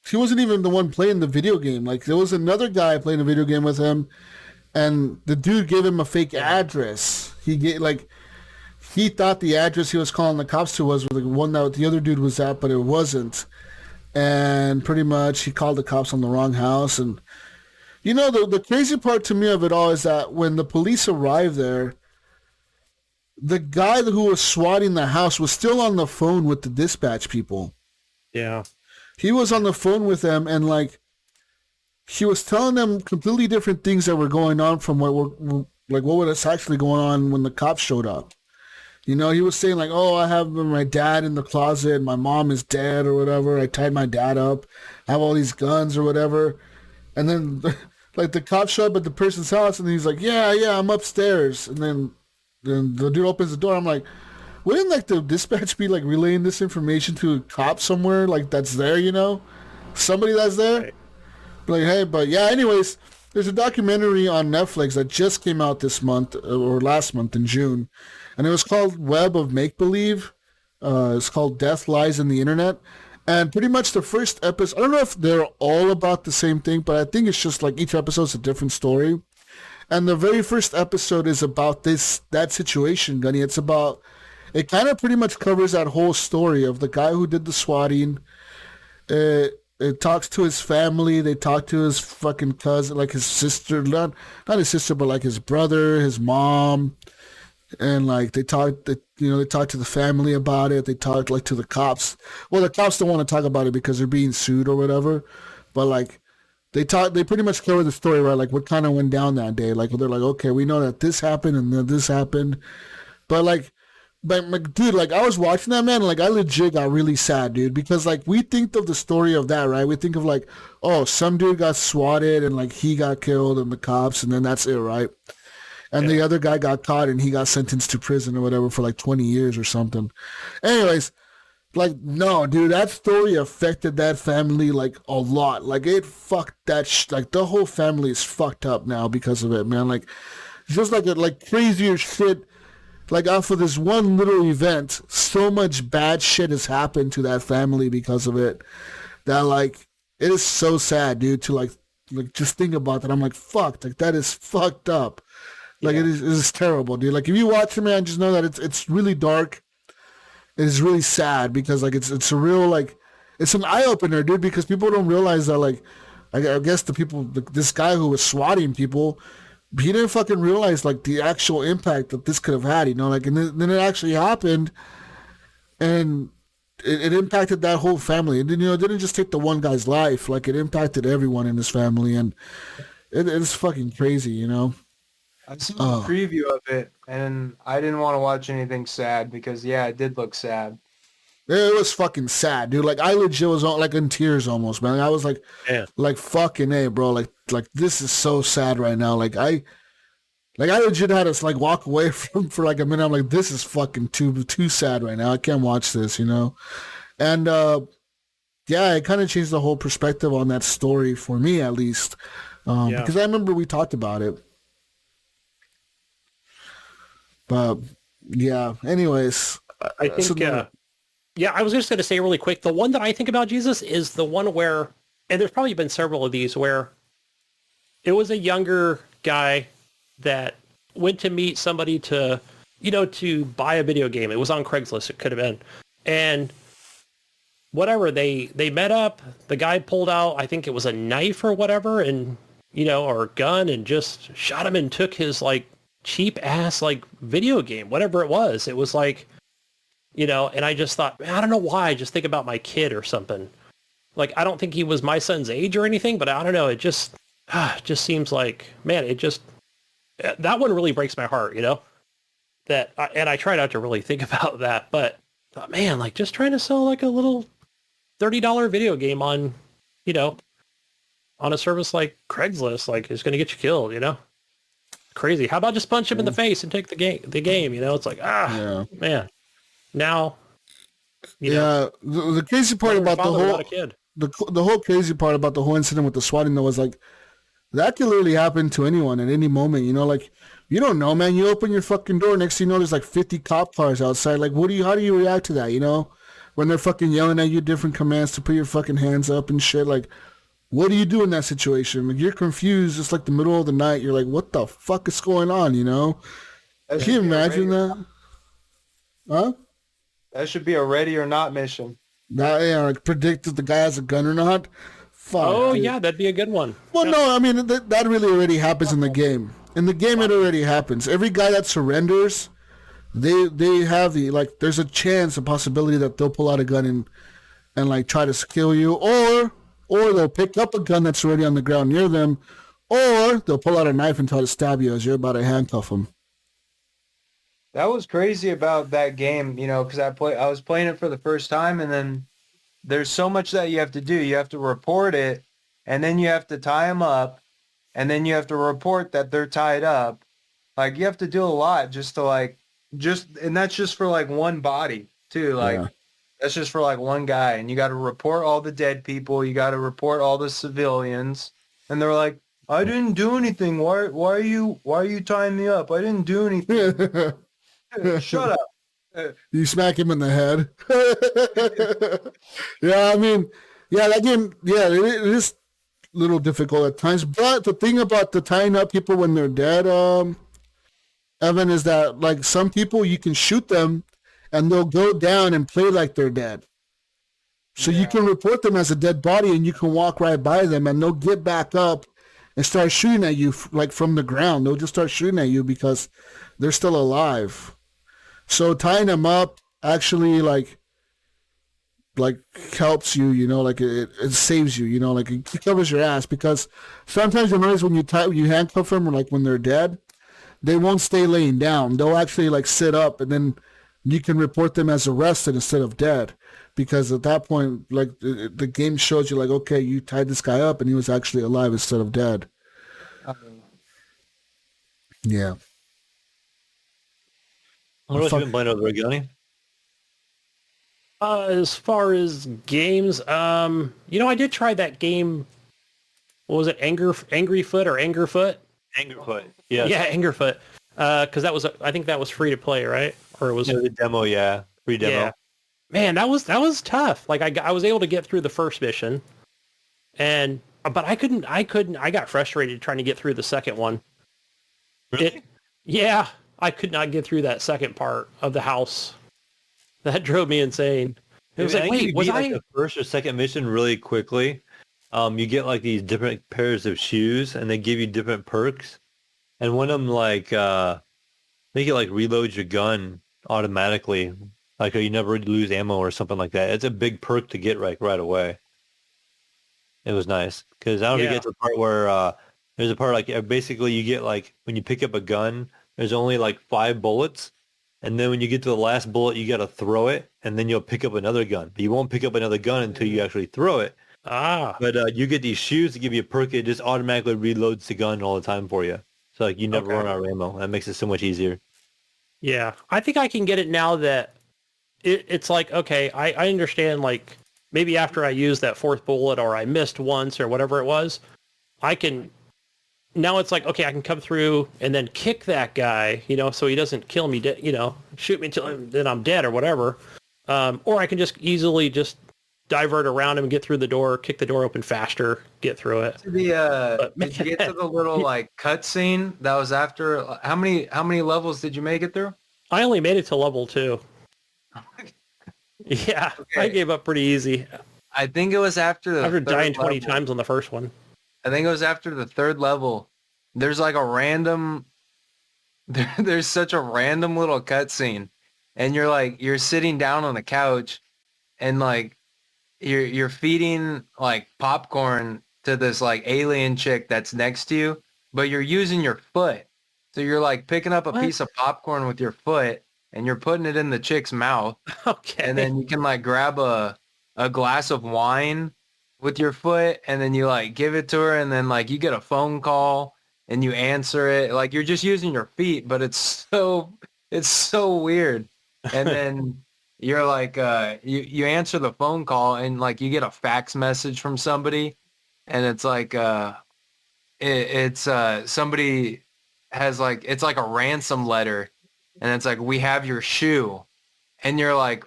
he wasn't even the one playing the video game. Like there was another guy playing the video game with him, and the dude gave him a fake address. He thought the address he was calling the cops to was the one that the other dude was at, but it wasn't. And pretty much he called the cops on the wrong house. And you know, the crazy part to me of it all is that when the police arrived there, the guy who was swatting the house was still on the phone with the dispatch people. Yeah. He was on the phone with them, and like he was telling them completely different things that were going on from what was actually going on when the cops showed up. You know, he was saying like, "Oh, I have my dad in the closet. My mom is dead, or whatever. I tied my dad up. I have all these guns, or whatever." And then, like, the cops show up at the person's house, and he's like, "Yeah, I'm upstairs." And then the dude opens the door. I'm like, wouldn't like the dispatch be like relaying this information to a cop somewhere like that's there? You know, somebody that's there. Right. Like, hey, but yeah. Anyways, there's a documentary on Netflix that just came out this month or last month in June. And it was called Web of Make-Believe. It's called Death Lies in the Internet. And pretty much the first episode, I don't know if they're all about the same thing, but I think it's just like each episode's a different story. And the very first episode is about that situation, Gunny. It kind of pretty much covers that whole story of the guy who did the swatting. It talks to his family. They talk to his fucking cousin, like his sister, not his sister, but like his brother, his mom. And like they talk to the family about it. They talk like to the cops. Well, the cops don't want to talk about it because they're being sued or whatever. But like they pretty much cover the story, right? Like what kind of went down that day. Like they're like, okay, we know that this happened and then this happened. But dude, like I was watching that, man, and like I legit got really sad, dude, because like we think of the story of that, right? We think of like, oh, some dude got swatted and like he got killed and the cops, and then that's it, right? And the other guy got caught and he got sentenced to prison or whatever for like 20 years or something. Anyways, like, no, dude, that story affected that family like a lot. Like it fucked like the whole family is fucked up now because of it, man. Like just like crazier shit. Like off of this one little event, so much bad shit has happened to that family because of it that like it is so sad, dude, to like just think about that. I'm like, fuck, like that is fucked up. Like it is terrible, dude. Like if you watch it, man, just know that it's really dark. It's really sad because like it's a real like it's an eye opener, dude. Because people don't realize that like I guess this guy who was swatting people, he didn't fucking realize like the actual impact that this could have had, you know. Like and then it actually happened, and it impacted that whole family. And then, you know, it didn't just take the one guy's life. Like it impacted everyone in his family, and it's fucking crazy, you know. I saw a preview of it, and I didn't want to watch anything sad because, yeah, it did look sad. It was fucking sad, dude. Like I legit was like in tears almost, man. I was like, like fucking A, bro. Like this is so sad right now. Like I legit had to like walk away from for like a minute. I'm like, this is fucking too sad right now. I can't watch this, you know. And yeah, it kind of changed the whole perspective on that story for me, at least, because I remember we talked about it. But yeah, anyways, I think I was just going to say really quick, the one that I think about, Jesus, is the one where, and there's probably been several of these where it was a younger guy that went to meet somebody to buy a video game. It was on Craigslist, it could have been. And whatever, they met up, the guy pulled out, I think it was a knife or whatever, and, or a gun, and just shot him and took his like cheap ass like video game, whatever it was. It was like, and I just thought, man, I don't know why, I just think about my kid or something. Like, I don't think he was my son's age or anything, but I don't know, it just seems like, man, that one really breaks my heart, and I try not to really think about that, but thought, man, like just trying to sell like a little $30 video game on, on a service like Craigslist, like is going to get you killed, Crazy. How about just punch him in the face and take the game? It's like, man. Now, the crazy part about the the whole crazy part about the whole incident with the swatting though was like that could literally happen to anyone at any moment. You know, like you don't know, man. You open your fucking door, next thing you know, there's like 50 cop cars outside. Like, how do you react to that? You know, when they're fucking yelling at you different commands to put your fucking hands up and shit. Like, what do you do in that situation? Like, you're confused. It's like the middle of the night. You're like, what the fuck is going on? You know? Can you imagine that? Huh? That should be a ready or not mission. That, yeah, like predict if the guy has a gun or not. Fuck, Oh dude. yeah, that'd be a good one. Well, no, I mean that really already happens in the game. In the game, it already happens. Every guy that surrenders, they have there's a chance, a possibility that they'll pull out a gun and like try to kill you, or they'll pick up a gun that's already on the ground near them, or they'll pull out a knife and try to stab you as you're about to handcuff them. That was crazy about that game, you know, because I was playing it for the first time, and then there's so much that you have to do. You have to report it, and then you have to tie them up, and then you have to report that they're tied up. Like, you have to do a lot just to and that's just for like one body too. Like, that's just for like one guy, and you got to report all the dead people. You got to report all the civilians, and they're like, I didn't do anything. Why are you tying me up? I didn't do anything. Shut up. You smack him in the head. Yeah, I mean, yeah, that game, yeah, it is a little difficult at times. But the thing about the tying up people when they're dead, Evan, is that like some people you can shoot them and they'll go down and play like they're dead. So you can report them as a dead body and you can walk right by them and they'll get back up and start shooting at you like from the ground. They'll just start shooting at you because they're still alive. So tying them up actually like helps you, you know, like it saves you, you know, like it covers your ass, because sometimes you notice when you handcuff them or like when they're dead, they won't stay laying down. They'll actually like sit up, and then you can report them as arrested instead of dead, because at that point, like the game shows you like, okay, you tied this guy up and he was actually alive instead of dead. Yeah. What else you been playing over there, Gunny? As far as games, you know, I did try that game. What was it? Angry Foot or Angerfoot? Angerfoot. Yes. Yeah, Angerfoot. Because I think that was free to play, right? Or it was the demo. Yeah, free demo. Yeah. Man, that was tough. Like I was able to get through the first mission, but I couldn't. I got frustrated trying to get through the second one. Really? Yeah, I could not get through that second part of the house. That drove me insane. It was like, wait, was I? The first or second mission really quickly. You get like these different pairs of shoes, and they give you different perks. And one of them like make it like reload your gun automatically, like you never lose ammo or something like that. It's a big perk to get right away. It was nice because I don't get to the part where there's a part like basically you get like when you pick up a gun, there's only like 5 bullets. And then when you get to the last bullet, you got to throw it, and then you'll pick up another gun. But you won't pick up another gun until you actually throw it. But you get these shoes to give you a perk. It just automatically reloads the gun all the time for you. So like you never run out of ammo. That makes it so much easier. Yeah, I think I can get it now that it's like, okay, I understand, like maybe after I use that 4th bullet or I missed once or whatever it was, I can... Now it's like, okay, I can come through and then kick that guy, you know, so he doesn't kill me, you know, shoot me until then I'm dead or whatever. Or I can just easily just divert around him and get through the door, kick the door open faster, get through it. Did you get to the little like cutscene that was after? How many levels did you make it through? I only made it to level 2. Yeah, okay. I gave up pretty easy. I think it was after dying 20 times on the first one. I think it was after the 3rd level. There's like a random, there's such a random little cutscene, and you're sitting down on the couch, and like you're feeding like popcorn to this like alien chick that's next to you, but you're using your foot. So you're like picking up a piece of popcorn with your foot, and you're putting it in the chick's mouth. Okay. And then you can like grab a glass of wine with your foot, and then you like give it to her, and then like you get a phone call and you answer it. Like you're just using your feet, but it's so weird. And then you're like you answer the phone call and like you get a fax message from somebody, and it's like it's somebody has like it's like a ransom letter, and it's like we have your shoe, and you're like,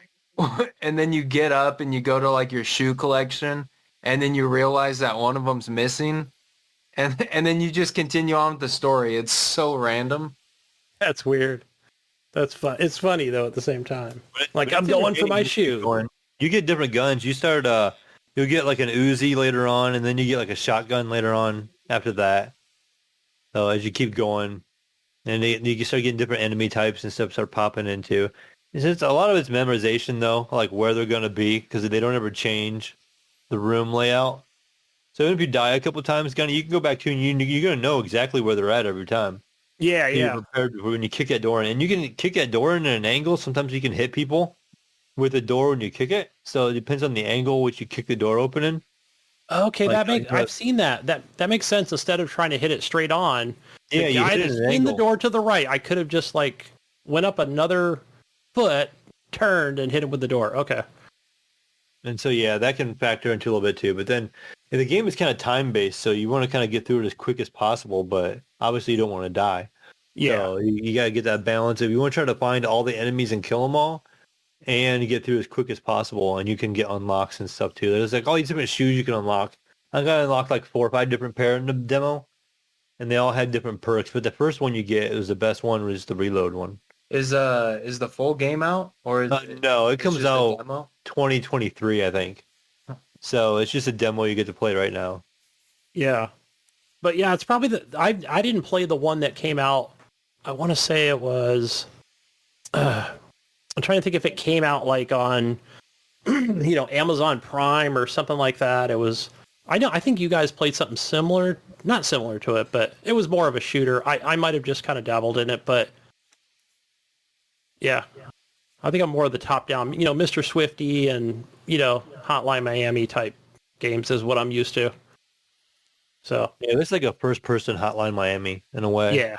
and then you get up and you go to like your shoe collection, and then you realize that one of them's missing, and then you just continue on with the story. It's so random. That's weird. That's fun. It's funny though at the same time. Like But I'm it's going for my entertaining. shoe. You get different guns. You start you'll get like an Uzi later on, and then you get like a shotgun later on after that. So as you keep going, and you start getting different enemy types and stuff start popping into. And since a lot of it's memorization though, like where they're gonna be, because they don't ever change the room layout. So even if you die a couple times, Gunny, you can go back to and you're gonna know exactly where they're at every time. Yeah, You're yeah. prepared for when you kick that door in. And you can kick that door in at an angle. Sometimes you can hit people with the door when you kick it. So it depends on the angle which you kick the door open in. Okay, Like, I've seen that. That makes sense. Instead of trying to hit it straight on, Yeah, the you guy hit it that's at an in the angle. door to the right, I could have just like went up another foot, turned, and hit him with the door. Okay. And so, yeah, that can factor into a little bit too. But then the game is kind of time-based, so you want to kind of get through it as quick as possible, but obviously you don't want to die. Yeah. So you got to get that balance. If you want to try to find all the enemies and kill them all, and get through as quick as possible, and you can get unlocks and stuff too. There's like all these different shoes you can unlock. I got unlocked like 4 or 5 different pair in the demo, and they all had different perks. But the first one you get, it was the best one, was the reload one. Is the full game out or is No, it it's comes just a out demo? 2023, I think. So it's just a demo you get to play right now. Yeah. But yeah, it's probably I didn't play the one that came out. I want to say it was. I'm trying to think if it came out like on, Amazon Prime or something like that. It was. I think you guys played something similar, not similar to it, but it was more of a shooter. I might have just kind of dabbled in it, but yeah, I think I'm more of the top down, Mr. Swifty and Hotline Miami type games is what I'm used to. So Yeah, it's like a first-person Hotline Miami in a way. yeah.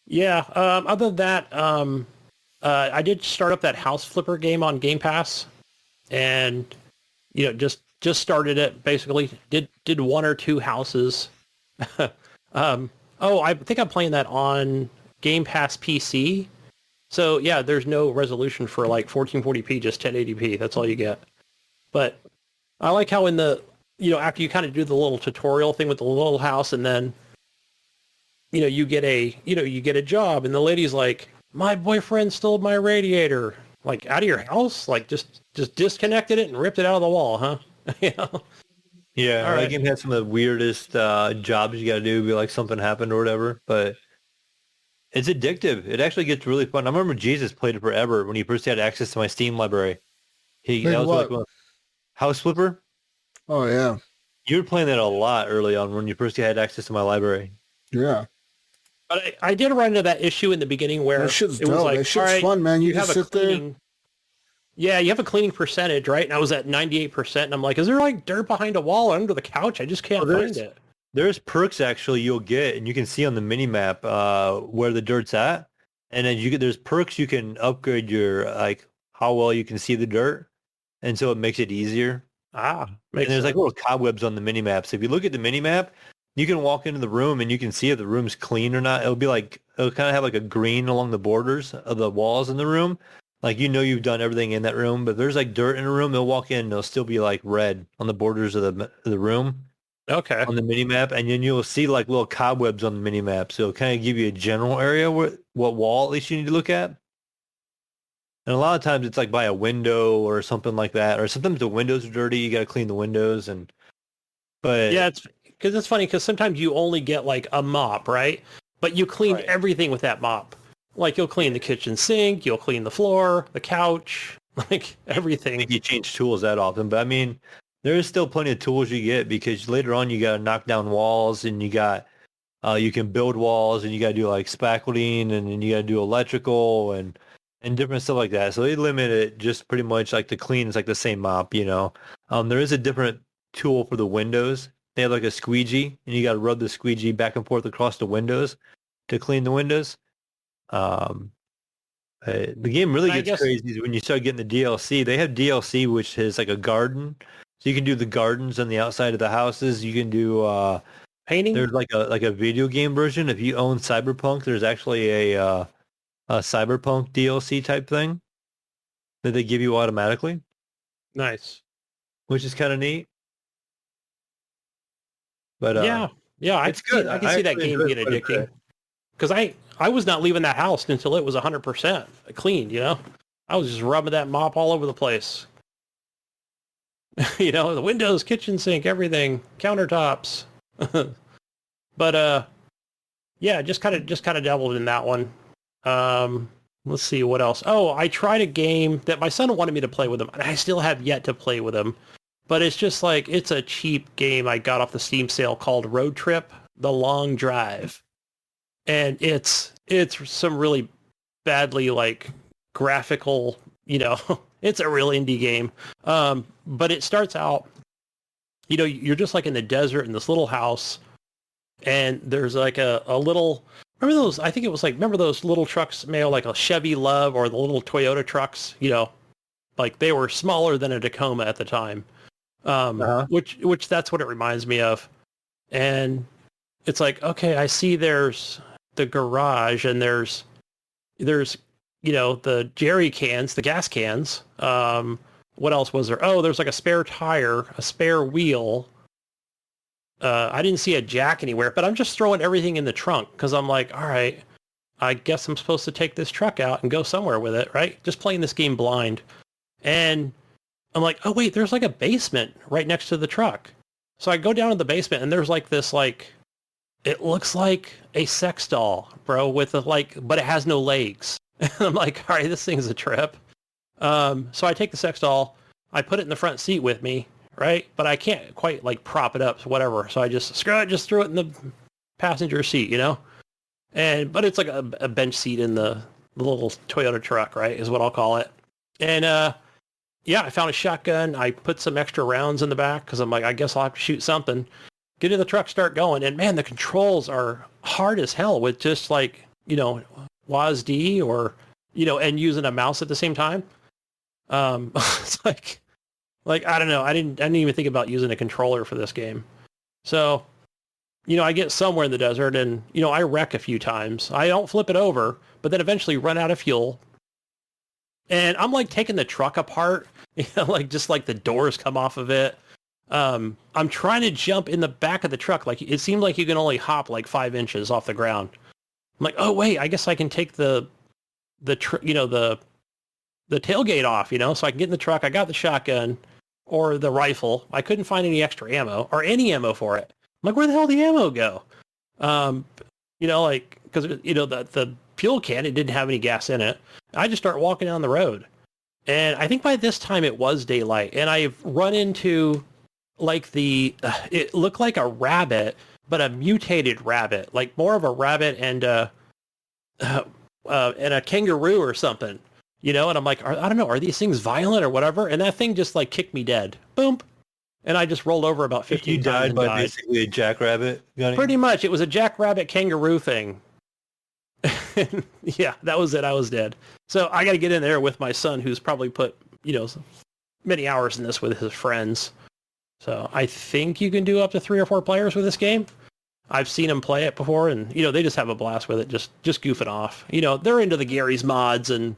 Yeah. Other than that, I did start up that House Flipper game on Game Pass, and just started it. Basically, did 1 or 2 houses. I think I'm playing that on Game Pass PC. So yeah, there's no resolution for like 1440p, just 1080p. That's all you get. But I like how in the after you kind of do the little tutorial thing with the little house, and then you get a job, and the lady's like, my boyfriend stole my radiator, like out of your house, like just disconnected it and ripped it out of the wall, huh? Yeah, All that right. game has some of the weirdest jobs you got to do, be like something happened or whatever. But it's addictive. It actually gets really fun. I remember Jesus played it forever when he first had access to my Steam library. Played That was what? like House Flipper. Oh yeah, You were playing that a lot early on when you first had access to my library. yeah. But I did run into that issue in the beginning where That shit's it was dope. like, That shit's all right, fun, man. You have just a sit there. cleaning. Yeah, you have a cleaning percentage, right? And I was at 98%, and I'm like, is there like dirt behind a wall or under the couch? I just can't Oh, find it. There's perks actually you'll get, and you can see on the mini map where the dirt's at, and then there's perks you can upgrade your like how well you can see the dirt, and so it makes it easier. Ah, And makes there's like sense. little cobwebs on the mini map. So if you look at the mini map, you can walk into the room and you can see if the room's clean or not. It'll kind of have like a green along the borders of the walls in the room. Like you've done everything in that room, but if there's like dirt in a room, they'll walk in and it'll still be like red on the borders of the room Okay. on the mini map, and then you'll see like little cobwebs on the mini map. So it'll kind of give you a general area what wall at least you need to look at. And a lot of times it's like by a window or something like that, or sometimes the windows are dirty. You got to clean the windows, but Yeah, it's funny because sometimes you only get like a mop, right? But you clean Right. everything with that mop. Like you'll clean the kitchen sink, you'll clean the floor, the couch, like everything. think you change tools that often, but I mean, there is still plenty of tools you get because later on you got to knock down walls, and you got you can build walls, and you got to do like spackling, and then you got to do electrical and different stuff like that. So they limit it just pretty much like to clean. It's like the same mop, There is a different tool for the windows. They have like a squeegee, and you got to rub the squeegee back and forth across the windows to clean the windows. The game really I gets guess- crazy when you start getting the DLC. They have DLC which is like a garden, so you can do the gardens on the outside of the houses. You can do Painting? there's like a video game version. If you own Cyberpunk, there's actually a Cyberpunk DLC type thing that they give you automatically, Nice. which is kind of neat. But yeah, it's good. I can see that actually game enjoy being it quite a addicting. Because I was not leaving that house until it was 100% clean, you know? I was just rubbing that mop all over the place. You know, the windows, kitchen sink, everything, countertops. But yeah, just kind of dabbled in that one. Let's see what else. Oh, I tried a game that my son wanted me to play with him, and I still have yet to play with him. But it's just like, it's a cheap game I got off the Steam sale called Road Trip: The Long Drive. And it's some really badly like graphical, you know, it's a real indie game. But it starts out, you know, you're just like in the desert in this little house, and there's like a little, remember those, I think it was like, remember those little trucks, Mayo, like a Chevy Love or the little Toyota trucks, you know, like they were smaller than a Tacoma at the time. Which that's what it reminds me of. And it's like, okay, I see there's the garage and there's, you know, the jerry cans, the gas cans. What else was there? Oh, there's like a spare tire, a spare wheel. I didn't see a jack anywhere, but I'm just throwing everything in the trunk because I'm like, all right, I guess I'm supposed to take this truck out and go somewhere with it, right? Just playing this game blind. And I'm like, oh wait, there's like a basement right next to the truck. So I go down to the basement and there's like this, like, it looks like a sex doll, bro, with a, like, but it has no legs. And I'm like, all right, this thing's a trip. So I take the sex doll, I put it in the front seat with me, right? But I can't quite like prop it up, so whatever. So I just, screw it, just threw it in the passenger seat, you know? But it's like a bench seat in the little Toyota truck, right, is what I'll call it. And yeah, I found a shotgun. I put some extra rounds in the back because I'm like, I guess I'll have to shoot something. Get in the truck, start going. And man, the controls are hard as hell with just like, you know, WASD or, you know, and using a mouse at the same time. It's like, I don't know. I didn't even think about using a controller for this game. So, you know, I get somewhere in the desert and, you know, I wreck a few times. I don't flip it over, but then eventually run out of fuel. And I'm like taking the truck apart, you know, like just like the doors come off of it. I'm trying to jump in the back of the truck. Like it seemed like you can only hop like 5 inches off the ground. I'm like, oh wait, I guess I can take the tailgate off, you know, so I can get in the truck. I got the shotgun or the rifle. I couldn't find any extra ammo or any ammo for it. I'm like, where the hell did the ammo go? You know, like, because, you know, the fuel can, it didn't have any gas in it. I just start walking down the road. And I think by this time it was daylight. And I've run into like it looked like a rabbit, but a mutated rabbit, like more of a rabbit and a kangaroo or something, you know? And I'm like, I don't know, are these things violent or whatever? And that thing just like kicked me dead. Boom. And I just rolled over about 15 You times. died by basically a jackrabbit, Gunny? Pretty much. It was a jackrabbit kangaroo thing. Yeah, that was it. I was dead. So I got to get in there with my son, who's probably put, you know, many hours in this with his friends. So I think you can do up to 3 or 4 players with this game. I've seen them play it before, and, you know, they just have a blast with it, just goofing off. You know, they're into the Gary's mods and,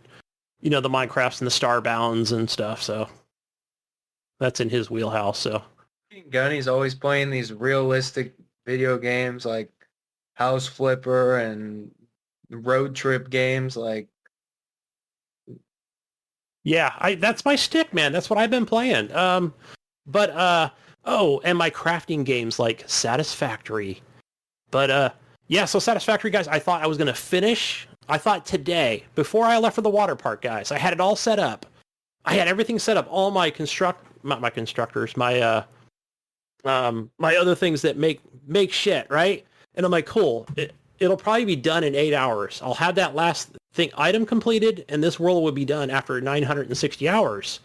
you know, the Minecrafts and the Starbounds and stuff. So that's in his wheelhouse. So Gunny's always playing these realistic video games like House Flipper and road trip games. Like, yeah, that's my stick, man. That's what I've been playing. And my crafting games like Satisfactory. But yeah, so Satisfactory, guys, I thought I was going to finish. I thought today, before I left for the water park, guys, I had it all set up. I had everything set up, all my my constructors, my other things that make shit, right? And I'm like, cool. It'll probably be done in 8 hours. I'll have that last item completed, and this world will be done after 960 hours.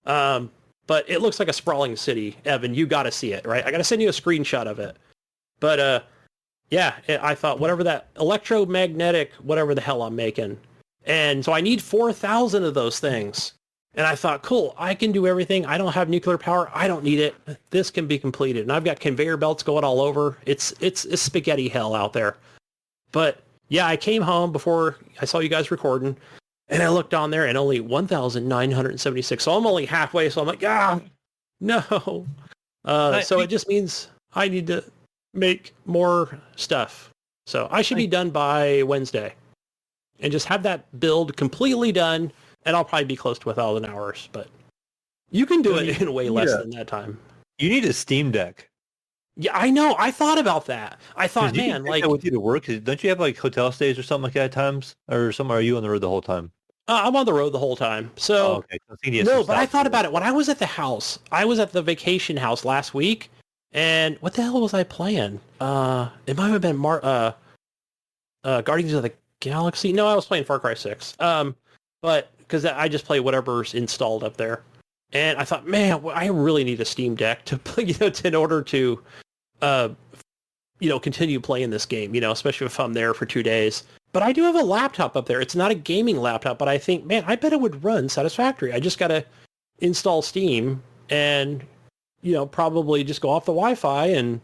But it looks like a sprawling city. Evan, you got to see it, right? I got to send you a screenshot of it. But yeah, I thought whatever that electromagnetic, whatever the hell I'm making, And so I need 4,000 of those things. And I thought, cool, I can do everything. I don't have nuclear power. I don't need it. This can be completed. And I've got conveyor belts going all over. It's spaghetti hell out there. But yeah, I came home before I saw you guys recording, and I looked on there and only 1,976. So I'm only halfway. So I'm like, no. So it just means I need to make more stuff. So I should be done by Wednesday and just have that build completely done. And I'll probably be close to 1,000 hours, but you can do it in way less than that time. You need a Steam Deck. Yeah, I know. I thought about that. I thought, man, like, with you to work, don't you have like hotel stays or something like that at times, or somewhere? Are you on the road the whole time? I'm on the road the whole time. So okay. No, but I thought about it when I was at the house. I was at the vacation house last week, and what the hell was I playing? It might have been Guardians of the Galaxy. No, I was playing Far Cry 6. But because I just play whatever's installed up there. And I thought, man, I really need a Steam Deck to play, in order to, continue playing this game, especially if I'm there for 2 days. But I do have a laptop up there. It's not a gaming laptop, but I think, man, I bet it would run satisfactory. I just got to install Steam and, probably just go off the Wi-Fi and,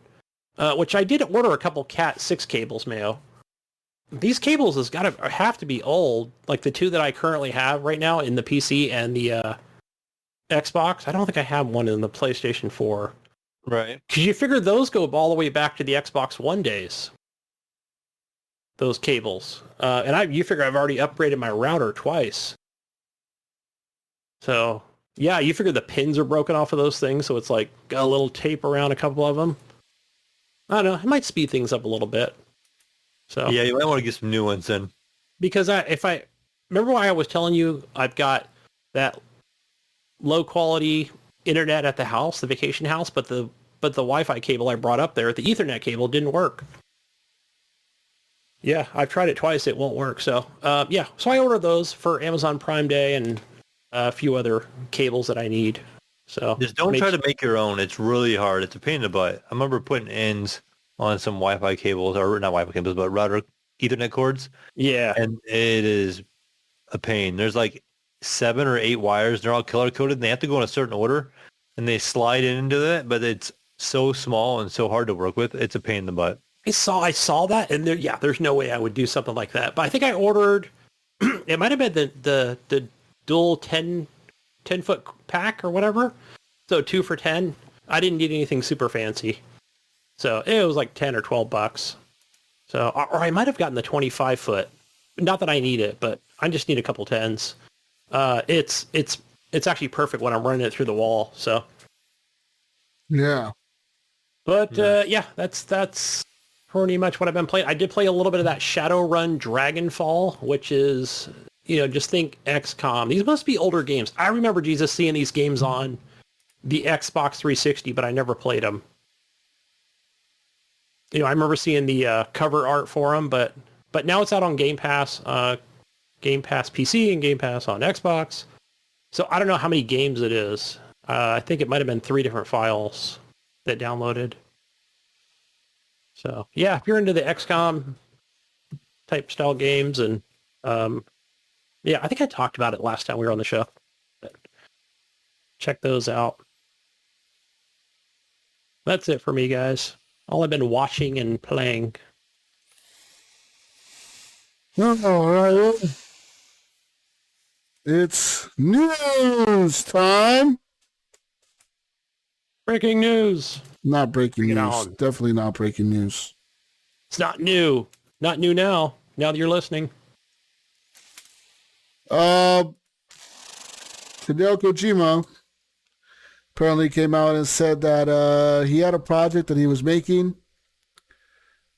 which I did order a couple Cat 6 cables, Mayo. These cables have to be old, like the two that I currently have right now in the PC and the Xbox. I don't think I have one in the PlayStation 4. Right. Because you figure those go all the way back to the Xbox One days. Those cables. And you figure I've already upgraded my router twice. So, yeah, you figure the pins are broken off of those things, so it's like got a little tape around a couple of them. I don't know. It might speed things up a little bit. So yeah, you might want to get some new ones in. Because if I remember why I was telling you I've got that low quality internet at the house, the vacation house, but the Wi-Fi cable I brought up there, the Ethernet cable, didn't work. Yeah, I've tried it twice. It won't work. So so I ordered those for Amazon Prime Day and a few other cables that I need. So just don't try to make your own. It's really hard. It's a pain in the butt. I remember putting ends on some Wi-Fi cables, or not Wi-Fi cables, but router Ethernet cords. Yeah. And it is a pain. There's like 7 or 8 wires. They're all color-coded, and they have to go in a certain order, and they slide into it, but it's so small and so hard to work with. It's a pain in the butt. I saw that, and there's no way I would do something like that. But I think I ordered, it might have been the dual 10-foot pack or whatever. So 2 for 10. I didn't need anything super fancy. So it was like $10 or $12. So, or I might have gotten the 25-foot. Not that I need it, but I just need a couple 10s. It's actually perfect when I'm running it through the wall. So yeah. But that's pretty much what I've been playing. I did play a little bit of that Shadowrun Dragonfall, which is, just think XCOM. These must be older games. I remember seeing these games on the Xbox 360, but I never played them. I remember seeing the cover art for them, but now it's out on Game Pass PC and Game Pass on Xbox. So I don't know how many games it is. I think it might have been 3 different files that downloaded. So yeah, if you're into the XCOM type style games, and I think I talked about it last time we were on the show. But check those out. That's it for me, guys. All I've been watching and playing. All right. It's news time. Breaking news. Not breaking Bring it news. on. Definitely not breaking news. It's not new. Not new now. Now that you're listening. Hideo Kojima apparently came out and said that he had a project that he was making.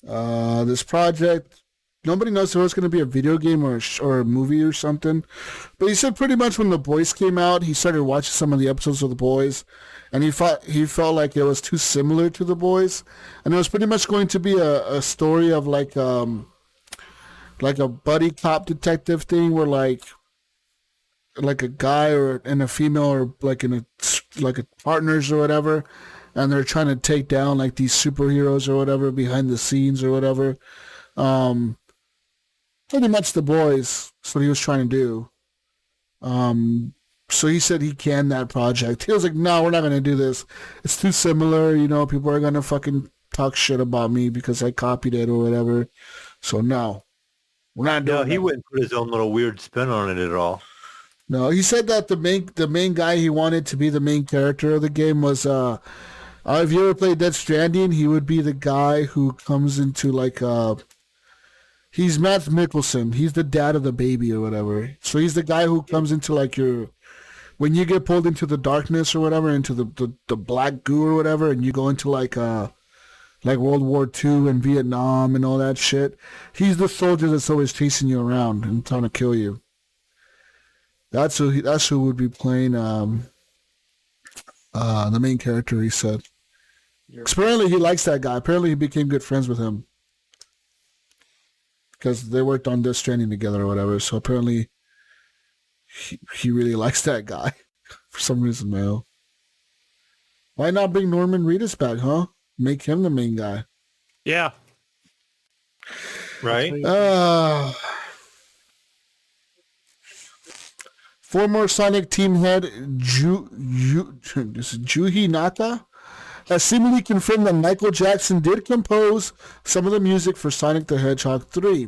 This project, nobody knows if it's going to be a video game or a movie or something. But he said pretty much when The Boys came out, he started watching some of the episodes of The Boys, and he felt like it was too similar to The Boys, and it was pretty much going to be a story of like a buddy cop detective thing where like a guy and a female or like a partners or whatever, and they're trying to take down like these superheroes or whatever behind the scenes or whatever. pretty much The Boys. That's what he was trying to do. So he said he canned that project. He was like, no, we're not going to do this. It's too similar. People are going to fucking talk shit about me because I copied it or whatever. So no, we're not doing No, he that. wouldn't put his own little weird spin on it at all. No, he said that the main guy he wanted to be the main character of the game was, if you ever played Dead Stranding, he would be the guy who comes into he's Matt Mikkelsen. He's the dad of the baby or whatever. So he's the guy who comes into when you get pulled into the darkness or whatever, into the black goo or whatever, and you go into like World War II and Vietnam and all that shit. He's the soldier that's always chasing you around and trying to kill you. That's who would be playing the main character, he said. Apparently he likes that guy. Apparently he became good friends with him. Because they worked on Death Stranding together or whatever. So apparently he really likes that guy. For some reason, Mayo. Why not bring Norman Reedus back, huh? Make him the main guy. Yeah. Right? Former Sonic team head Juhi Naka has seemingly confirmed that Michael Jackson did compose some of the music for Sonic the Hedgehog 3.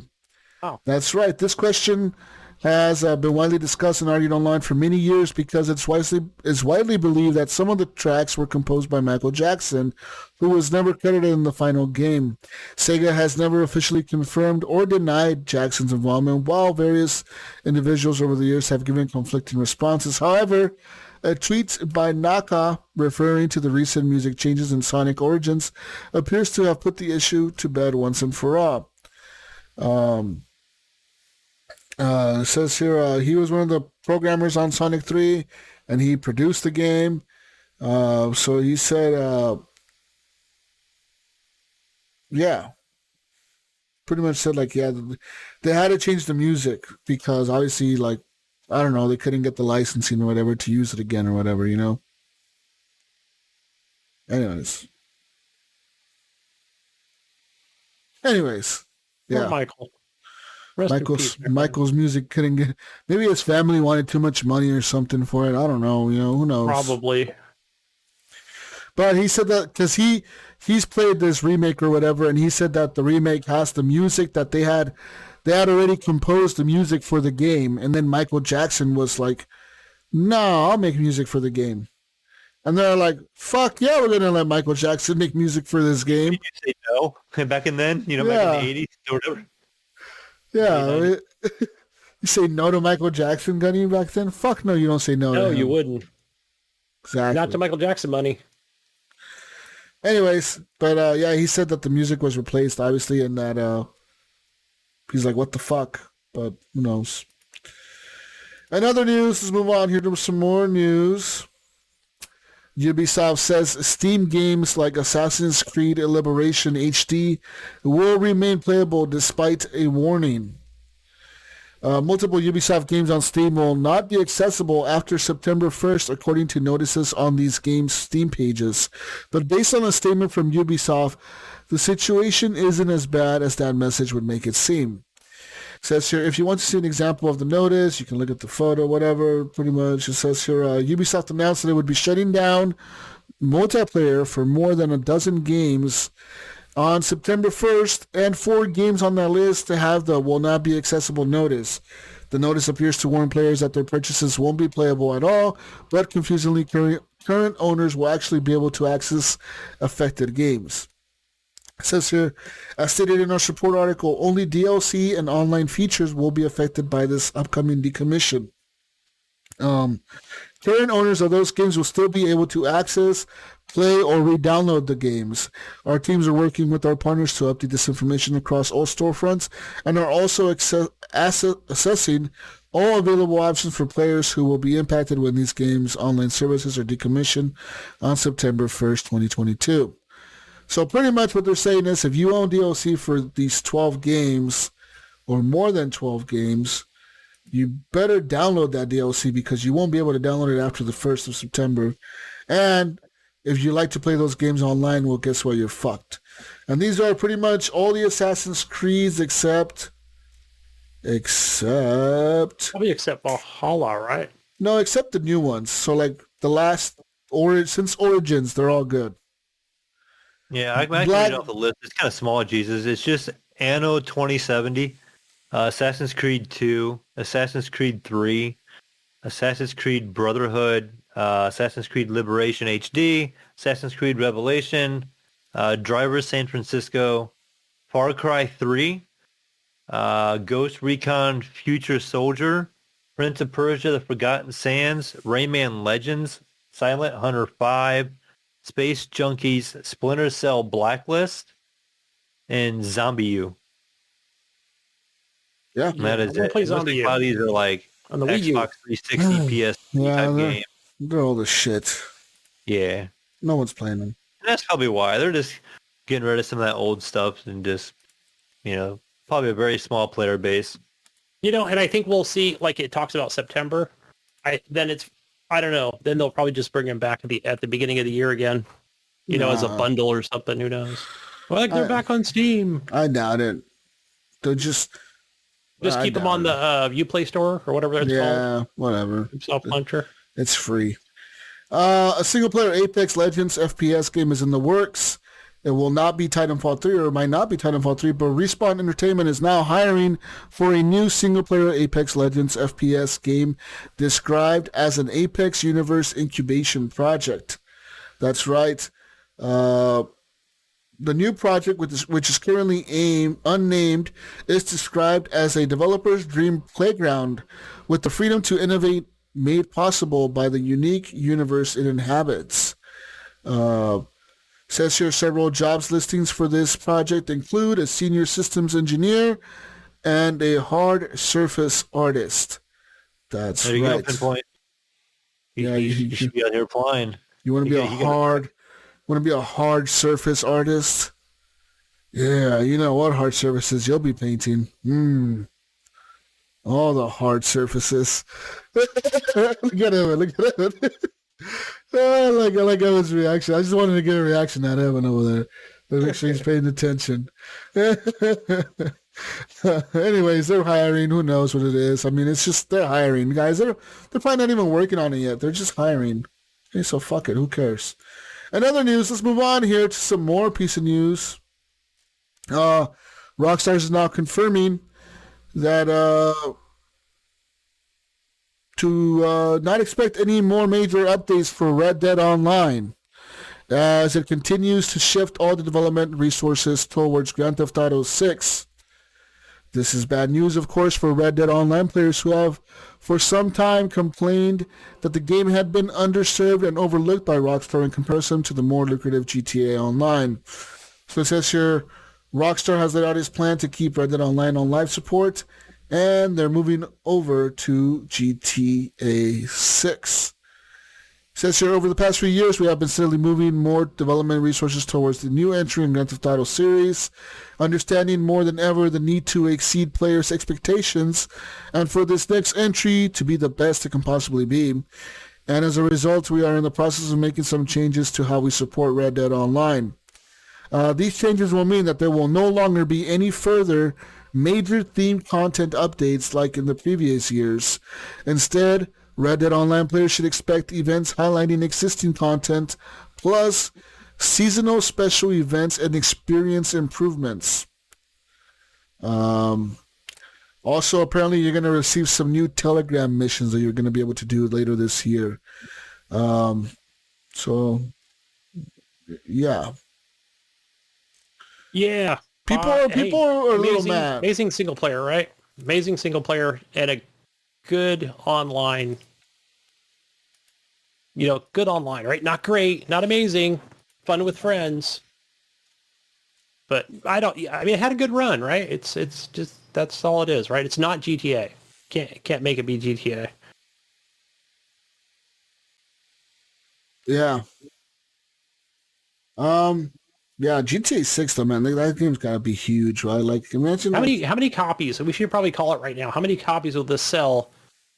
Oh. That's right. This question has been widely discussed and argued online for many years because it's widely believed that some of the tracks were composed by Michael Jackson, who was never credited in the final game. Sega has never officially confirmed or denied Jackson's involvement, while various individuals over the years have given conflicting responses. However, a tweet by Naka referring to the recent music changes in Sonic Origins appears to have put the issue to bed once and for all. It says here he was one of the programmers on Sonic 3 and he produced the game. So he said, pretty much said they had to change the music because obviously I don't know, they couldn't get the licensing or whatever to use it again or whatever, Anyways, yeah. Poor Michael. Rest in peace, Michael's music couldn't get. Maybe his family wanted too much money or something for it. I don't know. Who knows? Probably. But he said that because he's played this remake or whatever, and he said that the remake has the music that they had already composed the music for the game, and then Michael Jackson was like, "No, I'll make music for the game." And they're like, "Fuck yeah, we're gonna let Michael Jackson make music for this game." Did you say no back in then? Back in the 80s or whatever. Yeah, you say no to Michael Jackson, Gunny, back then? Fuck no, you don't say no. No, to him. you wouldn't. Exactly. Not to Michael Jackson money. Anyways, but he said that the music was replaced, obviously, and that he's like, what the fuck? But who knows? In other news, let's move on here to some more news. Ubisoft says Steam games like Assassin's Creed Liberation HD will remain playable despite a warning. Multiple Ubisoft games on Steam will not be accessible after September 1st, according to notices on these games' Steam pages. But based on a statement from Ubisoft, the situation isn't as bad as that message would make it seem. It says here, if you want to see an example of the notice, you can look at the photo, whatever, pretty much. It says here, Ubisoft announced that it would be shutting down multiplayer for more than a dozen games on September 1st, and 4 games on that list to have the will not be accessible notice. The notice appears to warn players that their purchases won't be playable at all, but confusingly, current owners will actually be able to access affected games. It says here, as stated in our support article, only DLC and online features will be affected by this upcoming decommission. Current owners of those games will still be able to access, play, or re-download the games. Our teams are working with our partners to update this information across all storefronts and are also assessing all available options for players who will be impacted when these games' online services are decommissioned on September 1st, 2022. So pretty much what they're saying is if you own DLC for these 12 games or more than 12 games, you better download that DLC because you won't be able to download it after the 1st of September. And if you like to play those games online, well, guess what? You're fucked. And these are pretty much all the Assassin's Creeds except Except... Probably except Valhalla, right? No, except the new ones. So, like, the last... since Origins, they're all good. Yeah, I can read off the list. It's kind of small, Jesus. It's just Anno 2070, Assassin's Creed 2, Assassin's Creed 3, Assassin's Creed Brotherhood, Assassin's Creed Liberation HD, Assassin's Creed Revelation, Drivers San Francisco, Far Cry 3, Ghost Recon Future Soldier, Prince of Persia The Forgotten Sands, Rayman Legends, Silent Hunter 5, Space Junkies, Splinter Cell Blacklist, and Zombie U. Yeah. And that is it. Play Zombie U. A lot of these are like On the Wii U. Xbox 360, PS3 type game. They're all the shit. Yeah. No one's playing them. And that's probably why. They're just getting rid of some of that old stuff and just, probably a very small player base. And I think we'll see, like it talks about September. I don't know. Then they'll probably just bring them back at the beginning of the year again, as a bundle or something. Who knows? Well, they're back on Steam. I doubt it. They'll just keep them on the Uplay store or whatever it's called. Yeah, whatever. Self-puncher. It's free. A single-player Apex Legends FPS game is in the works. It will not be Titanfall 3, or it might not be Titanfall 3, but Respawn Entertainment is now hiring for a new single-player Apex Legends FPS game described as an Apex Universe incubation project. That's right. The new project, which is currently unnamed, is described as a developer's dream playground with the freedom to innovate made possible by the unique universe it inhabits. Says here several jobs listings for this project include a senior systems engineer and a hard surface artist. That's there you right. Go, Pinpoint. Yeah, you should be out here applying. You want to be a hard surface artist? Yeah, you know what hard surfaces you'll be painting. All the hard surfaces. Look at him. I like Evan's reaction. I just wanted to get a reaction out of Evan over there. To make sure he's paying attention. Anyways, they're hiring. Who knows what it is? I mean, it's just they're hiring. Guys, they're probably not even working on it yet. They're just hiring. Okay, so fuck it. Who cares? In other news, let's move on here to some more piece of news. Rockstar is now confirming that to not expect any more major updates for Red Dead Online as it continues to shift all the development resources towards Grand Theft Auto 6. This is bad news, of course, for Red Dead Online players who have for some time complained that the game had been underserved and overlooked by Rockstar in comparison to the more lucrative GTA Online. So it says here, Rockstar has laid out its plan to keep Red Dead Online on live support, and they're moving over to GTA 6. It says here, over the past few years, we have been steadily moving more development resources towards the new entry in Grand Theft Auto series, understanding more than ever the need to exceed players' expectations, and for this next entry to be the best it can possibly be. And as a result, we are in the process of making some changes to how we support Red Dead Online. These changes will mean that there will no longer be any further major themed content updates like in the previous years. Instead, Red Dead Online players should expect events highlighting existing content, plus seasonal special events and experience improvements. Also, apparently, you're going to receive some new Telegram missions that you're going to be able to do later this year. So, yeah. Yeah. People are a little mad. Amazing single player, right? Amazing single player and a good online. Good online, right? Not great, not amazing, fun with friends. But it had a good run, right? It's just, that's all it is, right? It's not GTA. Can't make it be GTA. Yeah. Yeah, GTA 6 though, man, that game's gotta be huge, right? Like, imagine how many copies? We should probably call it right now. How many copies will this sell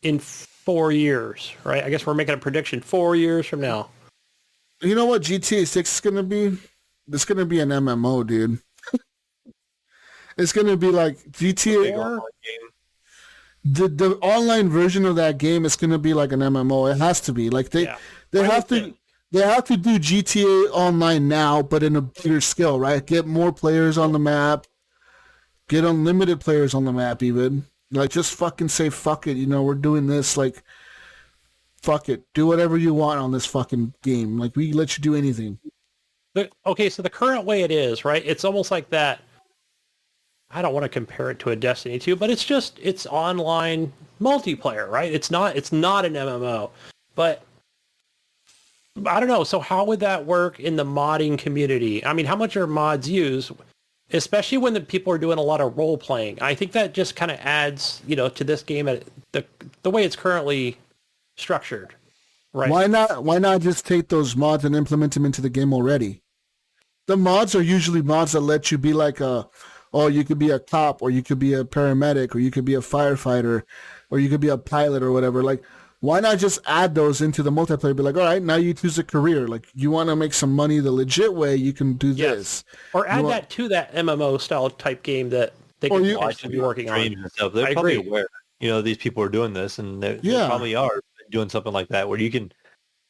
in 4 years, right? I guess we're making a prediction 4 years from now. You know what GTA 6 is gonna be? It's gonna be an MMO, dude. It's gonna be like GTA. the online version of that game is gonna be like an MMO. It has to be. Like they have to do GTA Online now, but in a bigger scale, right? Get more players on the map. Get unlimited players on the map, even. Like, just fucking say, fuck it, we're doing this, like, fuck it. Do whatever you want on this fucking game. Like, we let you do anything. Okay, so the current way it is, right? It's almost like that. I don't want to compare it to a Destiny 2, but it's online multiplayer, right? It's not an MMO. But I don't know. So how would that work in the modding community? I mean, how much are mods used? Especially when the people are doing a lot of role playing. I think that just kind of adds, to this game the way it's currently structured. Right. Why not just take those mods and implement them into the game already? The mods are usually mods that let you be like you could be a cop, or you could be a paramedic, or you could be a firefighter, or you could be a pilot or whatever. Like, why not just add those into the multiplayer? Be like, all right, now you choose a career. Like, you want to make some money the legit way, you can do this. Or add that to that MMO style type game that they could actually be working on. And stuff. They're probably aware, these people are doing this, and they probably are doing something like that where you can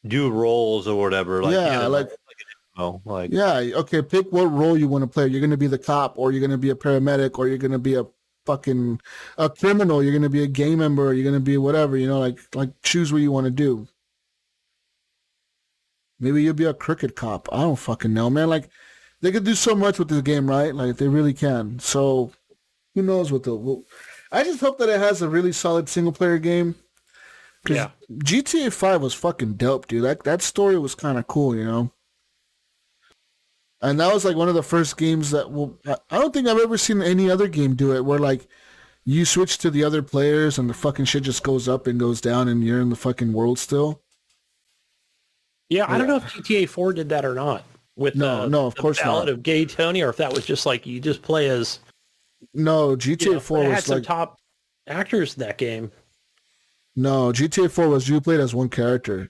do roles or whatever. Like, okay, pick what role you want to play. You're going to be the cop, or you're going to be a paramedic, or you're going to be a fucking a criminal, you're going to be a gang member, or you're going to be whatever, like choose what you want to do. Maybe you'll be a crooked cop. I don't fucking know, man. Like, they could do so much with this game, right? Like, they really can. So, who knows what I just hope that it has a really solid single-player game. Because GTA 5 was fucking dope, dude. That story was kind of cool, And that was like one of the first games that I don't think I've ever seen any other game do it, where like you switch to the other players and the fucking shit just goes up and goes down and you're in the fucking world still. Yeah, I don't know if GTA 4 did that or not. With no, of course not. Ballad of Gay Tony, or if that was just like you just play as. No, GTA 4 was had some like top actors in that game. No, GTA 4 was you played as one character.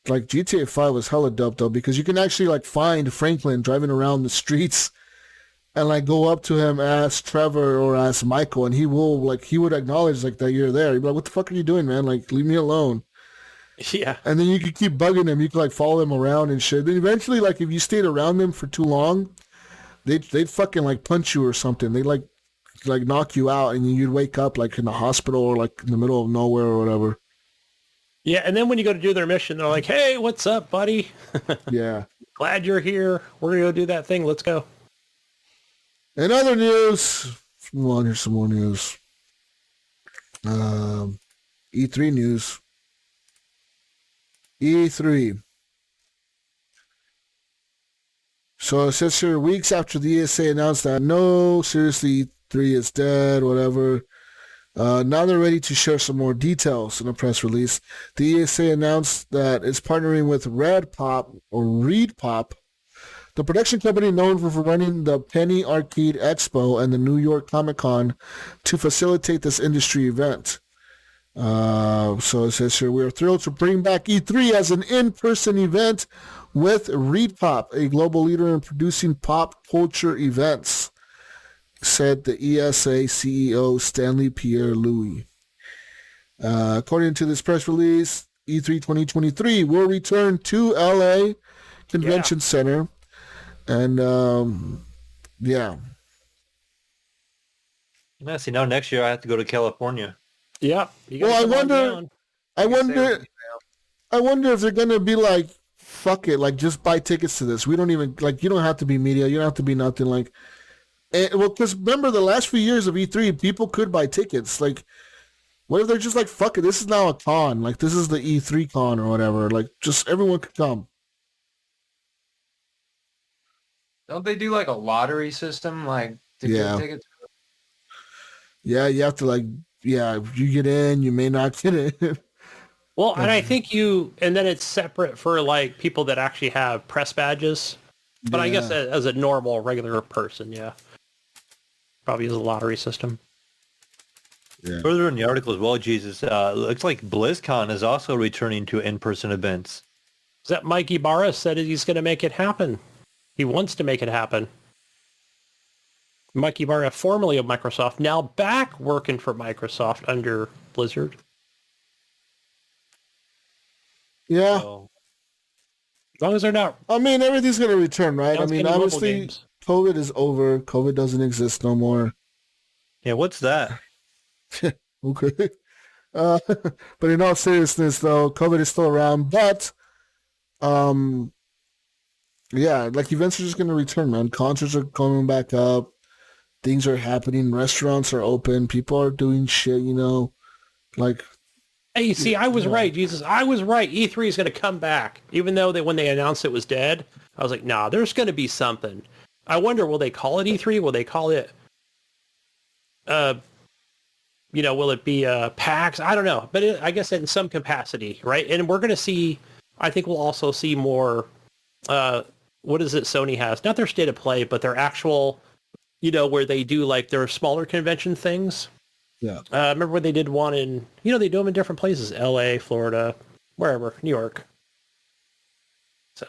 Like, GTA 5 was hella dope, though, because you can actually, like, find Franklin driving around the streets and, like, go up to him as Trevor or as Michael, and he would acknowledge, like, that you're there. He'd be like, what the fuck are you doing, man? Like, leave me alone. Yeah. And then you could keep bugging him. You could, like, follow him around and shit. Then eventually, like, if you stayed around them for too long, they'd fucking, like, punch you or something. They'd, like knock you out, and you'd wake up, like, in the hospital or, like, in the middle of nowhere or whatever. Yeah, and then when you go to do their mission, they're like, hey, what's up, buddy? Yeah. Glad you're here. We're going to go do that thing. Let's go. In other news, let's move on, here's some more news. E3 news. E3. So it says here, weeks after the ESA announced that, no, seriously, E3 is dead, whatever. Now they're ready to share some more details in a press release. The ESA announced that it's partnering with Reed Pop, the production company known for running the Penny Arcade Expo and the New York Comic Con, to facilitate this industry event. So it says here, we are thrilled to bring back E3 as an in-person event with Reed Pop, a global leader in producing pop culture events, said the ESA CEO Stanley Pierre-Louis. According to this press release, E3 2023 will return to LA Convention Center. And, Yeah, see, now next year I have to go to California. Yeah. Well, I wonder if they're going to be like, fuck it, like, just buy tickets to this. We don't even, like, you don't have to be media. You don't have to be nothing, like, well, because remember the last few years of E3, people could buy tickets. Like, what if they're just like, fuck it, this is now a con. Like, this is the E3 con or whatever. Like, just everyone could come. Don't they do like a lottery system, like to get tickets? Yeah, you have to if you get in, you may not get in. Well, and I think and then it's separate for like people that actually have press badges. But I guess as a normal, regular person, probably is a lottery system. Yeah. Further in the article as well, Jesus, looks like BlizzCon is also returning to in-person events. Is that Mike Ibarra said he's going to make it happen? He wants to make it happen. Mikey Barra, formerly of Microsoft, now back working for Microsoft under Blizzard. Yeah. So, As long as they're not I mean, everything's going to return, right? I mean, announcing mobile obviously, games. COVID is over. COVID doesn't exist no more. yeah, what's that? Okay. But in all seriousness, though, COVID is still around. But, yeah, like events are just going to return, man. Concerts are coming back up. Things are happening. Restaurants are open. People are doing shit, you know. Like, Hey, see, I was right, Jesus. I was right. E3 is going to come back. Even though when they announced it was dead, I was like, nah, there's going to be something. I wonder, will they call it E3? Will they call it, will it be PAX? I don't know. But I guess in some capacity, right? And we're going to see, I think we'll also see more, what is it Sony has? Not their state of play, but their actual, where they do like their smaller convention things. yeah. Remember when they did one in, they do them in different places, LA, Florida, wherever, New York. So,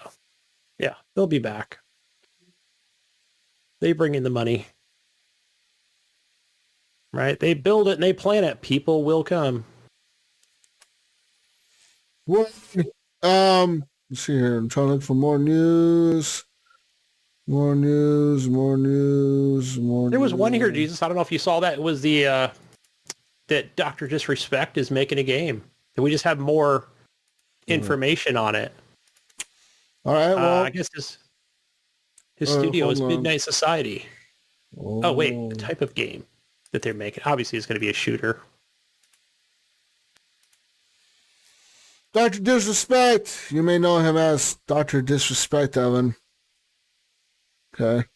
yeah, they'll be back. They bring in the money. Right? They build it and they plan it. People will come. Well, let's see here. I'm trying to look for more news. More news. There was one here, Jesus. I don't know if you saw that. It was the that Dr. Disrespect is making a game. That we just have more information on it. All right, well. I guess his studio is hold on. Midnight Society. Oh, wait. The type of game that they're making. Obviously, it's going to be a shooter. Dr. Disrespect. You may know him as Dr. Disrespect, Evan. Okay.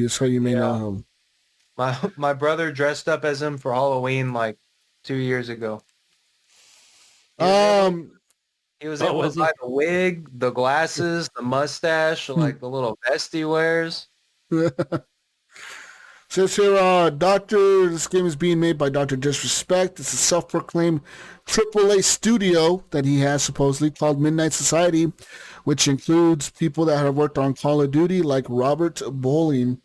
So you may know him. My brother dressed up as him for Halloween like 2 years ago. He was able to buy the wig, the glasses, the mustache, like the little vest he wears. Says here, this game is being made by Dr. Disrespect. It's a self-proclaimed AAA studio that he has supposedly called Midnight Society, which includes people that have worked on Call of Duty like Robert Bowling.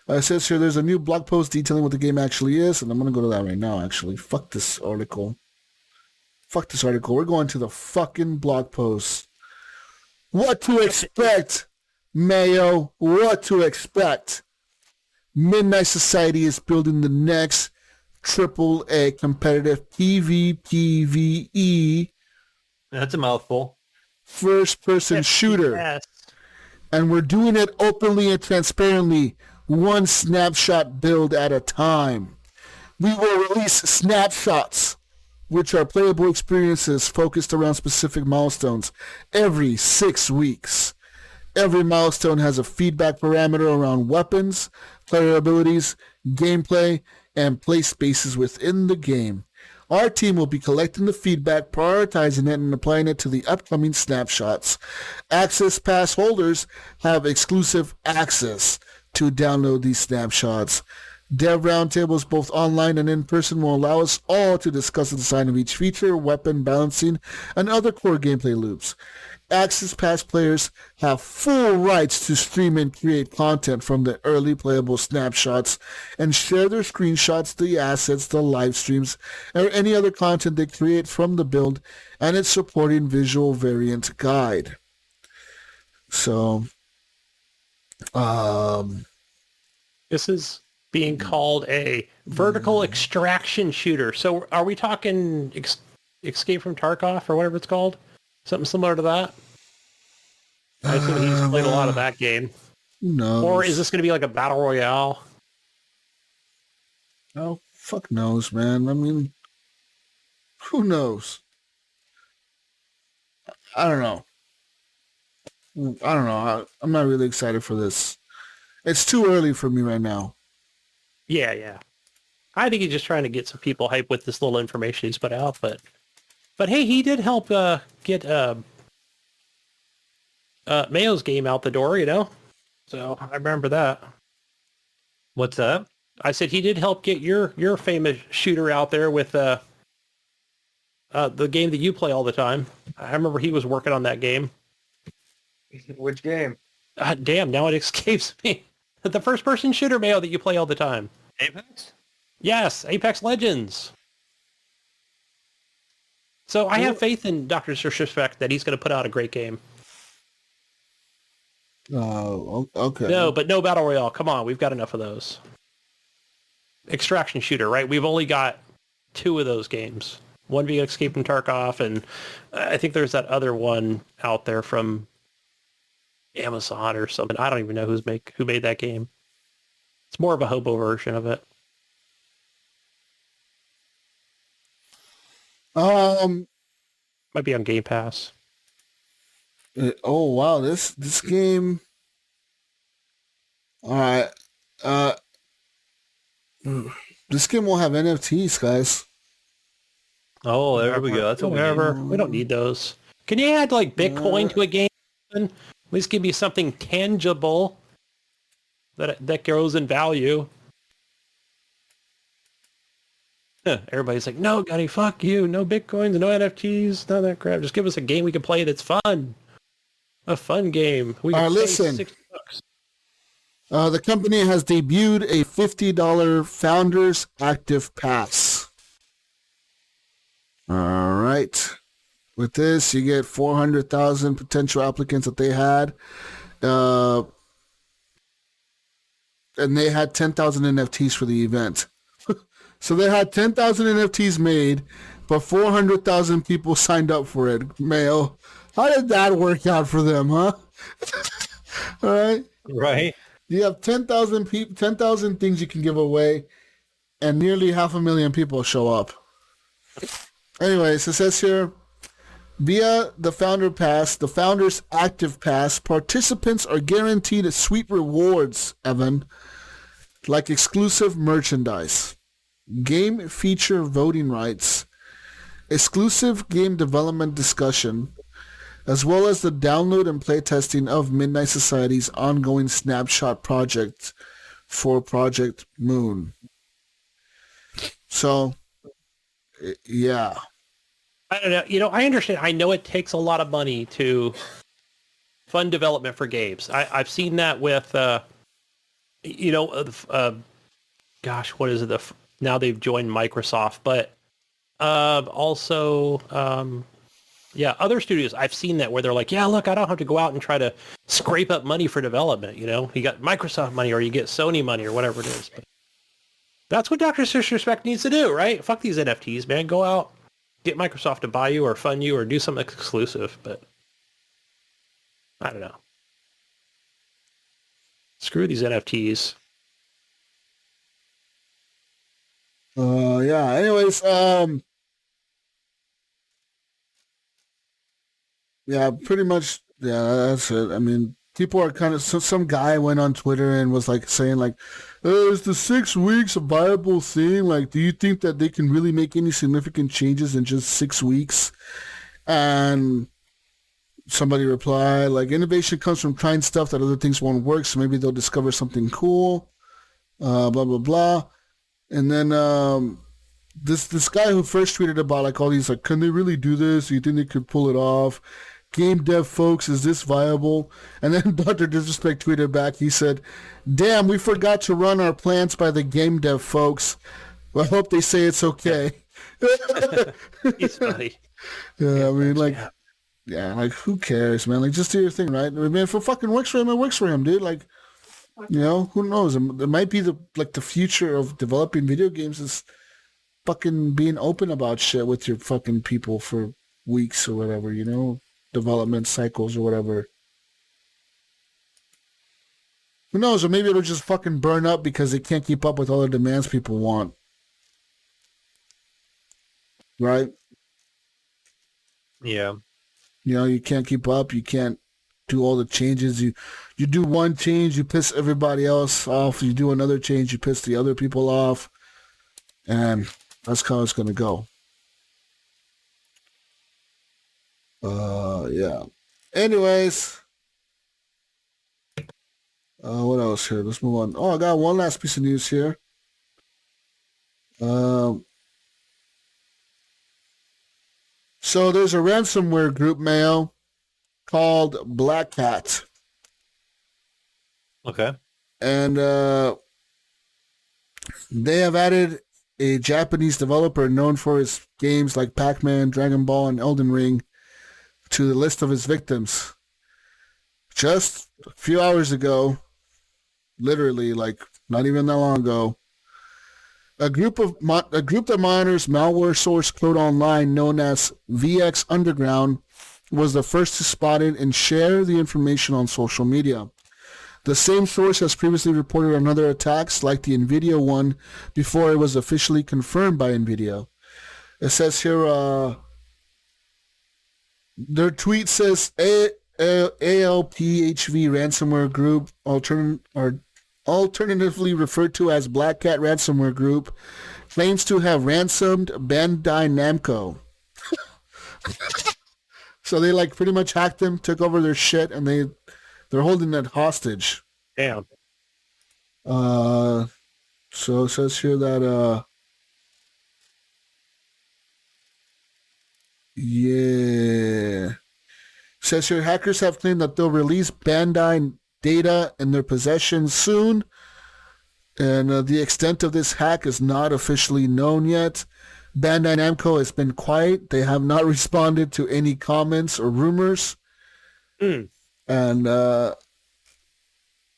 It says here there's a new blog post detailing what the game actually is, and I'm going to go to that right now, actually. Fuck this article. We're going to the fucking blog post. What to expect, Mayo? What to expect? Midnight Society is building the next AAA competitive PvPvE. That's a mouthful. First-person shooter. Yes. And we're doing it openly and transparently, one snapshot build at a time. We will release snapshots, which are playable experiences focused around specific milestones, every 6 weeks. Every milestone has a feedback parameter around weapons, player abilities, gameplay, and play spaces within the game. Our team will be collecting the feedback, prioritizing it, and applying it to the upcoming snapshots. Access Pass holders have exclusive access to download these snapshots. Dev roundtables, both online and in person, will allow us all to discuss the design of each feature, weapon balancing, and other core gameplay loops. Access Pass players have full rights to stream and create content from the early playable snapshots and share their screenshots, the assets, the live streams, or any other content they create from the build and its supporting visual variant guide. So, This is being called a vertical extraction shooter. So are we talking Escape from Tarkov or whatever it's called? Something similar to that? I assume he's played a lot of that game. who knows? Or is this going to be like a battle royale? Oh, fuck knows, man. I mean, who knows? I don't know. I'm not really excited for this. It's too early for me right now. Yeah. I think he's just trying to get some people hyped with this little information he's put out. But hey, he did help get Mayo's game out the door, So I remember that. What's that? I said he did help get your famous shooter out there with the game that you play all the time. I remember he was working on that game. Which game? Damn, now it escapes me. The first-person shooter, Mayo, that you play all the time. Apex? Yes, Apex Legends. So I have faith in Dr. Disrespect that he's going to put out a great game. Oh, okay. No, but no Battle Royale. Come on, we've got enough of those. Extraction shooter, right? We've only got 2 of those games. One being Escape from Tarkov, and I think there's that other one out there from Amazon or something. I don't even know who made that game. It's more of a hobo version of it. Might be on Game Pass. Oh wow, this game. All right, this game will have NFTs, guys. Oh, there we go. That's what Whatever. We don't need those. Can you add like Bitcoin to a game? At least give me something tangible that grows in value. Everybody's like, no, Gunny, fuck you. No Bitcoins, no NFTs, none of that crap. Just give us a game we can play that's fun. A fun game. We can pay listen. $60. The company has debuted a $50 Founders Active Pass. All right. With this, you get 400,000 potential applicants that they had. And they had 10,000 NFTs for the event. So they had 10,000 NFTs made, but 400,000 people signed up for it. Mayo, how did that work out for them, huh? All right. Right. You have 10,000 people, 10,000 things you can give away, and nearly 500,000 people show up. Anyways, it says here, via the Founder Pass, the Founders Active Pass, participants are guaranteed sweet rewards, Evan, like exclusive merchandise, game feature voting rights, exclusive game development discussion, as well as the download and playtesting of Midnight Society's ongoing snapshot project for Project Moon. So, yeah. I don't know. You know, I understand. I know it takes a lot of money to fund development for games. I've seen that with, gosh, what is it? Now they've joined Microsoft, but also, other studios. I've seen that where they're like, yeah, look, I don't have to go out and try to scrape up money for development. You know, you got Microsoft money or you get Sony money or whatever it is. But that's what Dr. Disrespect needs to do, right? Fuck these NFTs, man. Go out, get Microsoft to buy you or fund you or do something exclusive. But I don't know. Screw these NFTs. Anyways, pretty much, that's it. I mean, people are kind of, some guy went on Twitter and was like saying like, is the 6 weeks a viable thing? Like, do you think that they can really make any significant changes in just 6 weeks? And somebody replied, like, innovation comes from trying stuff that other things won't work, so maybe they'll discover something cool, blah, blah, blah. And then this guy who first tweeted about like all these, like, can they really do this? Do you think they could pull it off? Game dev folks, is this viable? And then Dr. Disrespect tweeted back, he said, damn, we forgot to run our plans by the game dev folks. I hope they say it's okay. He's funny. Yeah, I mean, like, like, who cares, man? Like, just do your thing, right? I mean, if it fucking works for him, it works for him, dude. Like, you know, who knows? It might be the future of developing video games is fucking being open about shit with your fucking people for weeks or whatever, you know? Development cycles or whatever. Who knows? Or maybe it'll just fucking burn up because they can't keep up with all the demands people want. Right? Yeah. You know, you can't keep up. You can't do all the changes. You do one change, you piss everybody else off. You do another change, you piss the other people off. And that's how it's going to go. Yeah. Anyways. What else here? Let's move on. Oh, I got one last piece of news here. So there's a ransomware group, Mayo, called Black Cat. Okay. And they have added a Japanese developer known for his games like Pac-Man, Dragon Ball, and Elden Ring to the list of his victims. Just a few hours ago, literally, like not even that long ago, a group that monitors malware source code online known as VX Underground was the first to spot it and share the information on social media. The same source has previously reported on other attacks like the NVIDIA one before it was officially confirmed by NVIDIA. It says here, their tweet says ALPHV ransomware group, alternatively referred to as Black Cat ransomware group, claims to have ransomed Bandai Namco. So they like pretty much hacked them, took over their shit, and they're holding that hostage. Damn. So it says here that yeah. It says here hackers have claimed that they'll release Bandai data in their possession soon. And the extent of this hack is not officially known yet. Bandai Namco has been quiet. They have not responded to any comments or rumors. And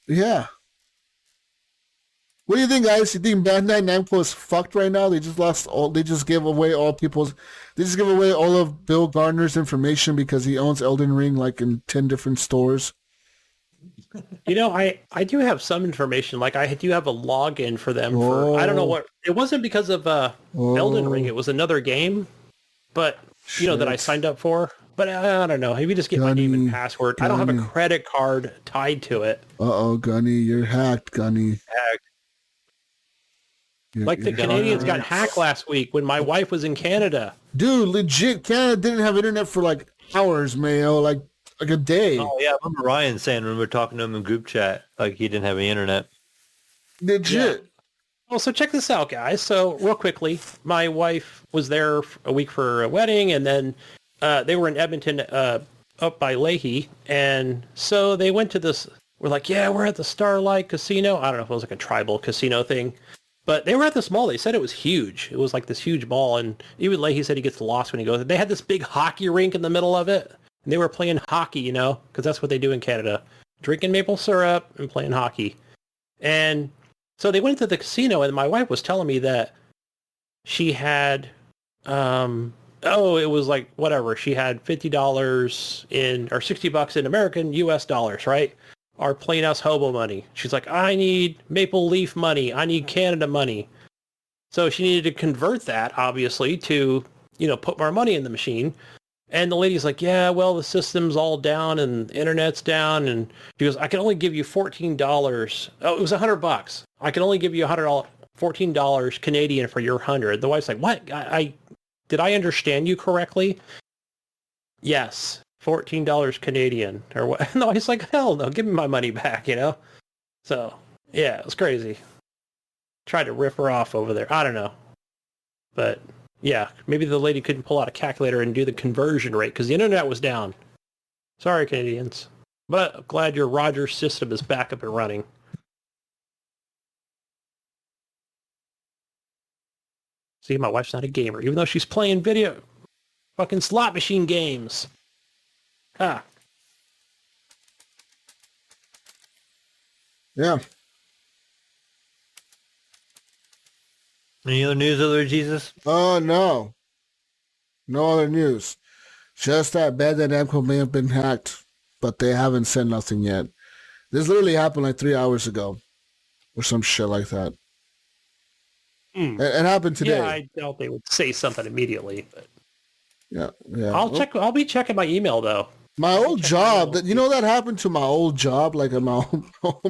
yeah. What do you think, guys? You think Bandai Namco is fucked right now? They just gave away all of Bill Gardner's information because he owns Elden Ring like in 10 different stores. You know, I do have some information. Like I do have a login for them for I don't know what it wasn't because of Elden Ring. It was another game, but you know that I signed up for. But I don't know. Maybe just get my name and password. I don't have a credit card tied to it. Gunny, you're hacked, Gunny. Hacked. Like the Canadians got hacked last week when my wife was in Canada. Dude, legit, Canada didn't have internet for like hours, Mayo, like a day. Oh yeah, I remember Ryan saying when we were talking to him in group chat, like he didn't have any internet. Legit. Yeah. Well, so check this out, guys. So real quickly, my wife was there a week for a wedding, and then they were in Edmonton up by Leahy, and so they went to this. We're like, yeah, we're at the Starlight Casino. I don't know if it was like a tribal casino thing. But they were at this mall. They said it was huge. It was like this huge mall. And even Leahy said he gets lost when he goes. They had this big hockey rink in the middle of it. And they were playing hockey, you know, because that's what they do in Canada. Drinking maple syrup and playing hockey. And so they went to the casino, and my wife was telling me that she had, it was like whatever. She had $50 or $60 in American US dollars, right? Our plain ass hobo money. She's like, I need Maple Leaf money. I need Canada money. So she needed to convert that, obviously, to, you know, put more money in the machine. And the lady's like, yeah, well, the system's all down and the internet's down. And she goes, I can only give you $14. Oh, it was $100. I can only give you $14 Canadian for your 100. The wife's like, what? Did I understand you correctly? Yes. $14 Canadian or what? No, he's like, hell no, give me my money back, you know? So, yeah, it was crazy. Tried to rip her off over there. I don't know. But, yeah, maybe the lady couldn't pull out a calculator and do the conversion rate because the internet was down. Sorry, Canadians. But I'm glad your Rogers system is back up and running. See, my wife's not a gamer, even though she's playing fucking slot machine games. Ah. Yeah. Any other news other Jesus? Oh, no. No other news. Just that Bandai Namco may have been hacked, but they haven't said nothing yet. This literally happened like 3 hours ago or some shit like that. It happened today. Yeah, I doubt they would say something immediately. But yeah. I'll be checking my email, though. My old job, that happened to my old job, like at my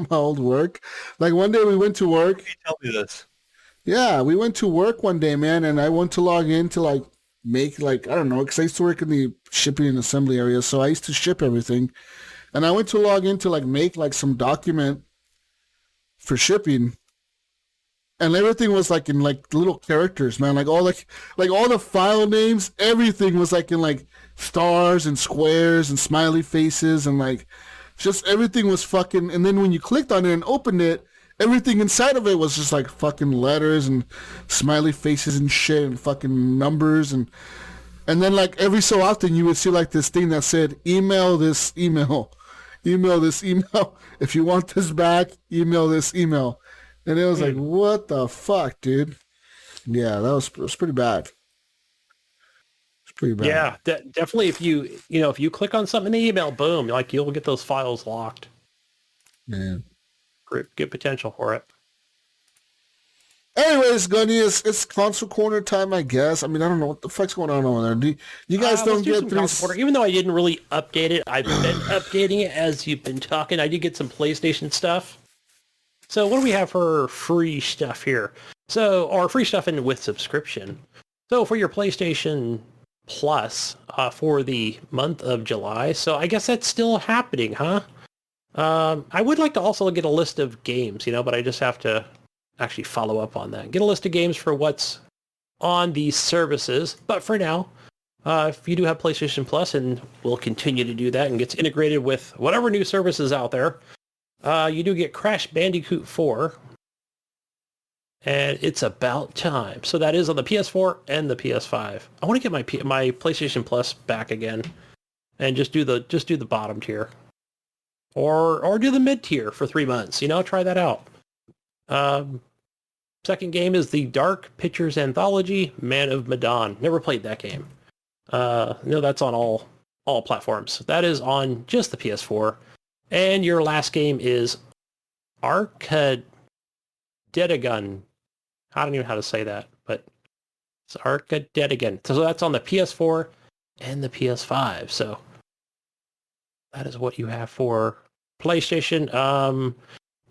old work. Like one day we went to work. Tell me this. Yeah, we went to work one day, man, and I went to log in to like make I don't know, because I used to work in the shipping and assembly area, so I used to ship everything. And I went to log in to like make like some document for shipping. And everything was like in like little characters, man. Like all the file names, everything was like in like stars and squares and smiley faces and like Just everything was fucking, and then when you clicked on it and opened it, everything inside of it was just like fucking letters and smiley faces and shit and fucking numbers and then like every so often you would see like this thing that said email this email if you want this back, email this email, and it was like, what the fuck, dude? Yeah, it was pretty bad. It's pretty bad. Yeah, definitely. If you click on something in the email, boom, like you'll get those files locked. Man. Good potential for it. Anyways, Gunny, it's console corner time, I guess. I mean, I don't know what the fuck's going on over there. Do you guys don't get three? Even though I didn't really update it, I've been updating it as you've been talking. I did get some PlayStation stuff. So what do we have for free stuff here? Or free stuff in with subscription. So for your PlayStation Plus for the month of July. So I guess that's still happening, huh? I would like to also get a list of games, but I just have to actually follow up on that. Get a list of games for what's on these services. But for now, if you do have PlayStation Plus, and we'll continue to do that and gets integrated with whatever new services out there, you do get Crash Bandicoot 4. And it's about time. So that is on the PS4 and the PS5. I want to get my PlayStation Plus back again and just do the bottom tier. Or do the mid tier for 3 months. Try that out. Second game is the Dark Pictures Anthology, Man of Medan. Never played that game. That's on all platforms. That is on just the PS4. And your last game is Arcadegon. I don't even know how to say that, but it's Arcadegon. So that's on the PS4 and the PS5. So that is what you have for PlayStation.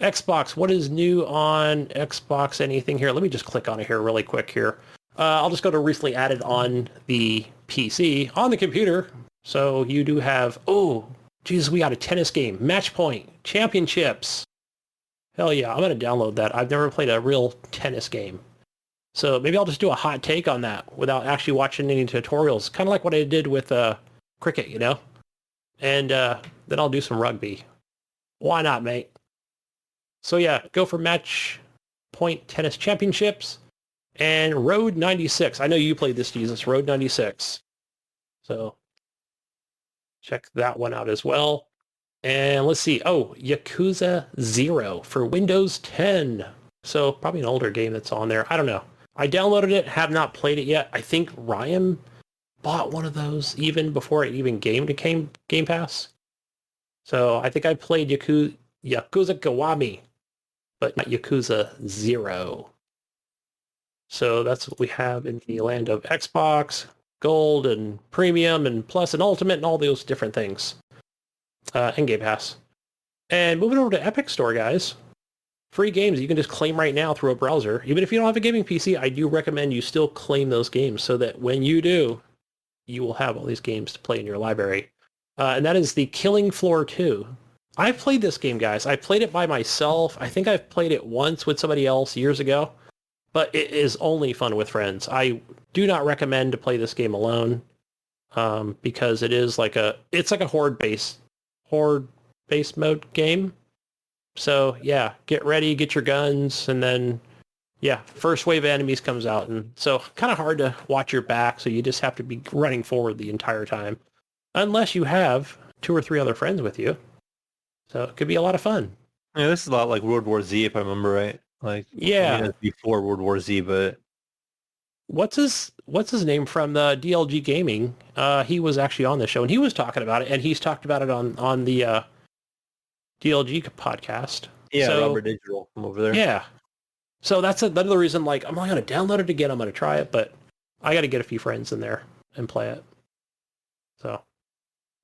Xbox, what is new on Xbox? Anything here? Let me just click on it here really quick here. I'll just go to recently added on the PC, on the computer. So you do have, we got a tennis game, Match Point, Championships. Hell yeah, I'm going to download that. I've never played a real tennis game. So maybe I'll just do a hot take on that without actually watching any tutorials. Kind of like what I did with cricket, And then I'll do some rugby. Why not, mate? So yeah, go for Match Point Tennis Championships and Road 96. I know you played this, Jesus. Road 96. So check that one out as well. And let's see. Yakuza 0 for Windows 10. So probably an older game that's on there. I don't know. I downloaded it, have not played it yet. I think Ryan bought one of those even before it even came to Game Pass. So I think I played Yakuza Kiwami, but not Yakuza 0. So that's what we have in the land of Xbox, Gold, and Premium, and Plus, and Ultimate, and all those different things. And Game Pass. And moving over to Epic Store, guys. Free games you can just claim right now through a browser. Even if you don't have a gaming PC, I do recommend you still claim those games so that when you do, you will have all these games to play in your library. And that is the Killing Floor 2. I've played this game, guys. I played it by myself. I think I've played it once with somebody else years ago. But it is only fun with friends. I do not recommend to play this game alone. Because it is like a horde-based mode game. So yeah, get ready, get your guns, and then first wave of enemies comes out, and so kind of hard to watch your back, so you just have to be running forward the entire time, unless you have 2 or 3 other friends with you. So it could be a lot of fun. Yeah, this is a lot like World War Z, if I remember right. Before World War Z, but what's his name from the DLG Gaming? He was actually on the show, and he was talking about it, and he's talked about it on the DLG podcast. Yeah, so, Robert Digital from over there. Yeah. So that's another reason, like, I'm not going to download it again. I'm going to try it, but I got to get a few friends in there and play it. So,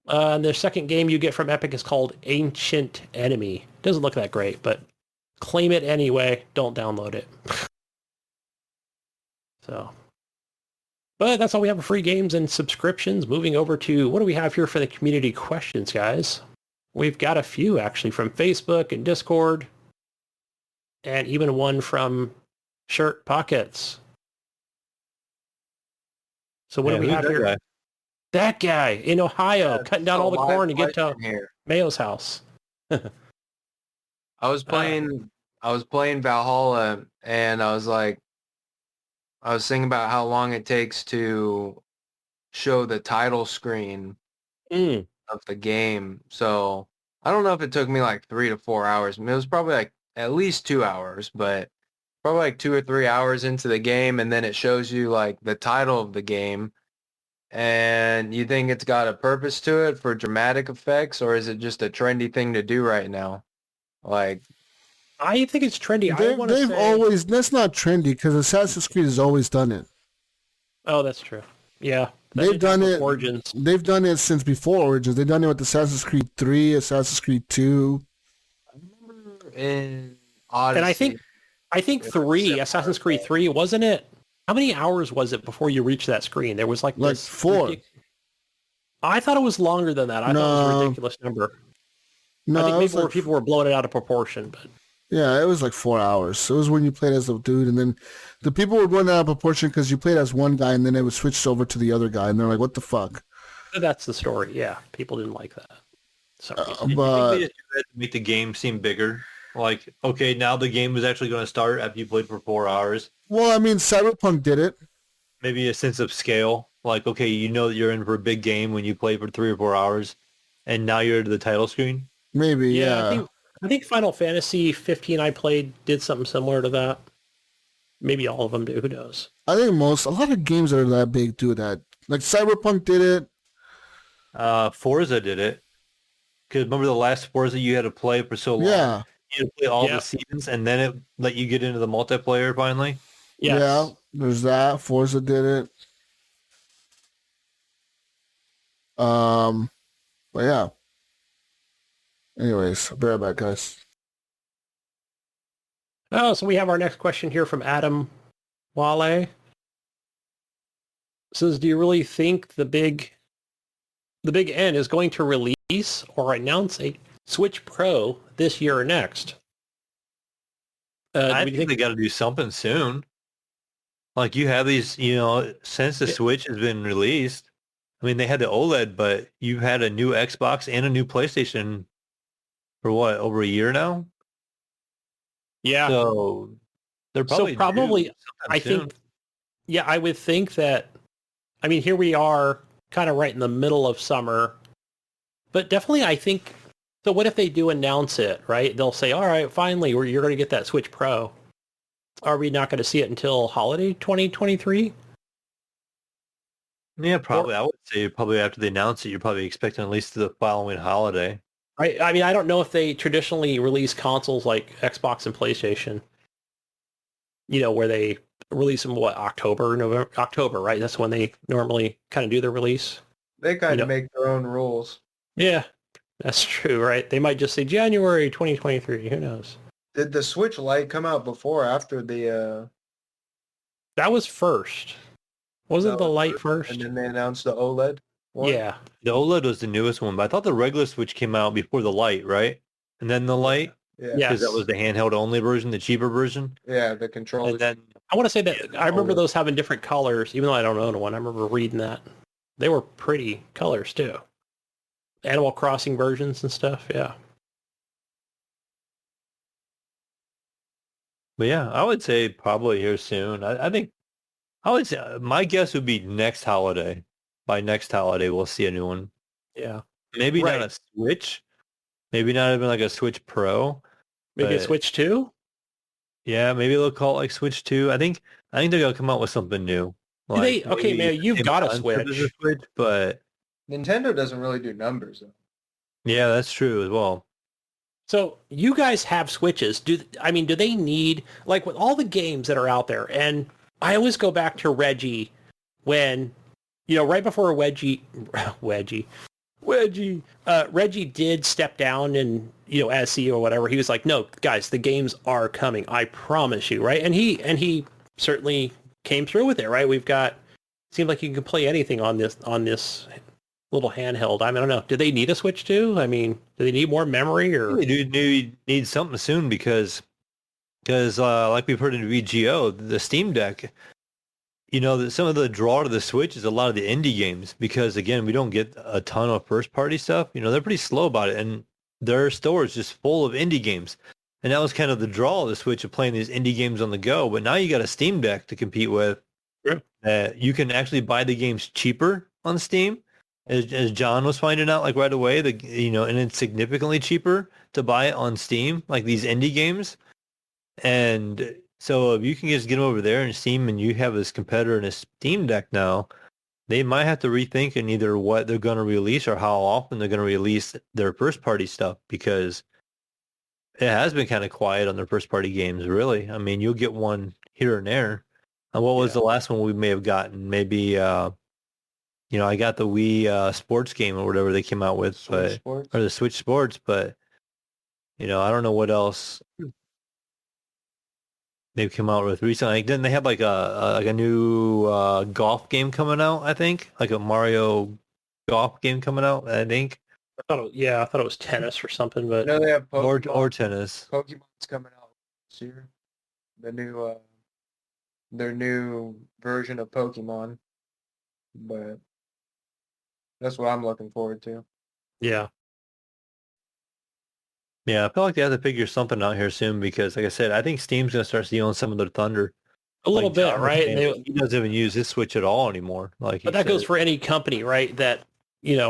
and the second game you get from Epic is called Ancient Enemy. Doesn't look that great, but claim it anyway. Don't download it. So, but that's all we have for free games and subscriptions. Moving over to, what do we have here for the community questions, guys? We've got a few, actually, from Facebook and Discord, and even one from Shirt Pockets. So what do we have here? That guy in Ohio, cutting down all the corn to get to Mayo's house. I was playing Valhalla, and I was thinking about how long it takes to show the title screen Mm. of the game. So I don't know if it took me like 3 to 4 hours. I mean, it was probably like at least 2 hours, but probably like 2 or 3 hours into the game, and then it shows you like the title of the game. And you think it's got a purpose to it for dramatic effects, or is it just a trendy thing to do right now? Like, I think it's trendy. I They've, want to they've say... always, that's not trendy because Assassin's Creed has always done it. Oh, that's true. Yeah. They've done it. Origins. They've done it since before Origins. They've done it with Assassin's Creed 3, Assassin's Creed 2. in Odyssey. And I think 3, Assassin's Creed 3, wasn't it? How many hours was it before you reached that screen? There was like 4. I thought it was longer than that. I thought it was a ridiculous number. No, I think it maybe was more like, people were blowing it out of proportion, but yeah, it was like 4 hours. It was when you played as a dude, and then the people were blowing it out of proportion because you played as one guy, and then it would switch over to the other guy, and they're like, "What the fuck?" that's the story. Yeah, people didn't like that. So But They just do that to make the game seem bigger. Like, okay, now the game is actually going to start after you played for 4 hours. well, I mean, Cyberpunk did it. Maybe a sense of scale. Like, okay, you know that you're in for a big game when you play for 3 or 4 hours, and now you're at the title screen. Maybe, yeah. I think Final Fantasy 15 I played did something similar to that. Maybe all of them do. Who knows? I think a lot of games that are that big do that. Like Cyberpunk did it. Forza did it. Because remember the last Forza you had to play for so long? Yeah. You had to play all the seasons, and then it let you get into the multiplayer finally? Yes. Yeah, there's that. Forza did it. But yeah. Anyways, I'll be right back, guys. Oh, so we have our next question here from Adam Wale. Says, do you really think the big N is going to release or announce a Switch Pro this year or next? I think they got to do something soon. Like, you have these, since the Switch has been released, I mean, they had the OLED, but you've had a new Xbox and a new PlayStation for what, over a year now? Yeah. So they're probably I think, yeah, I would think that, I mean, here we are kind of right in the middle of summer, but definitely I think, so what if they do announce it, right? They'll say, all right, finally, you're going to get that Switch Pro. Are we not going to see it until holiday 2023? Yeah, probably. I would say probably after they announce it, you're probably expecting at least the following holiday. Right. I mean, I don't know if they traditionally release consoles like Xbox and PlayStation, where they release them, October, right? That's when they normally kind of do their release. They kind of make their own rules. Yeah, that's true, right? They might just say January 2023. Who knows? Did the Switch Lite come out before or after the... That was first. Wasn't the Lite first? And then they announced the OLED one? Yeah. The OLED was the newest one, but I thought the regular Switch came out before the Lite, right? And then the Lite? Yeah. Because that was the handheld only version, the cheaper version. Yeah, the controller. And then I want to say that I remember those having different colors, even though I don't own one. I remember reading that. They were pretty colors, too. Animal Crossing versions and stuff, yeah. But yeah, I would say probably here soon. I think I would say my guess would be next holiday. By next holiday, we'll see a new one. Yeah. Maybe not a Switch. Maybe not even like a Switch Pro. Maybe a Switch 2? Yeah, maybe they'll call it like Switch 2. I think they're gonna come out with something new. Like, okay, man, you've got a Switch. But Nintendo doesn't really do numbers, though. Yeah, that's true as well. So you guys have Switches. Do they need, like with all the games that are out there, and I always go back to Reggie when, right before Reggie did step down and, as CEO or whatever, he was like, no, guys, the games are coming. I promise you, right? And he certainly came through with it, right? Seemed like you can play anything on this little handheld. I don't know. Do they need a Switch too? I mean, do they need more memory or? They do need something soon because like we've heard in VGO, the Steam Deck, some of the draw to the Switch is a lot of the indie games because again, we don't get a ton of first party stuff. They're pretty slow about it. And their store is just full of indie games. And that was kind of the draw of the Switch, of playing these indie games on the go. But now you got a Steam Deck to compete with. You can actually buy the games cheaper on Steam, as John was finding out like right away. And it's significantly cheaper to buy it on Steam, like these indie games. And so if you can just get them over there in Steam, and you have this competitor in a Steam Deck now, they might have to rethink in either what they're going to release or how often they're going to release their first party stuff, because it has been kind of quiet on their first party games, really. I mean, you'll get one here and there. And what was the last one we may have gotten? Maybe, I got the Wii sports game or whatever they came out with, or the Switch Sports, but, I don't know what else they've come out with recently. Like, didn't they have like a new golf game coming out, I think? Like a Mario golf game coming out, I think. I thought it was tennis or something, but I know they have Pokemon, or tennis. Pokemon's coming out this year. The new their new version of Pokemon. But that's what I'm looking forward to. yeah. Yeah, I feel like they have to figure something out here soon, because, like I said, I think Steam's going to start stealing some of their thunder. A little Like bit, John was right? saying, he doesn't even use his Switch at all anymore. Like, But that goes for any company, right? That,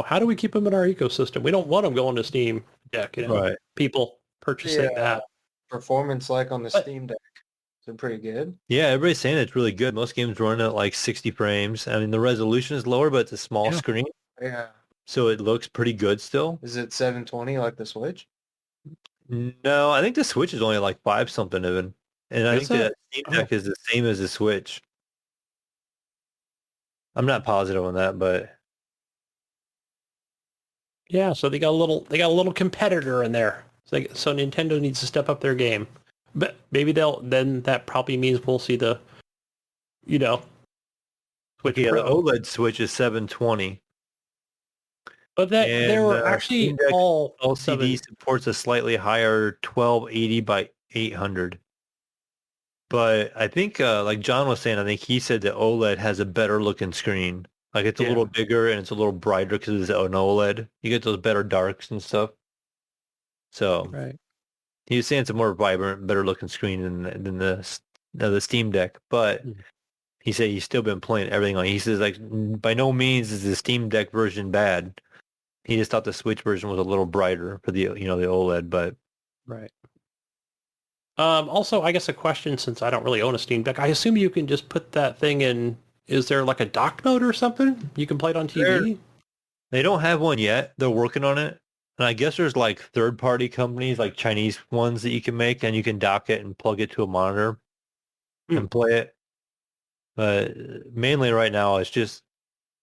how do we keep them in our ecosystem? We don't want them going to Steam Deck, Right. People purchasing that. Performance like on the Steam Deck. They're pretty good. Yeah, everybody's saying it's really good. Most games run at like 60 frames. I mean, the resolution is lower, but it's a small screen, Yeah. so it looks pretty good still. Is it 720 like the Switch? No, I think the Switch is only like 5 something even. And I Is think the it? Steam Deck is the same as the Switch. I'm not positive on that, but Yeah, so they got a little competitor in there. So Nintendo needs to step up their game. But maybe that probably means we'll see the, Switch yeah, the Pro. OLED Switch is 720. But they were actually Steam Deck all LCD supports a slightly higher 1280 by 800. But I think, like John was saying, I think he said that OLED has a better looking screen. Like, it's a little bigger and it's a little brighter because it's an OLED. You get those better darks and stuff. So right. he was saying it's a more vibrant, better looking screen than the Steam Deck. But he said he's still been playing everything on it. He says, like, by no means is the Steam Deck version bad. He just thought the Switch version was a little brighter for the the OLED, but Right. Also, I guess a question, since I don't really own a Steam Deck, I assume you can just put that thing in. Is there like a dock mode or something? You can play it on TV? they don't have one yet. They're working on it. And I guess there's like third-party companies, like Chinese ones that you can make, and you can dock it and plug it to a monitor and play it. But mainly right now, it's just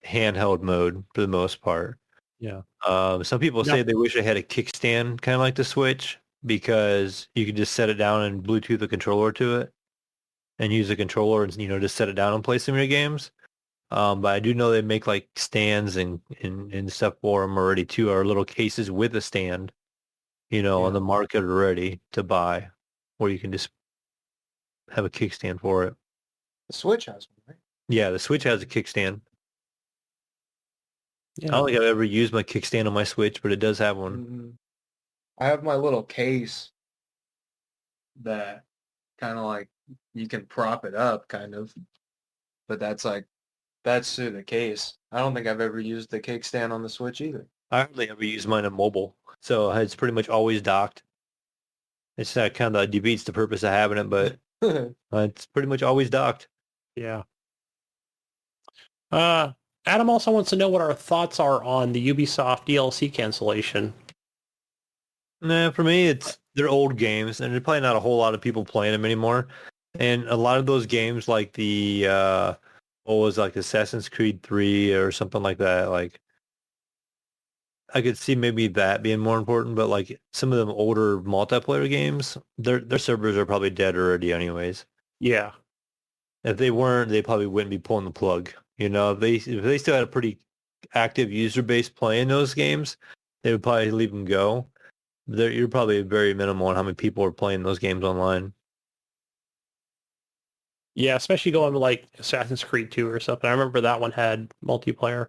handheld mode for the most part. Yeah. Some people say they wish they had a kickstand, kind of like the Switch, because you could just set it down and Bluetooth the controller to it and use the controller and, just set it down and play some of your games. But I do know they make like stands and stuff for them already too, or little cases with a stand, on the market already to buy, where you can just have a kickstand for it. The Switch has one, right? Yeah, the Switch has a kickstand. Yeah. I don't think I've ever used my kickstand on my Switch, but it does have one. Mm-hmm. I have my little case that kind of like you can prop it up, kind of. But that's through the case. I don't think I've ever used the kickstand on the Switch either. I hardly ever use mine on mobile, so it's pretty much always docked. It's kind of defeats the purpose of having it, but it's pretty much always docked. Yeah. Adam also wants to know what our thoughts are on the Ubisoft DLC cancellation. Nah, for me, they're old games, and there's probably not a whole lot of people playing them anymore. And a lot of those games, like the Assassin's Creed 3 or something like that, like I could see maybe that being more important. But like some of them older multiplayer games, their servers are probably dead already, anyways. Yeah. If they weren't, they probably wouldn't be pulling the plug. If they still had a pretty active user base playing those games, they would probably leave them go. You're probably very minimal on how many people are playing those games online. Yeah, especially going to like Assassin's Creed 2 or something. I remember that one had multiplayer.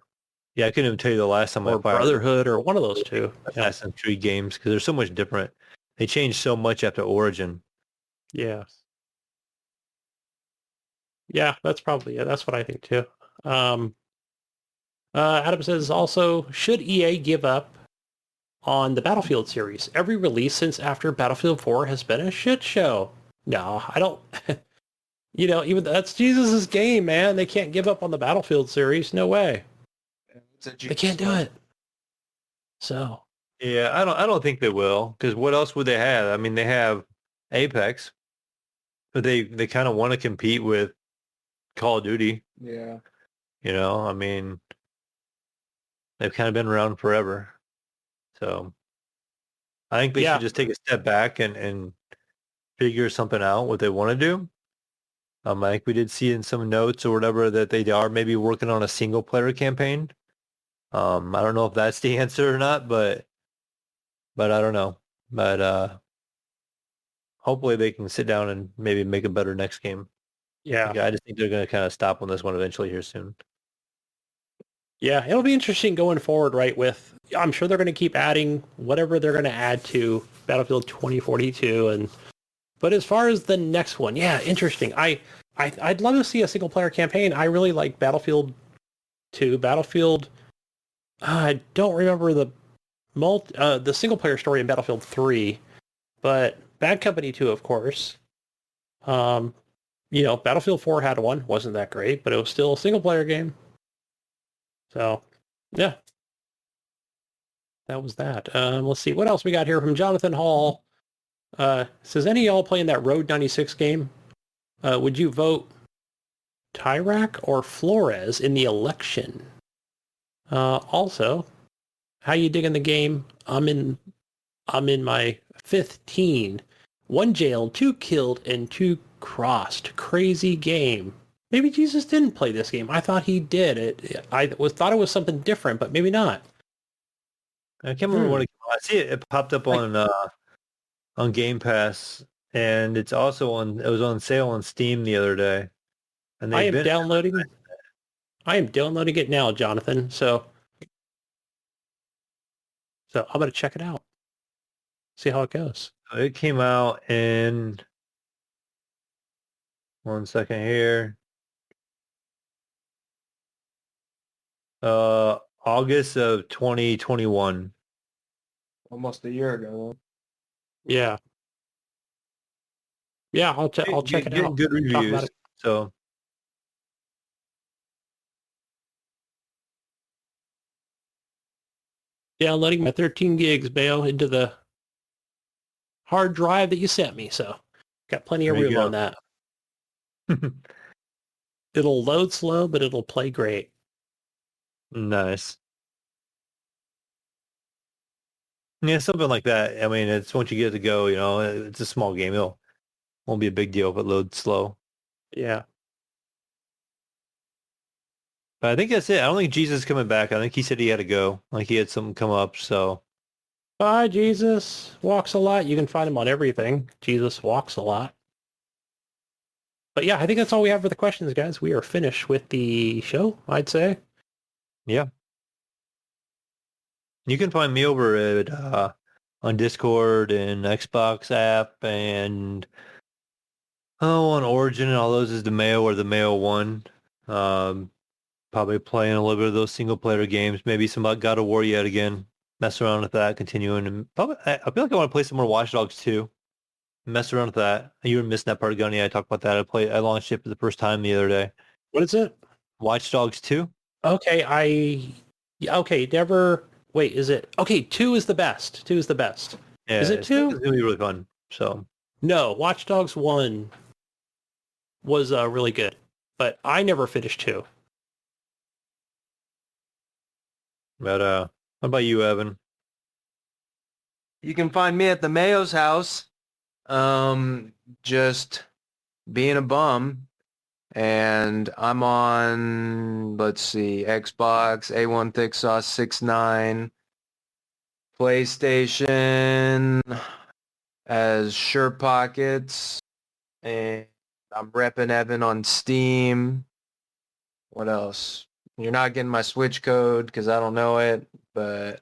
Yeah, I couldn't even tell you the last time I or fired Brotherhood or one of those two. Yeah. Assassin's Creed games because they're so much different. They changed so much after Origin. Yeah. Yeah, that's probably it. That's what I think too. Adam says also, should EA give up on the Battlefield series? Every release since after Battlefield 4 has been a shit show. No, I don't. Even that's Jesus's game, man. They can't give up on the Battlefield series. No way. They can't do it. So. Yeah, I don't think they will because what else would they have? I mean, they have Apex, but they kind of want to compete with Call of Duty. Yeah. I mean, they've kind of been around forever. So I think they should just take a step back and figure something out what they want to do. I think we did see in some notes or whatever that they are maybe working on a single player campaign. I don't know if that's the answer or not, but I don't know. But hopefully they can sit down and maybe make a better next game. Yeah. I just think they're going to kind of stop on this one eventually here soon. Yeah, it'll be interesting going forward, right? I'm sure they're going to keep adding whatever they're going to add to Battlefield 2042, but as far as the next one, yeah, interesting. I'd love to see a single player campaign. I really like Battlefield 2. Battlefield, I don't remember the single player story in Battlefield 3, but Bad Company 2, of course. Battlefield 4 had one, wasn't that great, but it was still a single player game. So, yeah, that was that. Let's see what else we got here from Jonathan Hall. Says, any of y'all playing that Road 96 game? Would you vote Tyrak or Flores in the election? Also, how you digging the game? I'm in my 5th teen. 1 jailed, 2 killed, and 2 crossed. Crazy game. Maybe Jesus didn't play this game. I thought he did. I thought it was something different, but maybe not. I can't remember when it came out. I see it popped up on Game Pass, and it's also it was on sale on Steam the other day. And I am downloading it now, Jonathan. So I'm going to check it out. See how it goes. It came out in 1 second here. August of 2021. Almost a year ago. Yeah. Yeah, I'll check it out. Good reviews. So downloading my 13 gigs, Mayo, into the hard drive that you sent me. So got plenty of room on that. It'll load slow, but it'll play great. Nice. Yeah, something like that. I mean, it's once you get it to go, it's a small game. It won't be a big deal if it loads slow. Yeah. But I think that's it. I don't think Jesus is coming back. I think he said he had to go. Like he had something come up, so. Bye, Jesus. Walks a lot. You can find him on everything. Jesus walks a lot. But yeah, I think that's all we have for the questions, guys. We are finished with the show, I'd say. Yeah. You can find me over at on Discord and Xbox app and on Origin and all those is the Mayo or the Mayo 1. Probably playing a little bit of those single player games, maybe some God of War yet again. Mess around with that, continuing, and probably I feel like I want to play some more Watch Dogs 2. Mess around with that. You were missing that part, Gunny. I talked about that. I launched it for the first time the other day. What is it? Watch Dogs 2. Okay, never. Wait, is it? Okay, 2 is the best. 2 is the best. Yeah, is it 2? It's gonna be really fun. So no, Watch Dogs 1 was really good, but I never finished 2. But what about you, Evan? You can find me at the Mayo's house, just being a bum. And I'm on, let's see, Xbox, A1 Thick Sauce 6.9, PlayStation as Shirt Pockets, and I'm repping Evan on Steam. What else? You're not getting my Switch code because I don't know it. But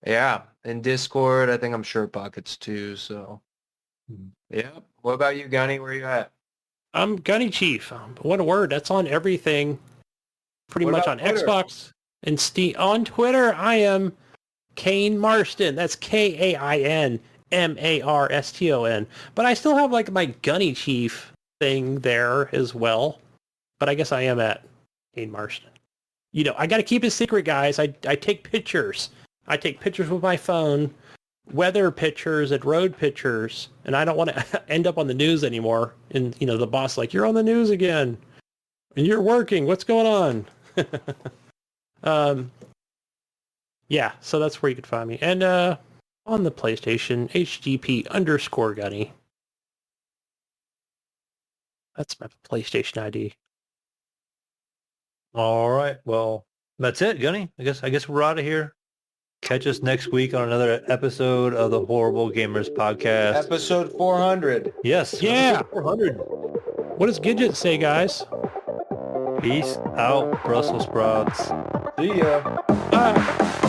yeah, in Discord, I think I'm Shirt Pockets too. So yeah. What about you, Gunny? Where you at? I'm Gunny Chief. What a word. That's on everything. Pretty What much on about Twitter? Xbox and Steam. On Twitter, I am Kane Marston. That's KAINMARSTON. But I still have like my Gunny Chief thing there as well. But I guess I am at Kane Marston. You know, I got to keep it secret, guys. I take pictures. I take pictures with my phone, weather pictures and road pictures, and I don't want to end up on the news anymore. And, you know, the boss like, you're on the news again. And you're working. What's going on? Yeah, so that's where you can find me. And on the PlayStation, HGP_Gunny. That's my PlayStation ID. All right. Well, that's it, Gunny. I guess we're out of here. Catch us next week on another episode of the Horrible Gamers podcast. Episode 400. Yes. Yeah. 400. What does Gidget say, guys? Peace out, Brussels sprouts. See ya. Bye.